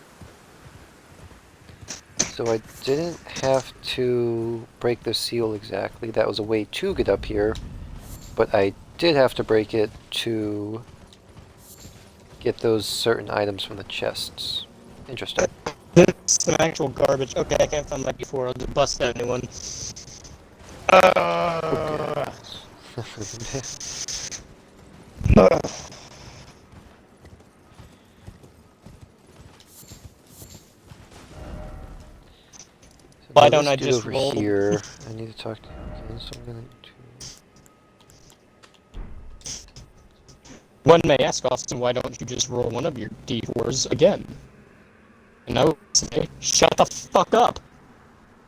it. So I didn't have to break the seal exactly. That was a way to get up here. But I did have to break it to get those certain items from the chests. Interesting. This is some actual garbage. Okay, I can't find my D4. I'll just bust that new one. Why don't I just over roll? here? I need to talk to him again, so I'm gonna do. One may ask, Austin, why don't you just roll one of your D4s again? And I would say, shut the fuck up!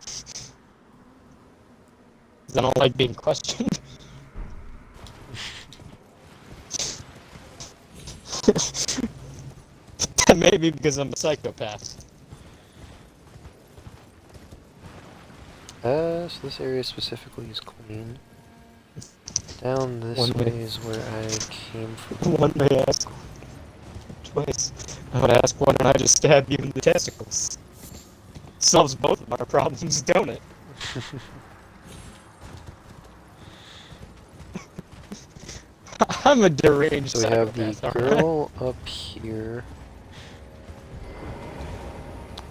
'Cause I don't like being questioned. Maybe because I'm a psychopath. So this area specifically is clean. Down this One way minute. is where I came from. One may ask twice. I would ask, why don't I just stab you in the testicles? Solves both of our problems, don't it? I'm a deranged So we have the psychopath, aren't I? girl up here.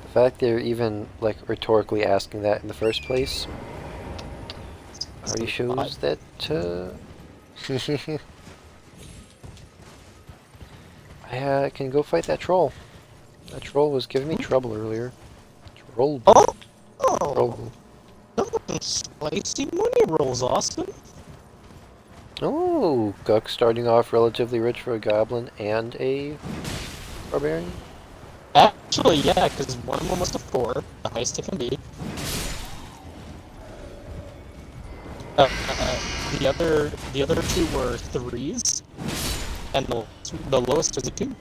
The fact they're even, like, rhetorically asking that in the first place already shows that, I can go fight that troll. That troll was giving me trouble earlier. Troll. Oh! Troll. Some spicy money rolls, Austin. Oh, Guck starting off relatively rich for a goblin and a barbarian. Actually, yeah, because one of them was a 4, the highest it can be. The other 2 were 3s, and the lowest was a 2.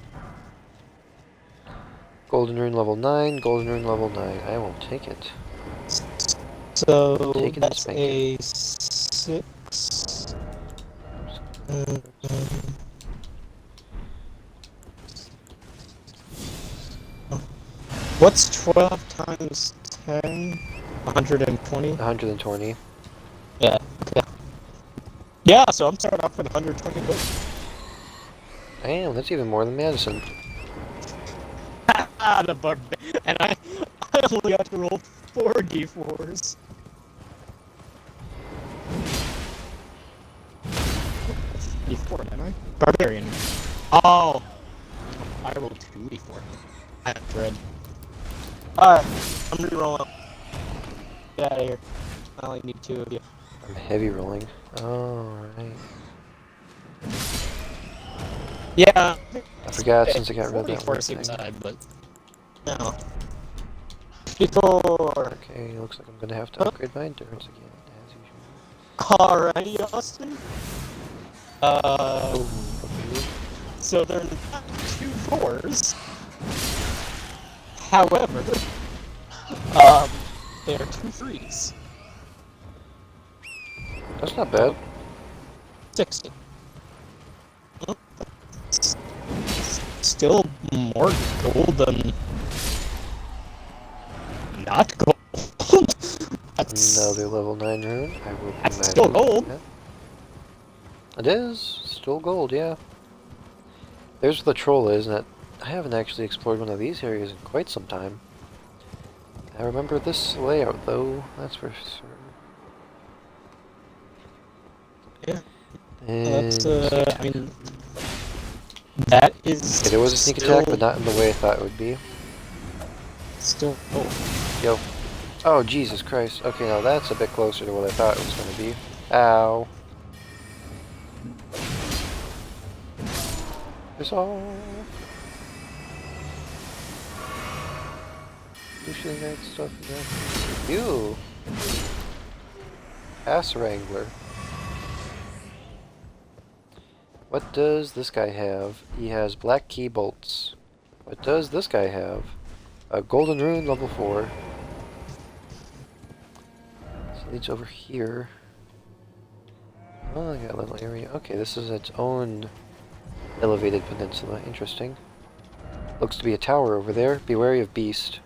Golden rune level 9, golden rune level 9. I won't take it. So Taking that's this a 6. What's 12 times 10? 120? 120. Yeah, okay. Yeah, so I'm starting off with 120 gold. Damn, that's even more than Madison. The barbarian. And I only got to roll 4 d4s. D4, didn't I? Barbarian. Oh! I rolled 2 d4. I have dread. Alright, I'm rerolling. Get out of here. I only need 2 of you. I'm heavy rolling. Alright. Yeah. I forgot since I got rid of that 44 one seems thing. odd, but no. 54. Okay, looks like I'm gonna have to upgrade my endurance again, as usual. Alrighty, Austin. Okay. So they're not 2 4s. However, they're 2 3s. That's not bad. 60. Still more gold than not gold. That's Another level 9 rune. I will be That's mad still about gold. that. It is. Still gold, yeah. There's where the troll is, and I haven't actually explored one of these areas in quite some time. I remember this layout, though. That's for certain. Yeah. And That's I mean, that is. okay, there was a sneak attack, but not in the way I thought it would be. Still gold. Yo. Oh, Jesus Christ. Okay, now that's a bit closer to what I thought it was going to be. Ow. It's all. Usually that stuff. Yeah. Ew. Ass Wrangler. What does this guy have? He has black key bolts. What does this guy have? A golden rune level 4. This leads over here. Oh, I got a little area. Okay, this is its own elevated peninsula. Interesting. Looks to be a tower over there. Be wary of beast.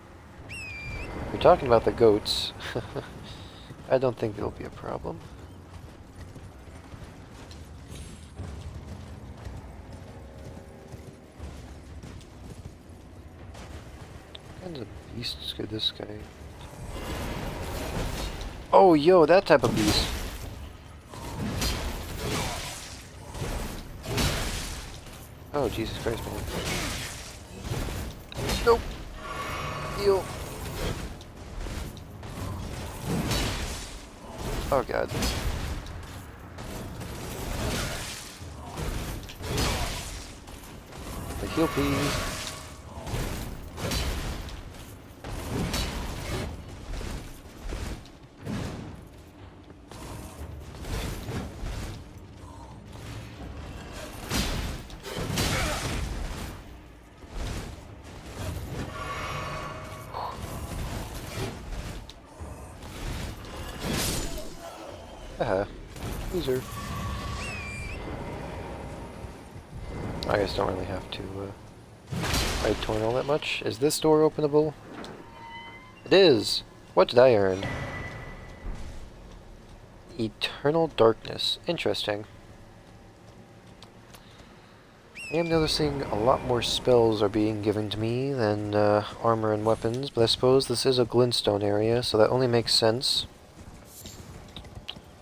We're talking about the goats. I don't think there'll be a problem. What kinds of beasts could this guy... Oh, yo, that type of beast. Oh, Jesus Christ, man. Nope. Heal. Oh, God. The heal, please. Haha. Loser. I guess don't really have to fight Torn all that much. Is this door openable? It is! What did I earn? Eternal Darkness. Interesting. I am noticing a lot more spells are being given to me than armor and weapons, but I suppose this is a glintstone area, so that only makes sense.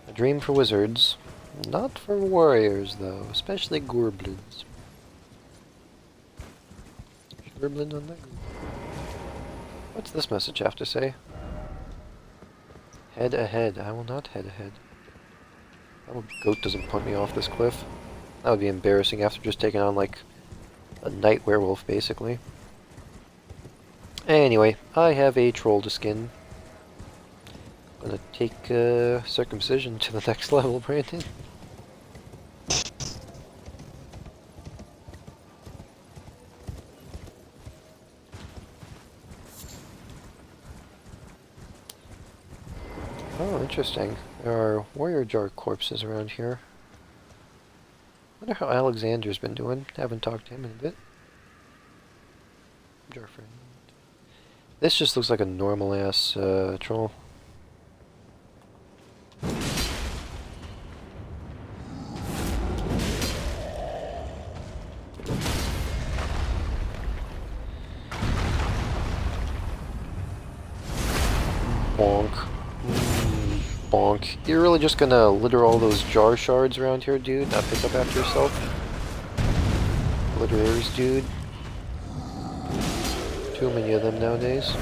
A dream for wizards. Not for warriors, though, especially goblins. Goblin on that. What's this message have to say? Head ahead. I will not head ahead. That little goat doesn't punt me off this cliff. That would be embarrassing after just taking on, like, a night werewolf, basically. Anyway, I have a troll to skin. I'm gonna take circumcision to the next level, Brandon. Oh, interesting. There are warrior jar corpses around here. Wonder how Alexander's been doing. Haven't talked to him in a bit. Jar friend. This just looks like a normal ass troll. Bonk. Bonk. You're really just gonna litter all those jar shards around here, dude? Not pick up after yourself? Litterers, dude. Too many of them nowadays.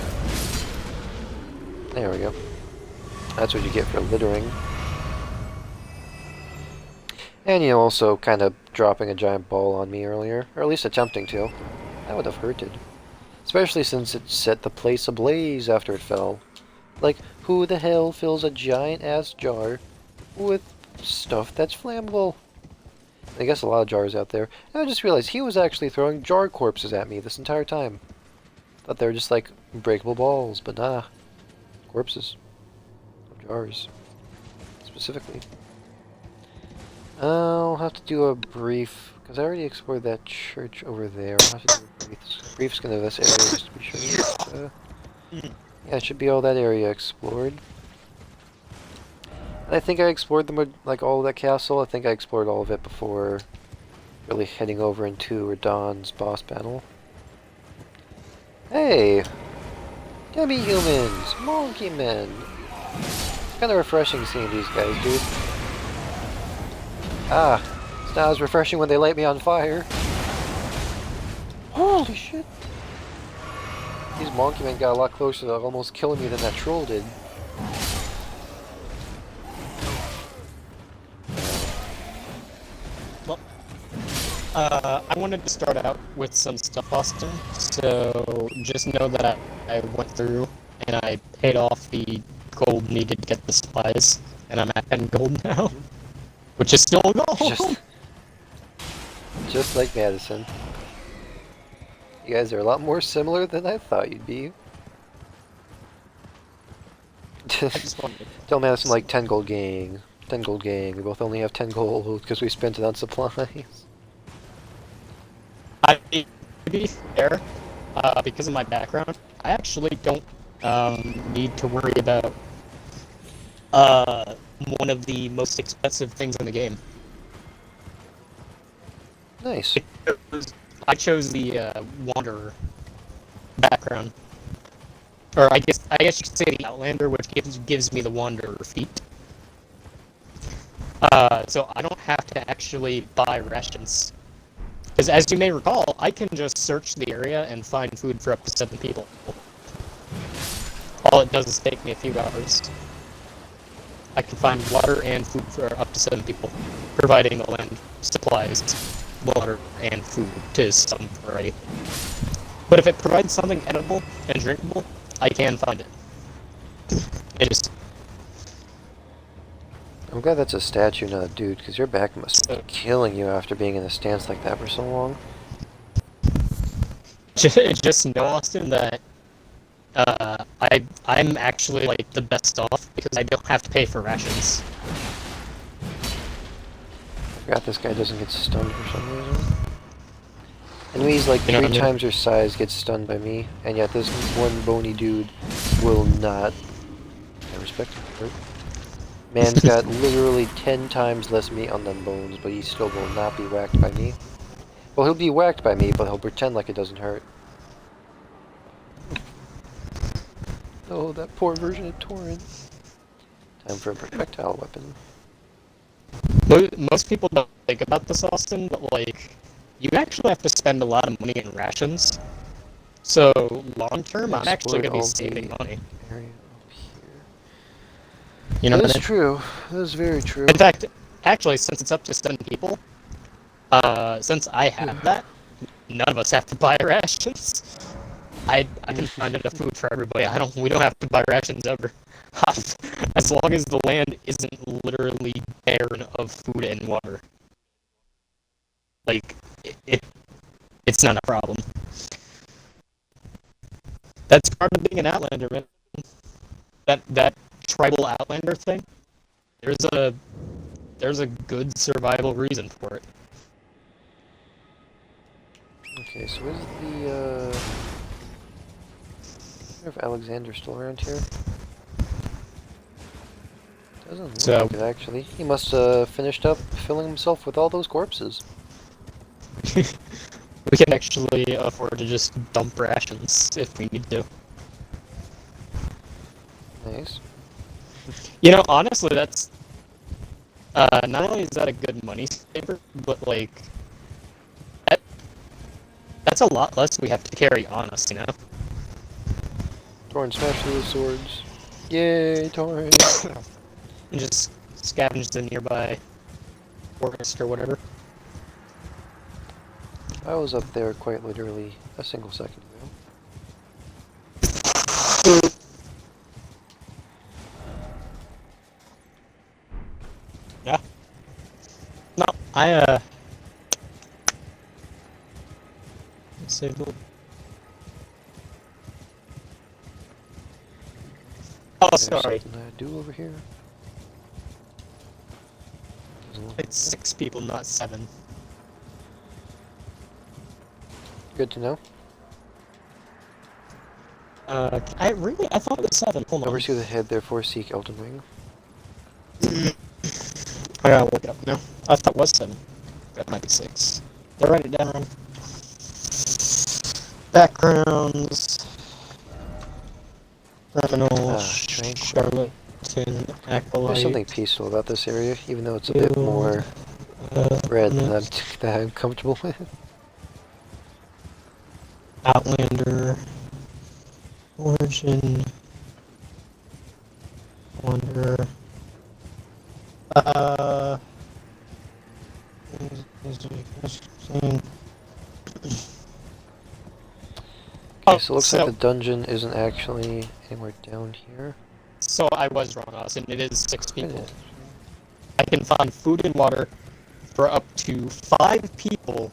There we go. That's what you get for littering. And you know, also kind of dropping a giant ball on me earlier. Or at least attempting to. That would have hurted. Especially since it set the place ablaze after it fell. Like, who the hell fills a giant-ass jar with stuff that's flammable? I guess a lot of jars out there. And I just realized he was actually throwing jar corpses at me this entire time. Thought they were just like breakable balls, but nah. Corpses. Jars. Specifically. I'll have to do a brief, because I already explored that church over there. I'll have to do a brief. Brief's gonna this area just to be sure. Yeah, it should be all that area explored. And I think I explored them, like all of that castle. I think I explored all of it before really heading over into Radahn's boss battle. Hey! Demi-humans! Monkey men! It's kind of refreshing seeing these guys, dude. Ah! It's not as refreshing when they light me on fire. Holy shit! These monkey men got a lot closer to almost killing me than that troll did. Well, I wanted to start out with some stuff, Austin. So just know that I went through and I paid off the gold needed to get the supplies, and I'm at 10 gold now, which is still gold. Just like Madison. You guys are a lot more similar than I thought you'd be. Tell Madison like 10 gold gang. 10 gold gang. We both only have 10 gold because we spent it on supplies. To be fair, because of my background, I actually don't need to worry about one of the most expensive things in the game. Nice. I chose the Wanderer background, or I guess you could say the Outlander, which gives me the Wanderer feat. So I don't have to actually buy rations, because as you may recall, I can just search the area and find food for up to 7 people. All it does is take me a few hours. I can find water and food for up to 7 people, providing the land supplies water and food to some variety. But if it provides something edible and drinkable, I can find it. It is. I'm glad that's a statue, not a dude, because your back must be killing you after being in a stance like that for so long. Just know, Austin, that I'm actually like the best off because I don't have to pay for rations. I forgot this guy doesn't get stunned for some reason. Enemies like You know 3 what I mean? times your size get stunned by me, and yet this one bony dude will not. I respect him for it. Man's got literally 10 times less meat on them bones, but he still will not be whacked by me. Well, he'll be whacked by me, but he'll pretend like it doesn't hurt. Oh, that poor version of Torrent. Time for a projectile weapon. Most people don't think about this, Austin, but like, you actually have to spend a lot of money in rations. So long term, I'm actually gonna be saving money. Area up here. You know That what I is mean? true. That is very true. In fact, actually, since it's up to 7 people, since I have that, none of us have to buy rations. I can find enough food for everybody. We don't have to buy rations ever. As long as the land isn't literally barren of food and water. Like, it's not a problem. That's part of being an Outlander, man. That tribal Outlander thing, there's a good survival reason for it. Okay, so is the, I wonder if Alexander's still around here. Doesn't look like it, actually. He must have finished up filling himself with all those corpses. We can actually afford to just dump rations if we need to. Nice. You know, honestly, that's not only is that a good money saver, but like that's a lot less we have to carry on us, you know. Torrent smash through the swords. Yay, Torrent! And just scavenge the nearby forest or whatever. I was up there quite literally a single second ago. Yeah. No, I save the. Oh, There's sorry. something I do over here. It's 6 people, not 7. Good to know. I thought it was 7. Hold on. Oversee the head, therefore seek Elden Ring. I gotta look it up now. I thought it was 7. That might be 6. Did I write it down wrong? Backgrounds. Criminal, charlatan, acolyte. There's something peaceful about this area, even though it's a bit more red than I'm comfortable with. Outlander. Origin. Wanderer. Okay, so it looks like the dungeon isn't actually anywhere down here. So I was wrong, Austin. It is 6 people. I can find food and water for up to 5 people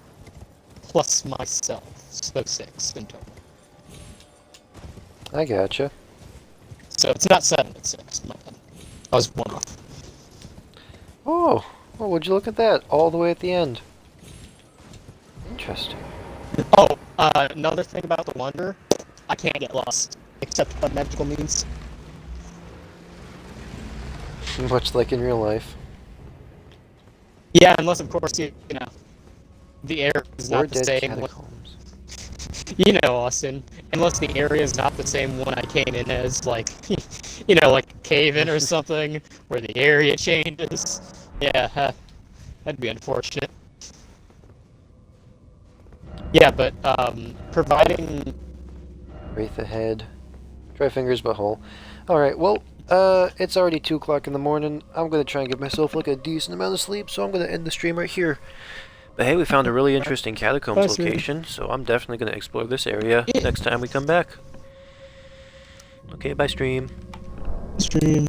plus myself. So 6 in total. I gotcha. So it's not 7, it's 6. My bad. I was 1 off. Oh, well, would you look at that? All the way at the end. Interesting. Oh, another thing about the Wanderer, I can't get lost, except by magical means. Much like in real life. Yeah, unless of course, you know, the area is Or not the dead same. catacombs. You know, Austin, unless the area is not the same one I came in as, like, you know, like a cave-in or something, where the area changes. Yeah, that'd be unfortunate. Yeah, but, providing... Wraith ahead. Dry fingers, but whole. Alright, well, it's already 2 o'clock in the morning. I'm gonna try and give myself, like, a decent amount of sleep, so I'm gonna end the stream right here. But hey, we found a really interesting catacombs location, so I'm definitely gonna explore this area next time we come back. Okay, bye stream. Stream.